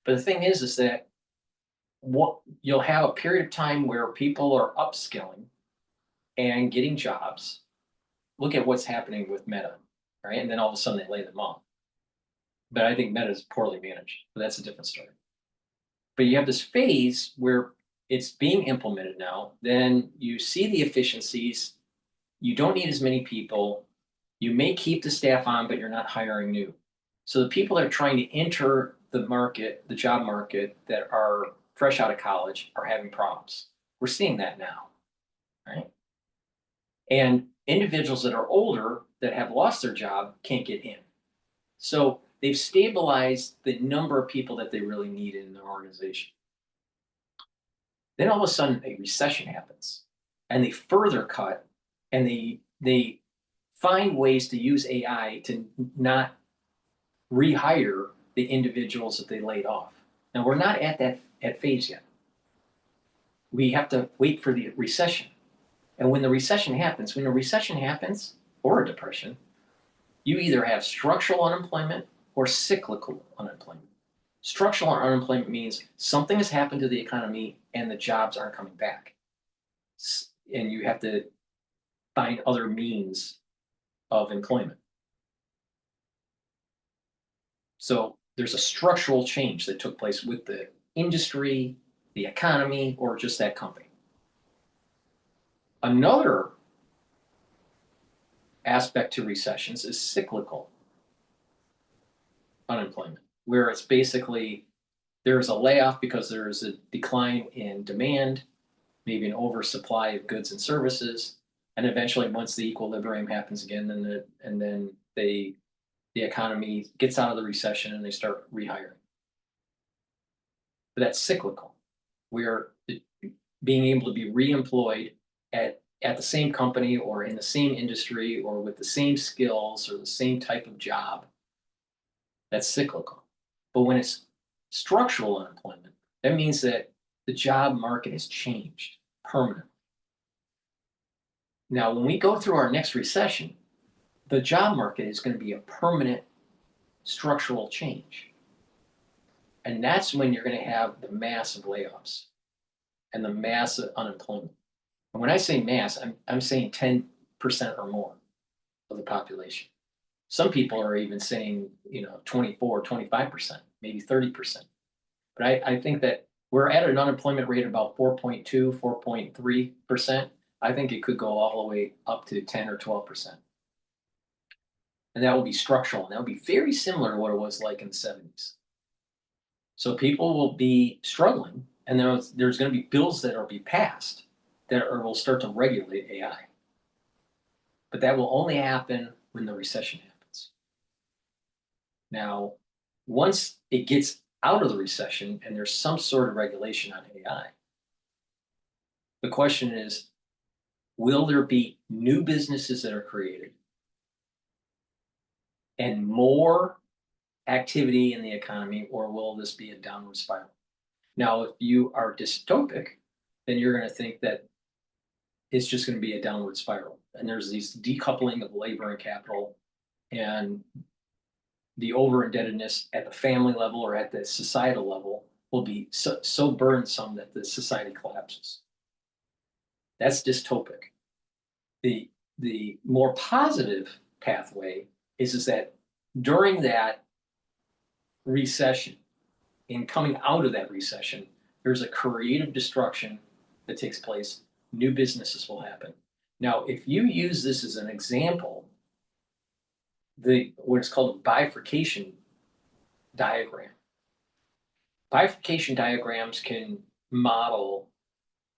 But the thing is that what you'll have a period of time where people are upskilling and getting jobs. Look at what's happening with Meta, right? And then all of a sudden they lay them off. But I think Meta is poorly managed, but that's a different story. But you have this phase where it's being implemented now, then you see the efficiencies, you don't need as many people, you may keep the staff on, but you're not hiring new. So the people that are trying to enter the market, the job market, that are fresh out of college are having problems. We're seeing that now, right? And individuals that are older that have lost their job can't get in. So they've stabilized the number of people that they really need in their organization. Then all of a sudden a recession happens and they further cut and they find ways to use AI to not rehire the individuals that they laid off. Now we're not at that phase yet. We have to wait for the recession. And when the recession happens, or a depression, you either have structural unemployment or cyclical unemployment. Structural unemployment means something has happened to the economy and the jobs aren't coming back. And you have to find other means of employment. So there's a structural change that took place with the industry, the economy, or just that company. Another aspect to recessions is cyclical unemployment, where it's basically there's a layoff because there is a decline in demand, maybe an oversupply of goods and services, and eventually once the equilibrium happens again, then the economy gets out of the recession and they start rehiring. But that's cyclical. We're being able to be reemployed at the same company or in the same industry or with the same skills or the same type of job. That's cyclical. But when it's structural unemployment, that means that the job market has changed permanently. Now, when we go through our next recession, the job market is going to be a permanent structural change. And that's when you're going to have the massive layoffs and the massive unemployment. And when I say mass, I'm saying 10% or more of the population. Some people are even saying, 24, 25%, maybe 30%. But I think that we're at an unemployment rate of about 4.2, 4.3%. I think it could go all the way up to 10 or 12%. And that will be structural. And that will be very similar to what it was like in the 70s. So people will be struggling, and there's going to be bills that will be passed that will start to regulate AI. But that will only happen when the recession happens. Now, once it gets out of the recession and there's some sort of regulation on AI, the question is, will there be new businesses that are created and more activity in the economy, or will this be a downward spiral? Now, if you are dystopic, then you're going to think that it's just going to be a downward spiral. And there's these decoupling of labor and capital, and the over-indebtedness at the family level or at the societal level will be so burdensome that the society collapses. That's dystopic. The more positive pathway is that during that recession, in coming out of that recession, there's a creative destruction that takes place. New businesses will happen. Now, if you use this as an example, what's called a bifurcation diagram. Bifurcation diagrams can model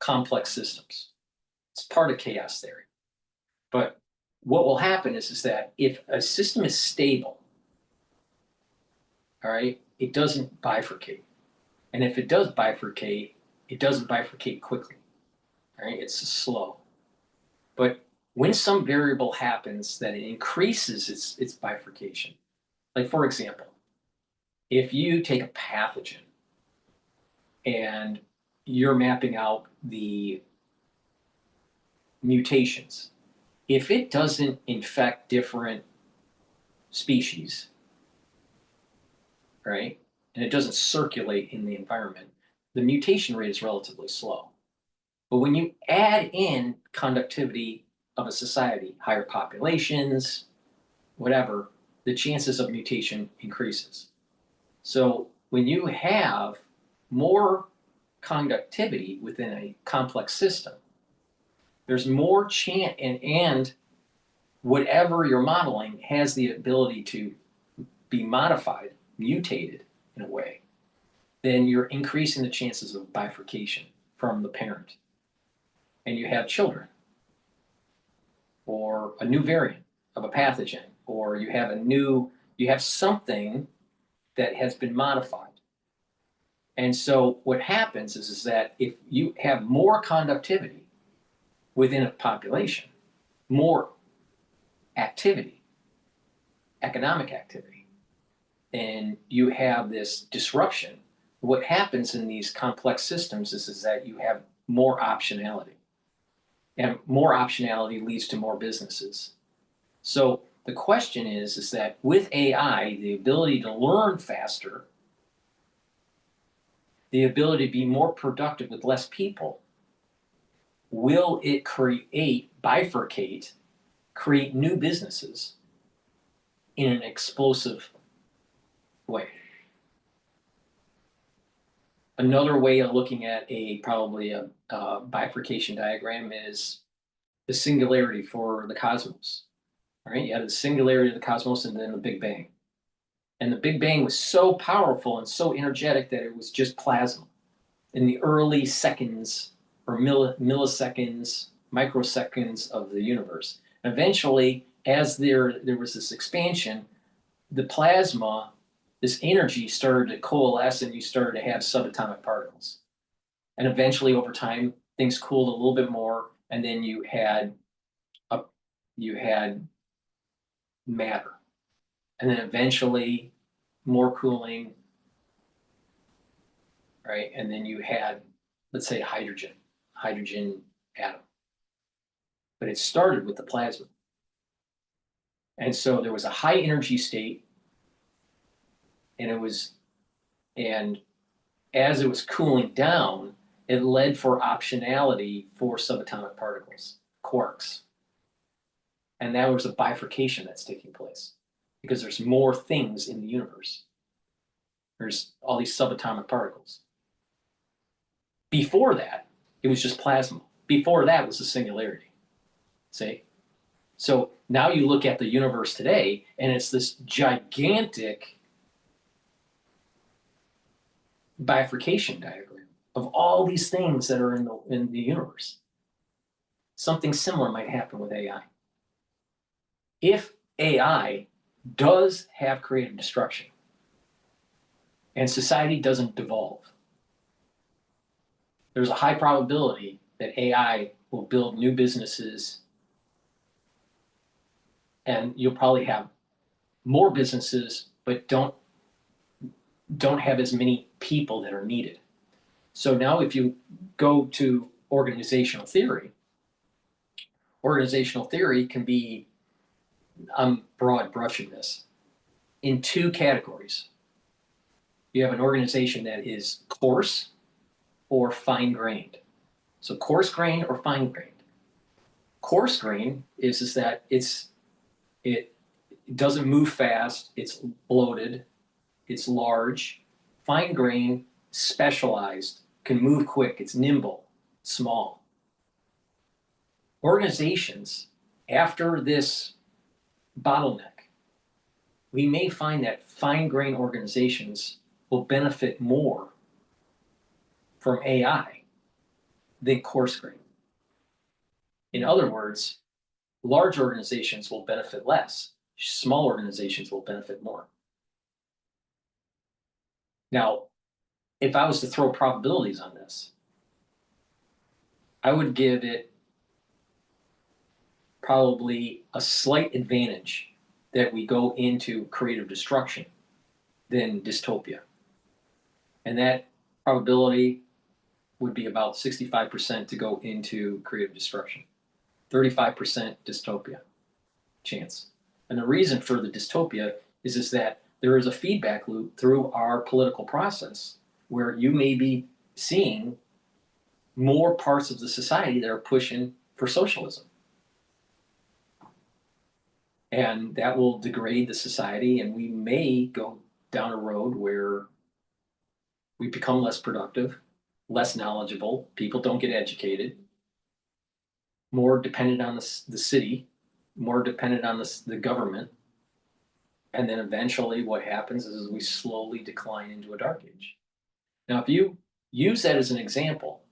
complex systems. It's part of chaos theory. But what will happen is that if a system is stable, all right, it doesn't bifurcate. And if it does bifurcate, it doesn't bifurcate quickly. All right, it's slow. But when some variable happens that it increases its bifurcation, Like, for example, if you take a pathogen and you're mapping out the mutations, if it doesn't infect different species, right, and it doesn't circulate in the environment, the mutation rate is relatively slow. But when you add in conductivity of a society, higher populations, whatever, the chances of mutation increases. So when you have more conductivity within a complex system, there's more chance, and whatever you're modeling has the ability to be modified, mutated in a way, then you're increasing the chances of bifurcation from the parent. And you have children, or a new variant of a pathogen, or you have something that has been modified. And so what happens is that if you have more conductivity within a population, more activity, economic activity, and you have this disruption, what happens in these complex systems is that you have more optionality. And more optionality leads to more businesses. So the question is that with AI, the ability to learn faster, the ability to be more productive with less people, will it bifurcate, create new businesses in an explosive way? Another way of looking at probably a bifurcation diagram is the singularity for the cosmos. All right, you had the singularity of the cosmos and then the Big Bang. And the Big Bang was so powerful and so energetic that it was just plasma. In the early seconds or milliseconds, microseconds of the universe. And eventually, as there was this expansion, the plasma, this energy started to coalesce and you started to have subatomic particles. And eventually, over time, things cooled a little bit more, and then you had matter. And then eventually, more cooling, right? And then you had, let's say, hydrogen atom. But it started with the plasma. And so there was a high energy state, and as it was cooling down, it led for optionality for subatomic particles, quarks. And that was a bifurcation that's taking place because there's more things in the universe. There's all these subatomic particles. Before that, it was just plasma. Before that was the singularity. See? So now you look at the universe today, and it's this gigantic bifurcation diagram of all these things that are in the universe. Something similar might happen with AI. If AI does have creative destruction and society doesn't devolve, there's a high probability that AI will build new businesses, and you'll probably have more businesses, but don't have as many people that are needed. So now if you go to organizational theory can be, I'm broad brushing this, in two categories. You have an organization that is coarse or fine-grained. So coarse-grained or fine-grained. Coarse-grained is that it doesn't move fast, it's bloated, it's large. Fine-grained, specialized, can move quick, it's nimble, small. Organizations, after this bottleneck, we may find that fine-grained organizations will benefit more from AI than coarse-grained. In other words, large organizations will benefit less, small organizations will benefit more. Now, if I was to throw probabilities on this, I would give it probably a slight advantage that we go into creative destruction than dystopia. And that probability would be about 65% to go into creative destruction, 35% dystopia chance. And the reason for the dystopia is that there is a feedback loop through our political process where you may be seeing more parts of the society that are pushing for socialism. And that will degrade the society, and we may go down a road where we become less productive, less knowledgeable, people don't get educated, more dependent on the city, more dependent on the government. And then eventually what happens is we slowly decline into a dark age. Now, if you use that as an example,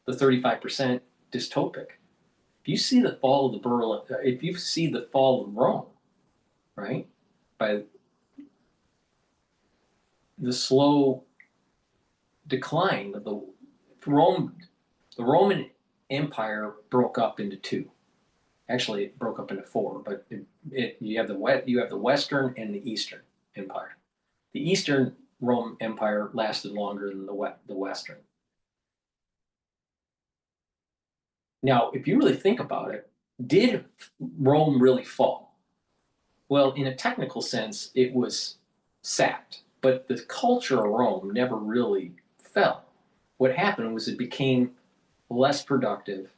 the 35% dystopic, if you see the fall of if you see the fall of Rome, right, by the slow decline of the Roman Empire broke up into two. Actually, it broke up into four, but you have the Western and the Eastern Empire. The Eastern Roman Empire lasted longer than the Western. Now, if you really think about it, did Rome really fall? Well, in a technical sense, it was sacked, but the culture of Rome never really fell. What happened was it became less productive.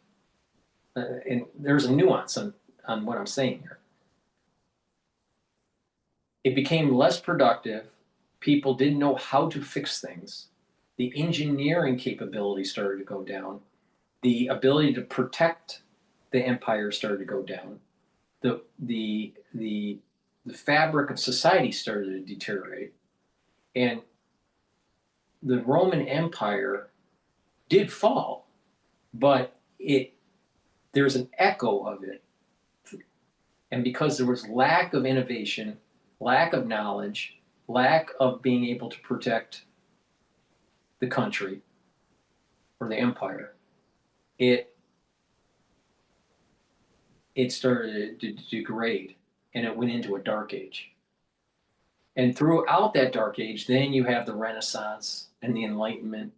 And there's a nuance on what I'm saying here. It became less productive. People didn't know how to fix things. The engineering capability started to go down. The ability to protect the empire started to go down. The fabric of society started to deteriorate. And the Roman Empire did fall, but there's an echo of it. And because there was lack of innovation, lack of knowledge, lack of being able to protect the country or the empire, it started to degrade, and it went into a dark age. And throughout that dark age, then you have the Renaissance and the Enlightenment.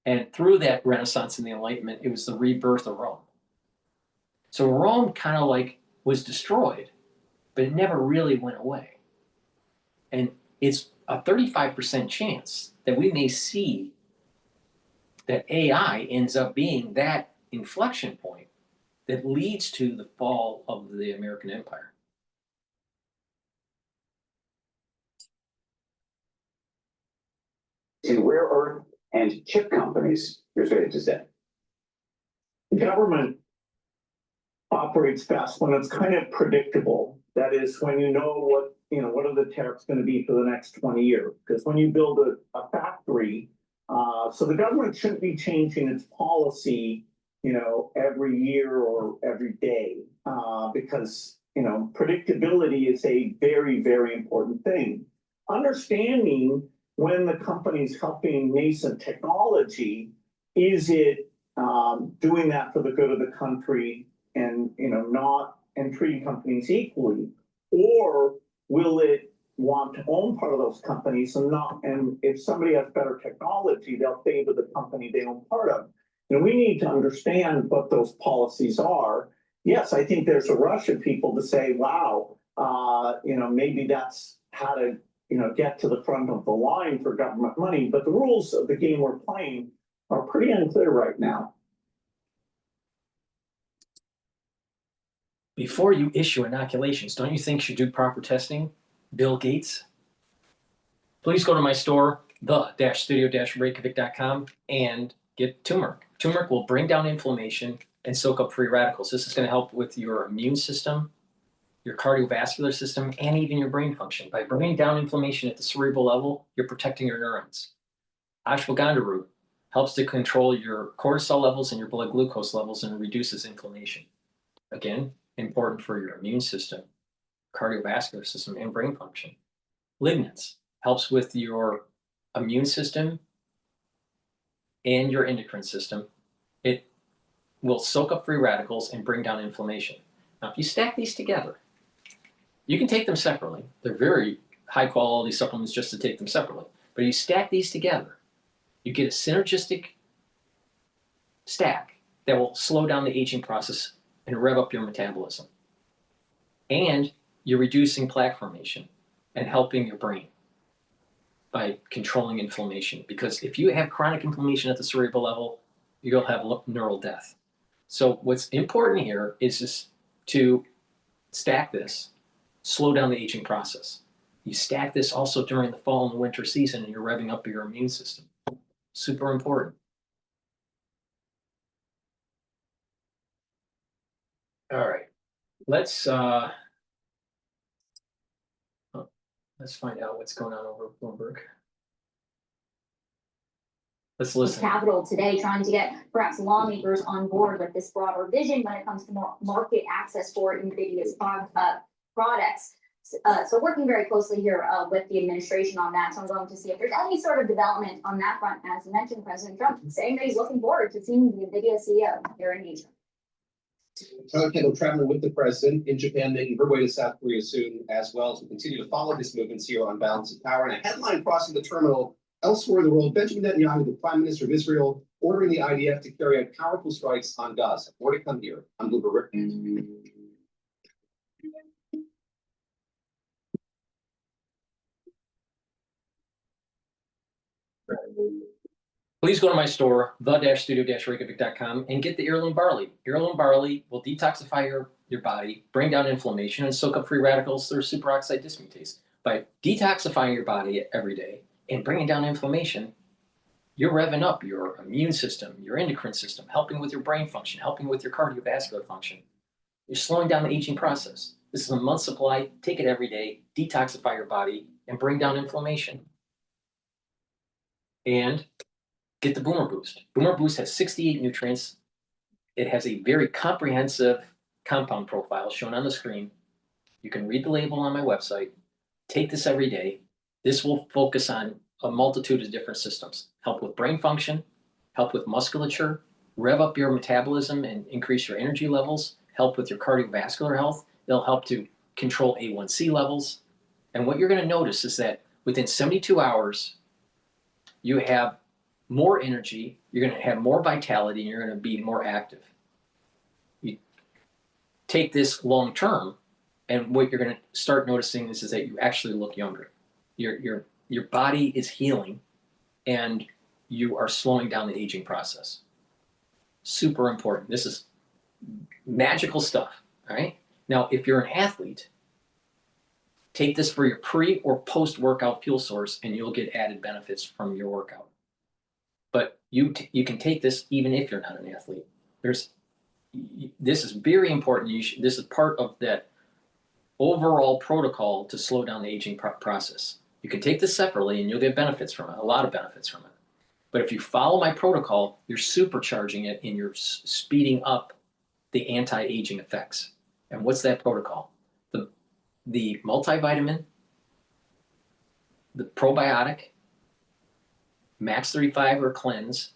And through that Renaissance and the Enlightenment, it was the rebirth of Rome. So Rome kind of like was destroyed, but it never really went away. And it's a 35% chance that we may see that AI ends up being that inflection point that leads to the fall of the American empire. In rare earth and chip companies, here's what it just said. Government operates best when it's kind of predictable. That is, when you know what are the tariffs going to be for the next 20 years. Because when you build a factory, so the government shouldn't be changing its policy, every year or every day, because predictability is a very, very important thing. Understanding when the company's helping nascent technology, is it doing that for the good of the country and and treating companies equally, or will it want to own part of those companies and if somebody has better technology, they'll favor the company they own part of. We need to understand what those policies are. Yes, I think there's a rush of people to say, wow, maybe that's how to get to the front of the line for government money, but the rules of the game we're playing are pretty unclear right now. Before you issue inoculations, don't you think you should do proper testing? Bill Gates? Please go to my store, the-studio-reykjavik.com, and get turmeric. Turmeric will bring down inflammation and soak up free radicals. This is going to help with your immune system, your cardiovascular system, and even your brain function. By bringing down inflammation at the cerebral level, you're protecting your neurons. Ashwagandha root helps to control your cortisol levels and your blood glucose levels and reduces inflammation. Again, important for your immune system, cardiovascular system, and brain function. Lignans helps with your immune system and your endocrine system. It will soak up free radicals and bring down inflammation. Now, if you stack these together, You can take them separately. They're very high quality supplements just to take them separately. But you stack these together, you get a synergistic stack that will slow down the aging process and rev up your metabolism. And you're reducing plaque formation and helping your brain by controlling inflammation. Because if you have chronic inflammation at the cerebral level, you'll have neural death. So what's important here is just to stack this, slow down the aging process. You stack this also during the fall and the winter season, and you're revving up your immune system. Super important. All right, let's find out what's going on over Bloomberg. Let's listen. Capital today trying to get perhaps lawmakers on board with this broader vision when it comes to more market access for NVIDIA's products. So working very closely here with the administration on that. So I'm going to see if there's any sort of development on that front. As you mentioned, President Trump saying that he's looking forward to seeing the NVIDIA CEO here in Asia. Tyler Kendall traveling with the president in Japan, making her way to South Korea soon as well, as we continue to follow his movements here on Balance of Power. And a headline crossing the terminal elsewhere in the world: Benjamin Netanyahu, the Prime Minister of Israel, ordering the IDF to carry out powerful strikes on Gaza. More to come here on Bloomberg. Please go to my store, the-studio-reykjavik.com, and get the heirloom barley. Heirloom barley will detoxify your body, bring down inflammation, and soak up free radicals through superoxide dismutase. By detoxifying your body every day and bringing down inflammation, you're revving up your immune system, your endocrine system, helping with your brain function, helping with your cardiovascular function. You're slowing down the aging process. This is a month's supply. Take it every day, detoxify your body, and bring down inflammation. And get the Boomer Boost. Boomer Boost has 68 nutrients. It has a very comprehensive compound profile shown on the screen. You can read the label on my website. Take this every day. This will focus on a multitude of different systems. Help with brain function, help with musculature, rev up your metabolism and increase your energy levels, help with your cardiovascular health. It'll help to control A1C levels. And what you're going to notice is that within 72 hours, you have more energy, you're going to have more vitality, and you're going to be more active. You take this long term, and what you're going to start noticing is that you actually look younger. Your body is healing, and you are slowing down the aging process. Super important. This is magical stuff. All right. Now, if you're an athlete, take this for your pre or post workout fuel source, and you'll get added benefits from your workout. But you can take this even if you're not an athlete. This is very important. This is part of that overall protocol to slow down the aging process. You can take this separately and you'll get benefits from it, a lot of benefits from it. But if you follow my protocol, you're supercharging it and you're speeding up the anti-aging effects. And what's that protocol? The multivitamin, the probiotic, Max 35 or Cleanse,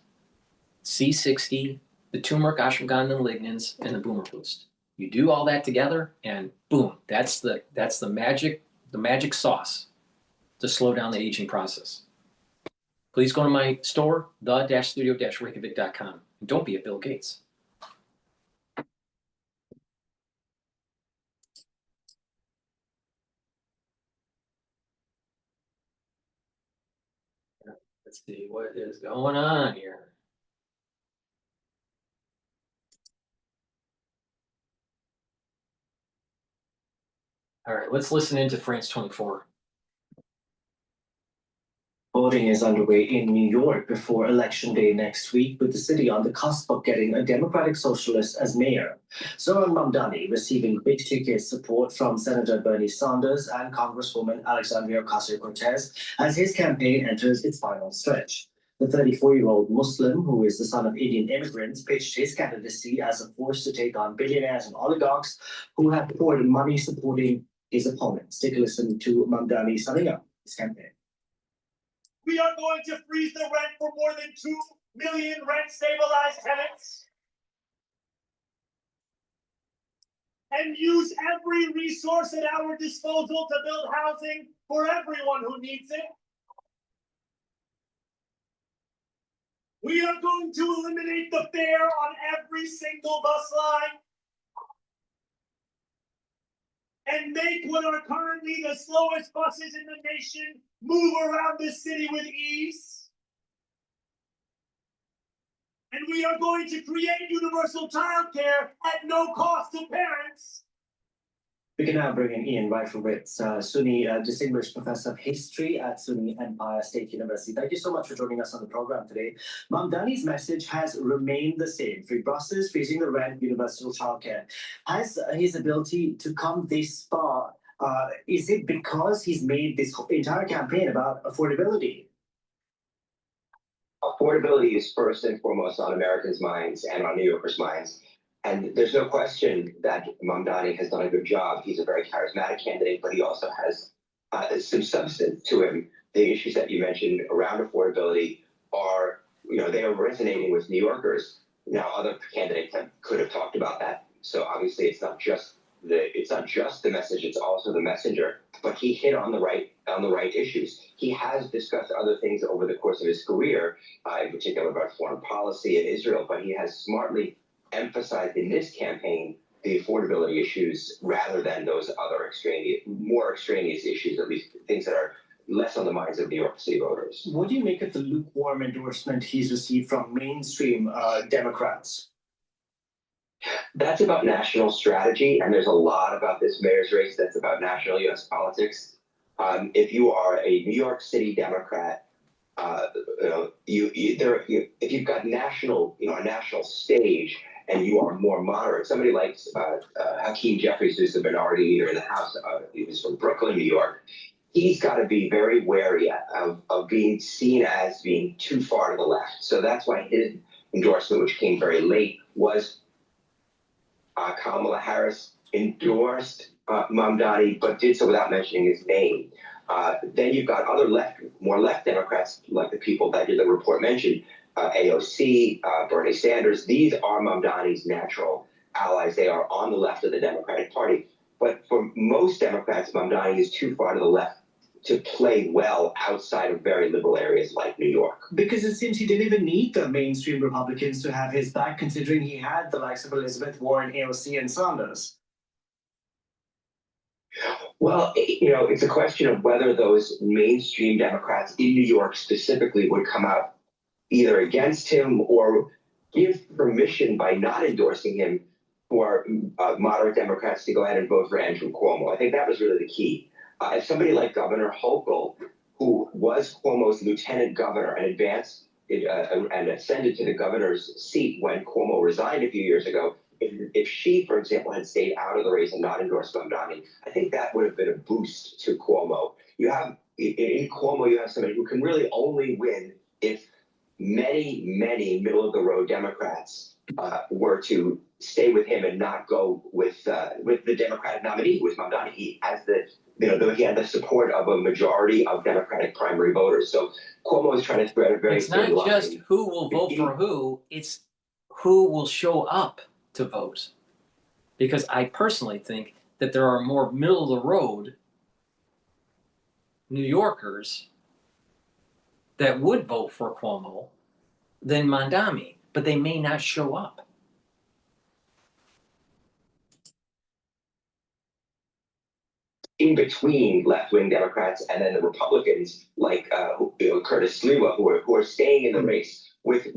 C60, the turmeric, ashwagandha, and lignans, and the Boomer Boost. You do all that together, and boom, that's the magic sauce to slow down the aging process. Please go to my store, the-studio-reykjavik.com, and don't be a Bill Gates. Let's see what is going on here. All right, let's listen into France 24. Voting is underway in New York before Election Day next week, with the city on the cusp of getting a Democratic Socialist as mayor. Zoran Mamdani receiving big-ticket support from Senator Bernie Sanders and Congresswoman Alexandria Ocasio-Cortez as his campaign enters its final stretch. The 34-year-old Muslim, who is the son of Indian immigrants, pitched his candidacy as a force to take on billionaires and oligarchs who have poured money supporting his opponents. Take a listen to Mamdani summing up his campaign. We are going to freeze the rent for more than 2 million rent-stabilized tenants. and use every resource at our disposal to build housing for everyone who needs it. We are going to eliminate the fare on every single bus line and make what are currently the slowest buses in the nation move around this city with ease. And we are going to create universal childcare at no cost to parents. We can now bring in Ian Reifowitz, SUNY Distinguished Professor of History at SUNY Empire State University. Thank you so much for joining us on the program today. Mamdani's message has remained the same: free buses, freezing the rent, universal childcare. Has his ability to come this far, is it because he's made this entire campaign about affordability? Affordability is first and foremost on Americans' minds and on New Yorkers' minds. And there's no question that Mamdani has done a good job. He's a very charismatic candidate, but he also has some substance to him. The issues that you mentioned around affordability are, they are resonating with New Yorkers. Now, other candidates could have talked about that. So obviously, it's not just the message; it's also the messenger. But he hit on the right issues. He has discussed other things over the course of his career, in particular about foreign policy and Israel. But he has smartly emphasized in this campaign the affordability issues rather than those other more extraneous issues, at least things that are less on the minds of New York City voters. What do you make of the lukewarm endorsement he's received from mainstream Democrats? That's about national strategy, and there's a lot about this mayor's race that's about national U.S. politics. If you are a New York City Democrat, if you've got a national stage, and you are more moderate, somebody like Hakeem Jeffries, who's the minority leader in the House, he was from Brooklyn, New York. He's got to be very wary of being seen as being too far to the left. So that's why his endorsement, which came very late, was Kamala Harris endorsed Mamdani, but did so without mentioning his name. Then you've got other more left Democrats, like the people that the report mentioned, AOC, Bernie Sanders. These are Mamdani's natural allies. They are on the left of the Democratic Party. But for most Democrats, Mamdani is too far to the left to play well outside of very liberal areas like New York. Because it seems he didn't even need the mainstream Republicans to have his back, considering he had the likes of Elizabeth Warren, AOC, and Sanders. Well, it's a question of whether those mainstream Democrats in New York specifically would come out either against him or give permission by not endorsing him for moderate Democrats to go ahead and vote for Andrew Cuomo. I think that was really the key. If somebody like Governor Hochul, who was Cuomo's lieutenant governor and advanced and ascended to the governor's seat when Cuomo resigned a few years ago, if she, for example, had stayed out of the race and not endorsed Mamdani, I think that would have been a boost to Cuomo. In Cuomo, you have somebody who can really only win if many middle-of-the-road Democrats were to stay with him and not go with the Democratic nominee, who was Mamdani. He had the support of a majority of Democratic primary voters. So Cuomo is trying to thread a very thin line. It's not just who will vote for who; it's who will show up to vote. Because I personally think that there are more middle-of-the-road New Yorkers that would vote for Cuomo than Mamdani, but they may not show up. In between left-wing Democrats and then the Republicans like Curtis Sliwa, who are staying in the race. With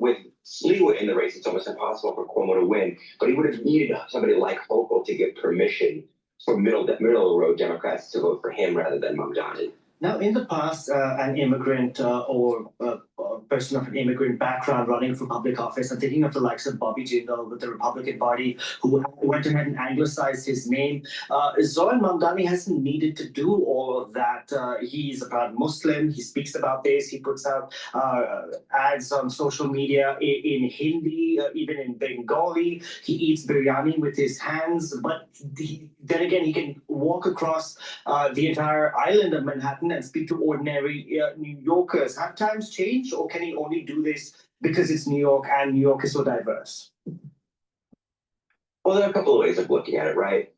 Sliwa in the race, it's almost impossible for Cuomo to win, but he would have needed somebody like Hochul to give permission for middle-of-the-road Democrats to vote for him rather than Mamdani. Now, in the past, an immigrant or a person of an immigrant background running for public office, I'm thinking of the likes of Bobby Jindal with the Republican Party, who went ahead and anglicized his name. Zoran Mamdani hasn't needed to do all of that. He's a proud Muslim. He speaks about this. He puts out ads on social media in Hindi, even in Bengali. He eats biryani with his hands. But then again, he can walk across the entire island of Manhattan and speak to ordinary New Yorkers. Have times changed, or can he only do this because it's New York and New York is so diverse? Well, there are a couple of ways of looking at it, right?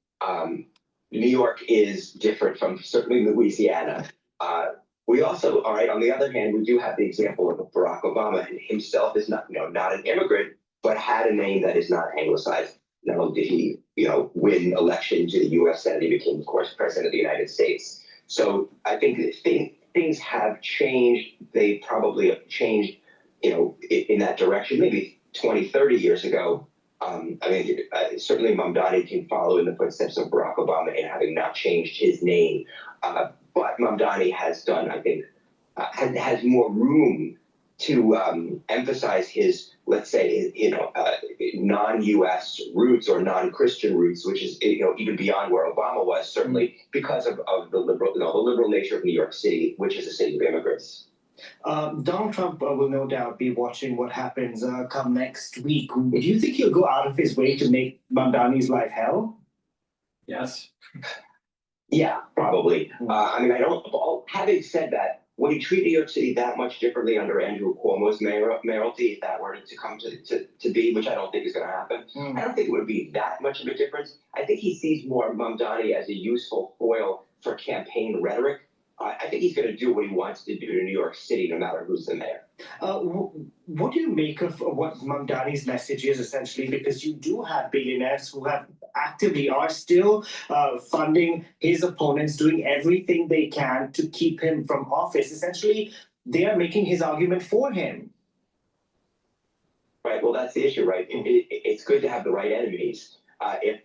New York is different from certainly Louisiana. We also, all right, on the other hand, we do have the example of Barack Obama, and himself is not, not an immigrant, but had a name that is not anglicized. Not only did he, win election to the U.S. Senate, he became, of course, president of the United States. So I think that things have changed. They probably have changed, in that direction, maybe 20, 30 years ago. Certainly Mamdani can follow in the footsteps of Barack Obama in having not changed his name. But Mamdani has done, I think, has more room to emphasize his, let's say, non-U.S. roots or non-Christian roots, which is, even beyond where Obama was, certainly because of the liberal nature of New York City, which is a city of immigrants. Donald Trump will no doubt be watching what happens come next week. Do you think he'll go out of his way to make Mamdani's life hell? Yes. Yeah, probably. Having said that, would he treat New York City that much differently under Andrew Cuomo's mayoralty, if that were to come to be, which I don't think is going to happen? I don't think it would be that much of a difference. I think he sees more Mamdani as a useful foil for campaign rhetoric. I think he's going to do what he wants to do in New York City, no matter who's the mayor. What do you make of what Mamdani's message is, essentially? Because you do have billionaires who are still funding his opponents, doing everything they can to keep him from office. Essentially, they are making his argument for him. Right. Well, that's the issue, right? It's good to have the right enemies. If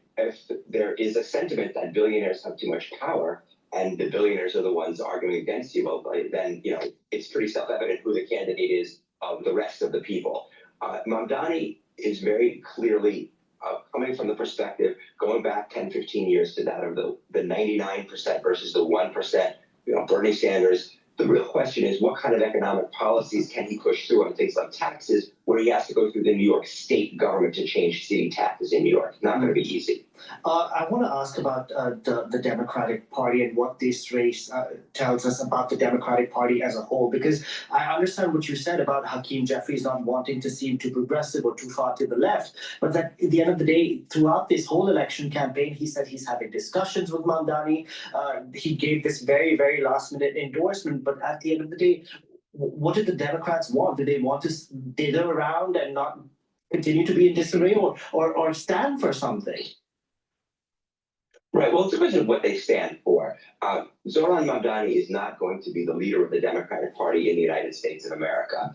there is a sentiment that billionaires have too much power, and the billionaires are the ones arguing against you, well, then, it's pretty self-evident who the candidate is of the rest of the people. Mamdani is very clearly coming from the perspective, going back 10, 15 years to that of the 99% versus the 1%, Bernie Sanders. The real question is, what kind of economic policies can he push through on things like taxes, where he has to go through the New York state government to change city taxes in New York? It's not going to be easy. I want to ask about the Democratic Party and what this race tells us about the Democratic Party as a whole, because I understand what you said about Hakeem Jeffries not wanting to seem too progressive or too far to the left, but that at the end of the day, throughout this whole election campaign, he said he's having discussions with Mamdani. He gave this very, very last-minute endorsement, but at the end of the day, what did the Democrats want? Do they want to dither around and not continue to be in disarray, or stand for something? Right. Well, it's a question of what they stand for. Zoran Mamdani is not going to be the leader of the Democratic Party in the United States of America.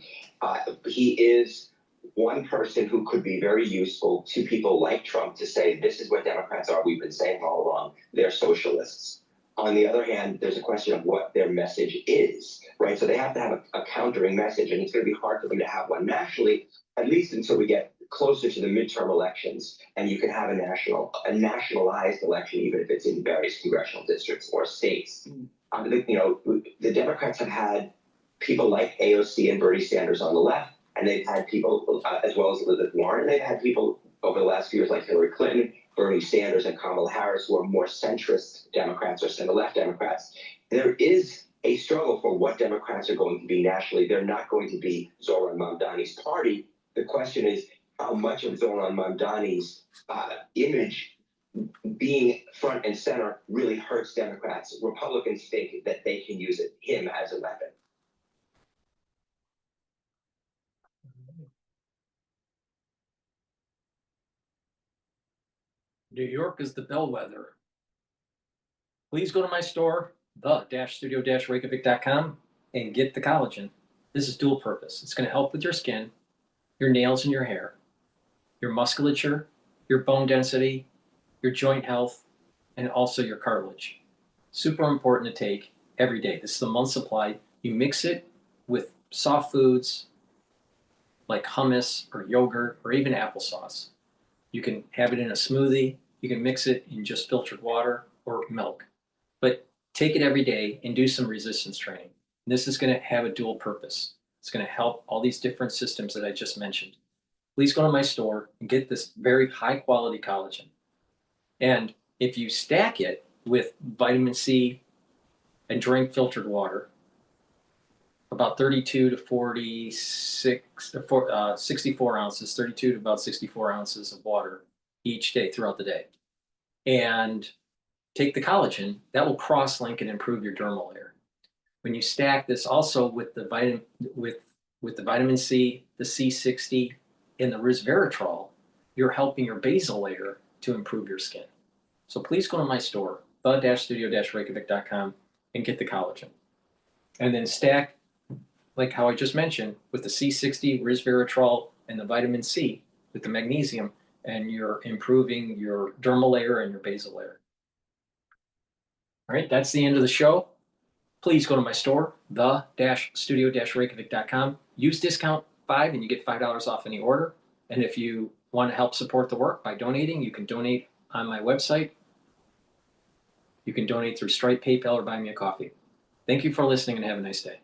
He is one person who could be very useful to people like Trump to say, this is what Democrats are. We've been saying all along. They're socialists. On the other hand, there's a question of what their message is, right? So they have to have a countering message, and it's going to be hard for them to have one nationally, at least until we get closer to the midterm elections, and you can have a nationalized election, even if it's in various congressional districts or states. The Democrats have had people like AOC and Bernie Sanders on the left, and they've had people, as well as Elizabeth Warren, and they've had people over the last few years like Hillary Clinton, Bernie Sanders, and Kamala Harris, who are more centrist Democrats or center-left Democrats. There is a struggle for what Democrats are going to be nationally. They're not going to be Zoran Mamdani's party. The question is, how much of Zoran Mamdani's image being front and center really hurts Democrats? Republicans think that they can use him as a weapon. New York is the bellwether. Please go to my store, the-studio-reykjavik.com, and get the collagen. This is dual purpose. It's going to help with your skin, your nails and your hair, your musculature, your bone density, your joint health, and also your cartilage. Super important to take every day. This is a month supply. You mix it with soft foods like hummus or yogurt or even applesauce. You can have it in a smoothie. You can mix it in just filtered water or milk. But take it every day and do some resistance training. This is going to have a dual purpose. It's going to help all these different systems that I just mentioned. Please go to my store and get this very high quality collagen. And if you stack it with vitamin C and drink filtered water, about 32 to 64 ounces, 32 to about 64 ounces of water each day throughout the day. and take the collagen, that will cross-link and improve your dermal layer. When you stack this also with the vitamin C, the C60, and the resveratrol, you're helping your basal layer to improve your skin. So please go to my store, the-studio-reykjavik.com, and get the collagen. And then stack, like how I just mentioned, with the C60, resveratrol, and the vitamin C with the magnesium, and you're improving your dermal layer and your basal layer. All right, that's the end of the show. Please go to my store, the-studio-reykjavik.com. Use discount 5 and you get $5 off any order. And if you want to help support the work by donating, you can donate on my website. You can donate through Stripe, PayPal, or buy me a coffee. Thank you for listening and have a nice day.